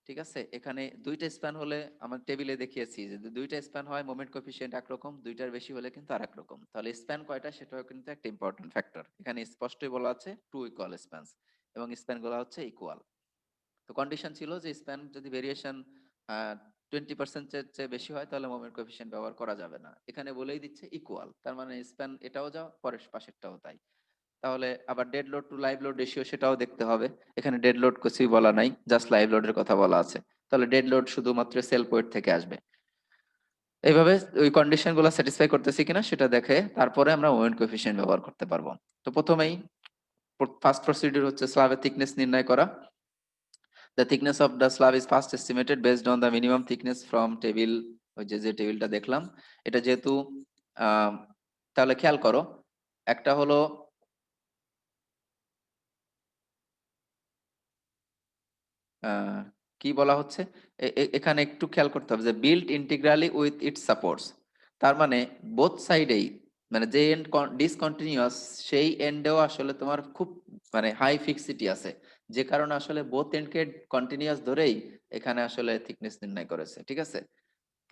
ঠিক আছে? এখানে দুইটা স্প্যান হলে আমার টেবিলে দেখিয়েছি যে দুইটা স্প্যান হয় মোমেন্ট কোএফিসিয়েন্ট একরকম, দুইটার বেশি হলে কিন্তু আরেক রকম। তাহলে স্প্যান কয়টা সেটাও কিন্তু একটা ইম্পর্টেন্ট ফ্যাক্টর। এখানে স্পষ্টই বলা আছে টু ইকুয়াল স্প্যানস, এবং স্প্যান গুলো হচ্ছে ইকুয়াল। তো কন্ডিশন ছিল যে স্প্যান যদি ভেরিয়েশন 20% চেয়ে বেশি হয় তাহলে মোমেন্ট কোএফিসিয়েন্ট ব্যবহার করা যাবে না। এখানে বলেই দিচ্ছে ইকুয়াল, তার মানে স্প্যান এটাও যা, পরের পাশেরটাও তাই। তাহলে আবার dead load two live load ratio সেটাও দেখতে হবে। এখানে ডেড লোড কিছুই বলা নাই, জাস্ট লাইভ লোডের কথা বলা আছে। তাহলে ডেড লোড শুধুমাত্র সেল পয়েন্ট থেকে আসবে। এইভাবে ওই কন্ডিশন গুলো স্যাটিসফাই করতেছি কিনা সেটা দেখে তারপরে আমরা মোমেন্ট কোএফিসিয়েন্ট ব্যবহার করতে পারবো। তো প্রথমেই ফার্স্ট প্রসিডিউর হচ্ছে স্ল্যাবের থিকনেস নির্ণয় করা। The thickness of the slab is first estimated based on the minimum thickness from table, ওই যে টেবিলটা দেখলাম। এটা যেহেতু আহ তাহলে খেয়াল করো, একটা হলো আহ, কি বলা হচ্ছে, এখানে একটু খেয়াল করতে হবে যে বিল্ট ইন্টিগ্রালি উইথ ইটস সাপোর্টস। তার মানে বোথ সাইডেই, মানে যে এন্ড ডিসকন্টিনিউয়াস সেই এন্ডেও আসলে তোমার খুব মানে হাই ফিক্সিটি আছে, যে কারণে আসলে বোথ এন্ডকে কন্টিনিউয়াস ধরেই এখানে আসলে থিকনেস নির্ণয় করেছে, ঠিক আছে?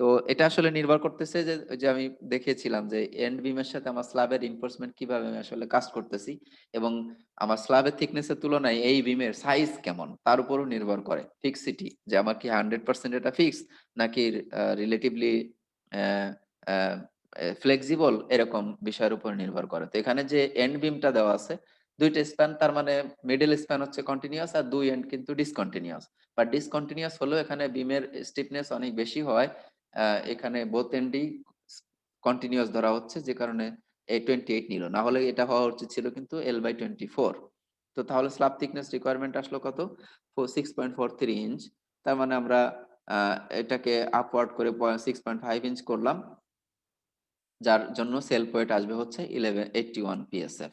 তো এটা আসলে নির্ভর করতেছে যে ওই যে আমি দেখিয়েছিলাম যে এন্ড বিমের সাথে আমার স্ল্যাবের রিইনফোর্সমেন্ট কিভাবে আমি আসলে কাজ করতেছি, এবং আমার স্ল্যাবের থিকনেসের তুলনায় এই বিমের সাইজ কেমন তার উপরও নির্ভর করে ফিক্সিটি, যে আমার কি 100% এটা ফিক্স নাকি রিলেটিভলি ফ্লেক্সিবল, এরকম বিষয়ের উপর নির্ভর করে। তো এখানে যে এন্ড বিমটা দেওয়া আছে দুইটা স্প্যান, তার মানে মিডল স্প্যান হচ্ছে কন্টিনিউয়াস আর দুই এন্ড কিন্তু ডিসকন্টিনিউয়াস। বা ডিসকন্টিনিউয়াস হলেও এখানে বিমের স্টিফনেস অনেক বেশি হয়, এখানে বোথ এন্ডই কন্টিনিউয়াস ধরা হচ্ছে, যে কারণে এই 28 নিল, না হলে এটা হওয়া উচিত ছিল কিন্তু L/24। তো তাহলে স্ল্যাব থিকনেস রিকোয়ারমেন্ট আসলো কত? 6.43 ইঞ্চ। তার মানে আমরা এটাকে আপওয়ার্ড করে 6.5 ইঞ্চ করলাম, যার জন্য সেল পয়েন্ট আসবে হচ্ছে 1181 psf।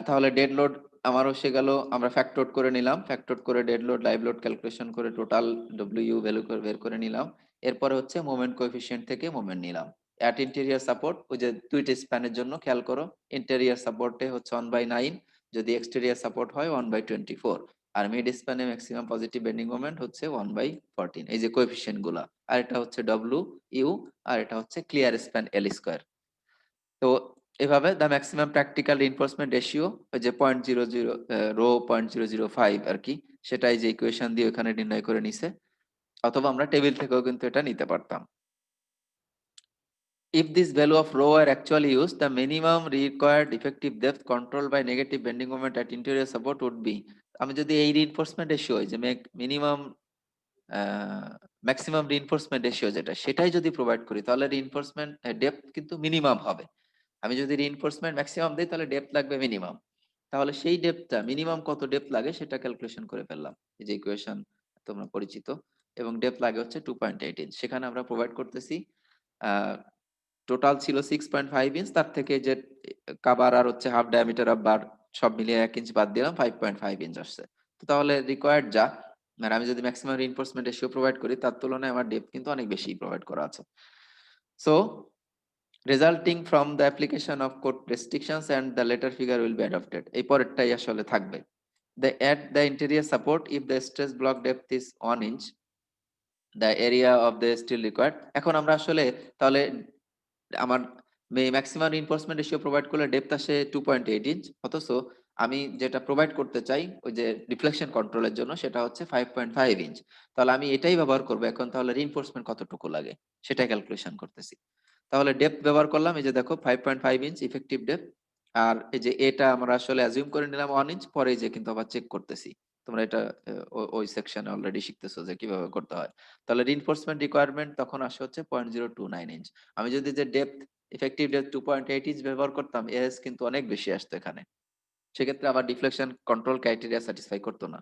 তাহলে ডেড লোড আমার এসে গেল, আমরা ফ্যাক্টর করে নিলাম, ফ্যাক্টর করে dead load live load calculation করে টোটাল ডব্লিউ ভ্যালু করে বের করে নিলাম। এরপরে হচ্ছে মোমেন্ট কোএফিসিয়েন্ট থেকে মোমেন্ট নিলাম। অ্যাট ইন্টেরিয়র সাপোর্ট, ওই যে দুইটা স্প্যানের জন্য খেয়াল করো, ইন্টেরিয়র সাপোর্টে হচ্ছে 1/9, যদি এক্সটেরিয়র সাপোর্ট হয় 1/24। আর মিড স্প্যানে ম্যাক্সিমাম পজিটিভ বেন্ডিং মোমেন্ট হচ্ছে 1/14, এই যে কোএফিসিয়েন্ট গুলা। আর এটা হচ্ছে ডব্লিউ ইউ, আর এটা হচ্ছে ক্লিয়ার স্প্যান এল স্কোয়ার। তো এভাবে the maximum practical reinforcement ratio, ওই যে 0.00 রো 0.005 আর কি, সেটাই যে ইকুয়েশন দিয়ে ওখানে নির্ণয় করে নিছে, অথবা আমরা টেবিল থেকেও কিন্তু এটা নিতে পারতাম। If this value of rho are actually used, the minimum required effective depth controlled by negative bending moment at interior support would be, আমি যদি এই রিইনফোর্সমেন্ট রেশিও, যে মিনিমাম ম্যাক্সিমাম রিইনফোর্সমেন্ট রেশিও যেটা, সেটাই যদি প্রোভাইড করি, তাহলে রিইনফোর্সমেন্ট ডেপথ কিন্তু মিনিমাম হবে। আমি যদি রিইনফোর্সমেন্ট ম্যাক্সিমাম দিই, তাহলে ডেপথ লাগবে মিনিমাম। তাহলে সেই ডেপথটা মিনিমাম কত ডেপথ লাগে সেটা ক্যালকুলেশন করে ফেললাম, এই যে ইকুয়েশন তোমরা পরিচিত। এবং ডেপথ লাগে হচ্ছে 2.8 ইঞ্চ, সেখানে আমরা প্রোভাইড করতেছি টোটাল ছিল 6.5 ইঞ্চ, তার থেকে যে কাবার আর হচ্ছে হাফ ডায়ামিটার অফ বার সব মিলিয়ে 1 ইঞ্চ বাদ দিলাম, 5.5 ইঞ্চ আসছে। তো তাহলে রিকোয়ার্ড যা, মানে আমি যদি ম্যাক্সিমাম রিইনফোর্সমেন্ট রেশিও প্রোভাইড করি, তার তুলনায় আমার ডেপথ কিন্তু অনেক বেশি প্রোভাইড করা আছে। So resulting from the application of code restrictions and the later figure will be adopted, এই পরেরটাই আসলে থাকবে। The at the interior support, if the stress block depth is 1 inch, the area of the steel required, এখন আমরা আসলে তাহলে আমার ম্যাক্সিমাম রিইনফোর্সমেন্ট রেশিও প্রোভাইড করলে ডেপথ আসে 2.8 ইঞ্চ, অথচ আমি যেটা প্রোভাইড করতে চাই ওই যে ডিফ্লেকশন কন্ট্রোলের জন্য, সেটা হচ্ছে 5.5 ইঞ্চ। তাহলে আমি এটাই ব্যবহার করবো এখন, তাহলে রিইনফোর্সমেন্ট কতটুকু লাগে সেটাই ক্যালকুলেশন করতেছি। তাহলে ডেপথ ব্যবহার করলাম, এই যে দেখো 5.5 ইঞ্চ ইফেক্টিভ ডেপথ। আর এই যে এটা আমরা আসলে অ্যাজিউম করে নিলাম 1 ইঞ্চ, পরে যে কিন্তু আবার চেক করতেছি। তোমরা এটা ওই সেকশনে অলরেডি শিখতেছো যে কিভাবে করতে হয়। তাহলে রিইনফোর্সমেন্ট রিকোয়ারমেন্ট তখন আসে হচ্ছে 0.029 ইঞ্চ। আমি যদি যে ডেপথ ইফেক্টিভ ডেপথ 2.8 ইঞ্চ ব্যবহার করতাম, এস কিন্তু অনেক বেশি আসতো এখানে, সেক্ষেত্রে আবার ডিফ্লেকশন কন্ট্রোল ক্রাইটেরিয়া স্যাটিসফাই করতো না।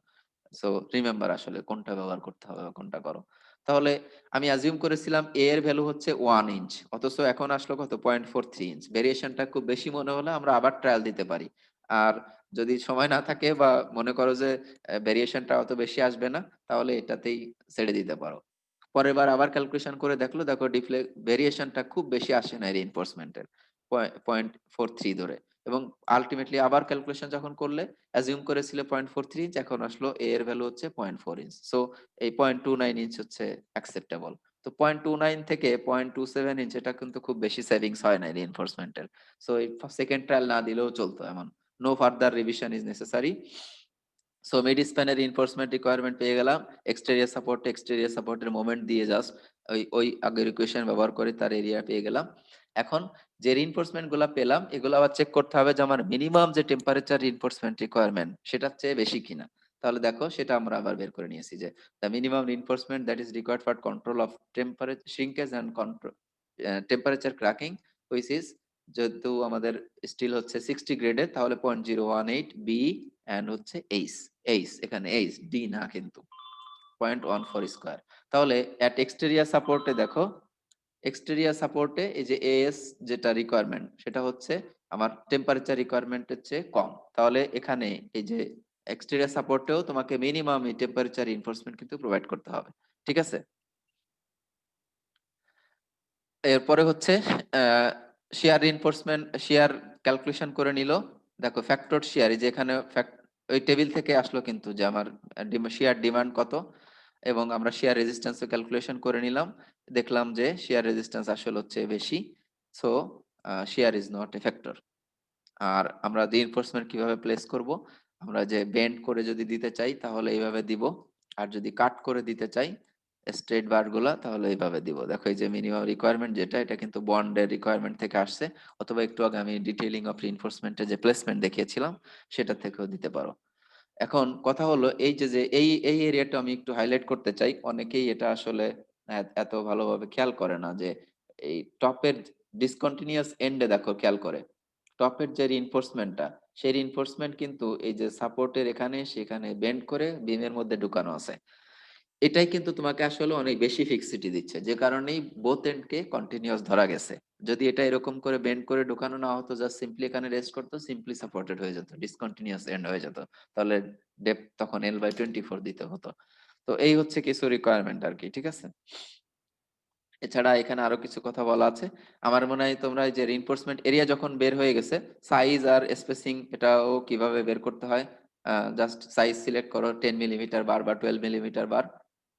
সো রিমেম্বার আসলে কোনটা ব্যবহার করতে হবে বা কোনটা করো। তাহলে আমি অ্যাজিউম করেছিলাম এ এর ভ্যালু হচ্ছে 1 ইঞ্চ, অথচ এখন আসলো কত 0.43 ইঞ্চ। ভেরিয়েশনটা খুব বেশি মনে হলে আমরা আবার ট্রায়াল দিতে পারি। আর যদি সময় না থাকে বা মনে করো যে ভেরিয়েশনটা অত বেশি আসবে না, তাহলে এটাতেই ছেড়ে দিতে পারো। পরের বার আবার ক্যালকুলেশন করে দেখলো, দেখো ভেরিয়েশনটা খুব বেশি আসে না রিইনফোর্সমেন্টের, 0.43 ধরে। এবং আলটিমেটলি আবার ক্যালকুলেশন যখন করলে অ্যাজিউম করেছিল 0.43 ইঞ্চ, এখন আসলো এ এর ভ্যালু হচ্ছে 0.4 ইঞ্চ। সো এই 0.29 ইঞ্চ হচ্ছে অ্যাকসেপ্টেবল। তো 0.29 থেকে 0.27 ইঞ্চ, এটা কিন্তু খুব বেশি সেভিংস হয় না রিইনফোর্সমেন্টের। সো এই সেকেন্ড ট্রায়াল না দিলেও চলতো এমন। No further revision is necessary. So mid স্প্যানের রিইনফোর্সমেন্ট রিকোয়ারমেন্ট পেয়ে গেলাম। এক্সটেরিয়র সাপোর্টের মোমেন্ট দিয়ে জাস্ট ওই আগের ইকুয়েশন ব্যবহার করে তার এরিয়া পেয়ে গেলাম। এখন যে রিইনফোর্সমেন্ট গুলা পেলাম, এগুলো আবার চেক করতে হবে যে আমার মিনিমাম যে টেম্পারেচার রিইনফোর্সমেন্ট রিকোয়ারমেন্ট, সেটার চেয়ে বেশি কিনা। তাহলে দেখো সেটা আমরা আবার বের করে নিয়েছি যে the minimum reinforcement that is required for control of temperature shrinkage and control temperature cracking, which is, যেহেতু আমাদের স্টিল হচ্ছে 60 গ্রেডের, তাহলে 0.018 বি এন্ড হচ্ছে এইচ। এইচ এখানে এইচ, ডি না কিন্তু, 0.14 স্কোয়ার। তাহলে এট এক্সটেরিয়ার সাপোর্টে দেখো, এক্সটেরিয়ার সাপোর্টে এই যে এএস যেটা রিকোয়ারমেন্ট, সেটা হচ্ছে আমার টেম্পারেচার রিকোয়ারমেন্টের চেয়ে কম। তাহলে এখানে এই যে এক্সটেরিয়ার সাপোর্টেও তোমাকে মিনিমাম এই টেম্পারেচার রিইনফোর্সমেন্ট কিন্তু প্রোভাইড করতে হবে। ঠিক আছে। এরপরে হচ্ছে শেয়ার রিইনফোর্সমেন্ট, শেয়ার ক্যালকুলেশন করে নিল। দেখো ফ্যাক্টর শেয়ার, এই যে এখানে ওই টেবিল থেকে আসলো কিন্তু যে আমার শেয়ার ডিমান্ড কত, এবং আমরা শেয়ার রেজিস্ট্যান্স ক্যালকুলেশন করে নিলাম। দেখলাম যে শেয়ার রেজিস্ট্যান্স আসলে হচ্ছে বেশি। So shear is not a factor. আর আমরা রিইনফোর্সমেন্ট কিভাবে প্লেস করব, আমরা যে বেন্ড করে যদি দিতে চাই তাহলে এইভাবে দিব, আর যদি কাট করে দিতে চাই স্ট্রেট বার গুলা, তাহলে এইভাবে দিব। দেখো এই যে মিনিমাম রিকোয়ারমেন্ট যেটা, এটা কিন্তু বন্ডের রিকোয়ারমেন্ট থেকে আসছে, অথবা একটু আগে আমি ডিটেইলিং অফ রিইনফোর্সমেন্টের যে প্লেসমেন্ট দেখিয়েছিলাম সেটা থেকেও দিতে পারো। এখন কথা হলো এই যে যে এই এই এরিয়াটা আমি একটু হাইলাইট করতে চাই। অনেকেই এটা আসলে এত ভালোভাবে খেয়াল করে না যে এই টপের ডিসকন্টিনিউয়াস এন্ডে দেখো খেয়াল করে, টপের যে রিইনফোর্সমেন্টটা, সেই রিইনফোর্সমেন্ট কিন্তু এই যে সাপোর্টের এখানে সেখানে বেন্ড করে বিমের মধ্যে ঢুকানো আছে। এটাই কিন্তু তোমাকে আসলে অনেক বেশি ফিক্সিটি দিচ্ছে, যে কারণেই বোথ এন্ডকে কন্টিনিউয়াস ধরা গেছে। যদি এটা এরকম করে বেন্ড করে ঢুকানো না হতো, জাস্ট সিম্পলি এখানে রেস্ট করতো, সিম্পলি সাপোর্টেড হয়ে যেত, ডিসকন্টিনিউয়াস এন্ড হয়ে যেত, তাহলে ডেপথ তখন L/24 দিতে হতো। তো এই হচ্ছে কিছু রিকোয়ারমেন্ট আর কি। ঠিক আছে। এছাড়া এখানে আরো কিছু কথা বলা আছে। আমার মনে হয় তোমরা এই যে রিইনফোর্সমেন্ট এরিয়া যখন বের হয়ে গেছে, সাইজ আর স্পেসিং এটাও কিভাবে বের করতে হয় জাস্ট সাইজ সিলেক্ট করো 10 মিলিমিটার বার বা 12 মিলিমিটার বার,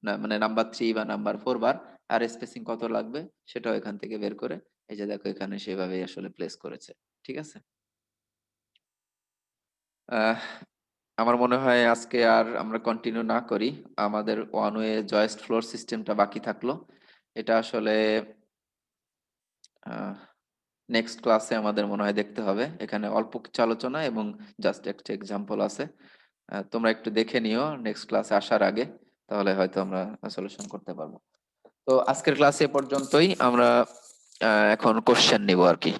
না মানে নাম্বার 3 বা নাম্বার 4 বার, আর স্পেসিং কত লাগবে সেটাও এখান থেকে বের করে এই যে দেখো এখানে সেভাবেই আসলে প্লেস করেছে। ঠিক আছে। আহ আমার মনে হয় আজকে আর আমরা কন্টিনিউ না করি, আমাদের ওয়ান ওয়ে জয়েস্ট ফ্লোর সিস্টেমটা বাকি থাকলো। এটা আসলে নেক্সট ক্লাসে আমাদের মনে হয় দেখতে হবে, এখানে অল্প কিছু আলোচনা এবং জাস্ট একটা এক্সাম্পল আছে। তোমরা একটু দেখে নিও নেক্সট ক্লাসে আসার আগে, তাহলে হয়তো আমরা সলিউশন করতে পারবো। তো আজকের ক্লাসে এ পর্যন্তই, আমরা এখন কোশ্চেন নিব আর কি।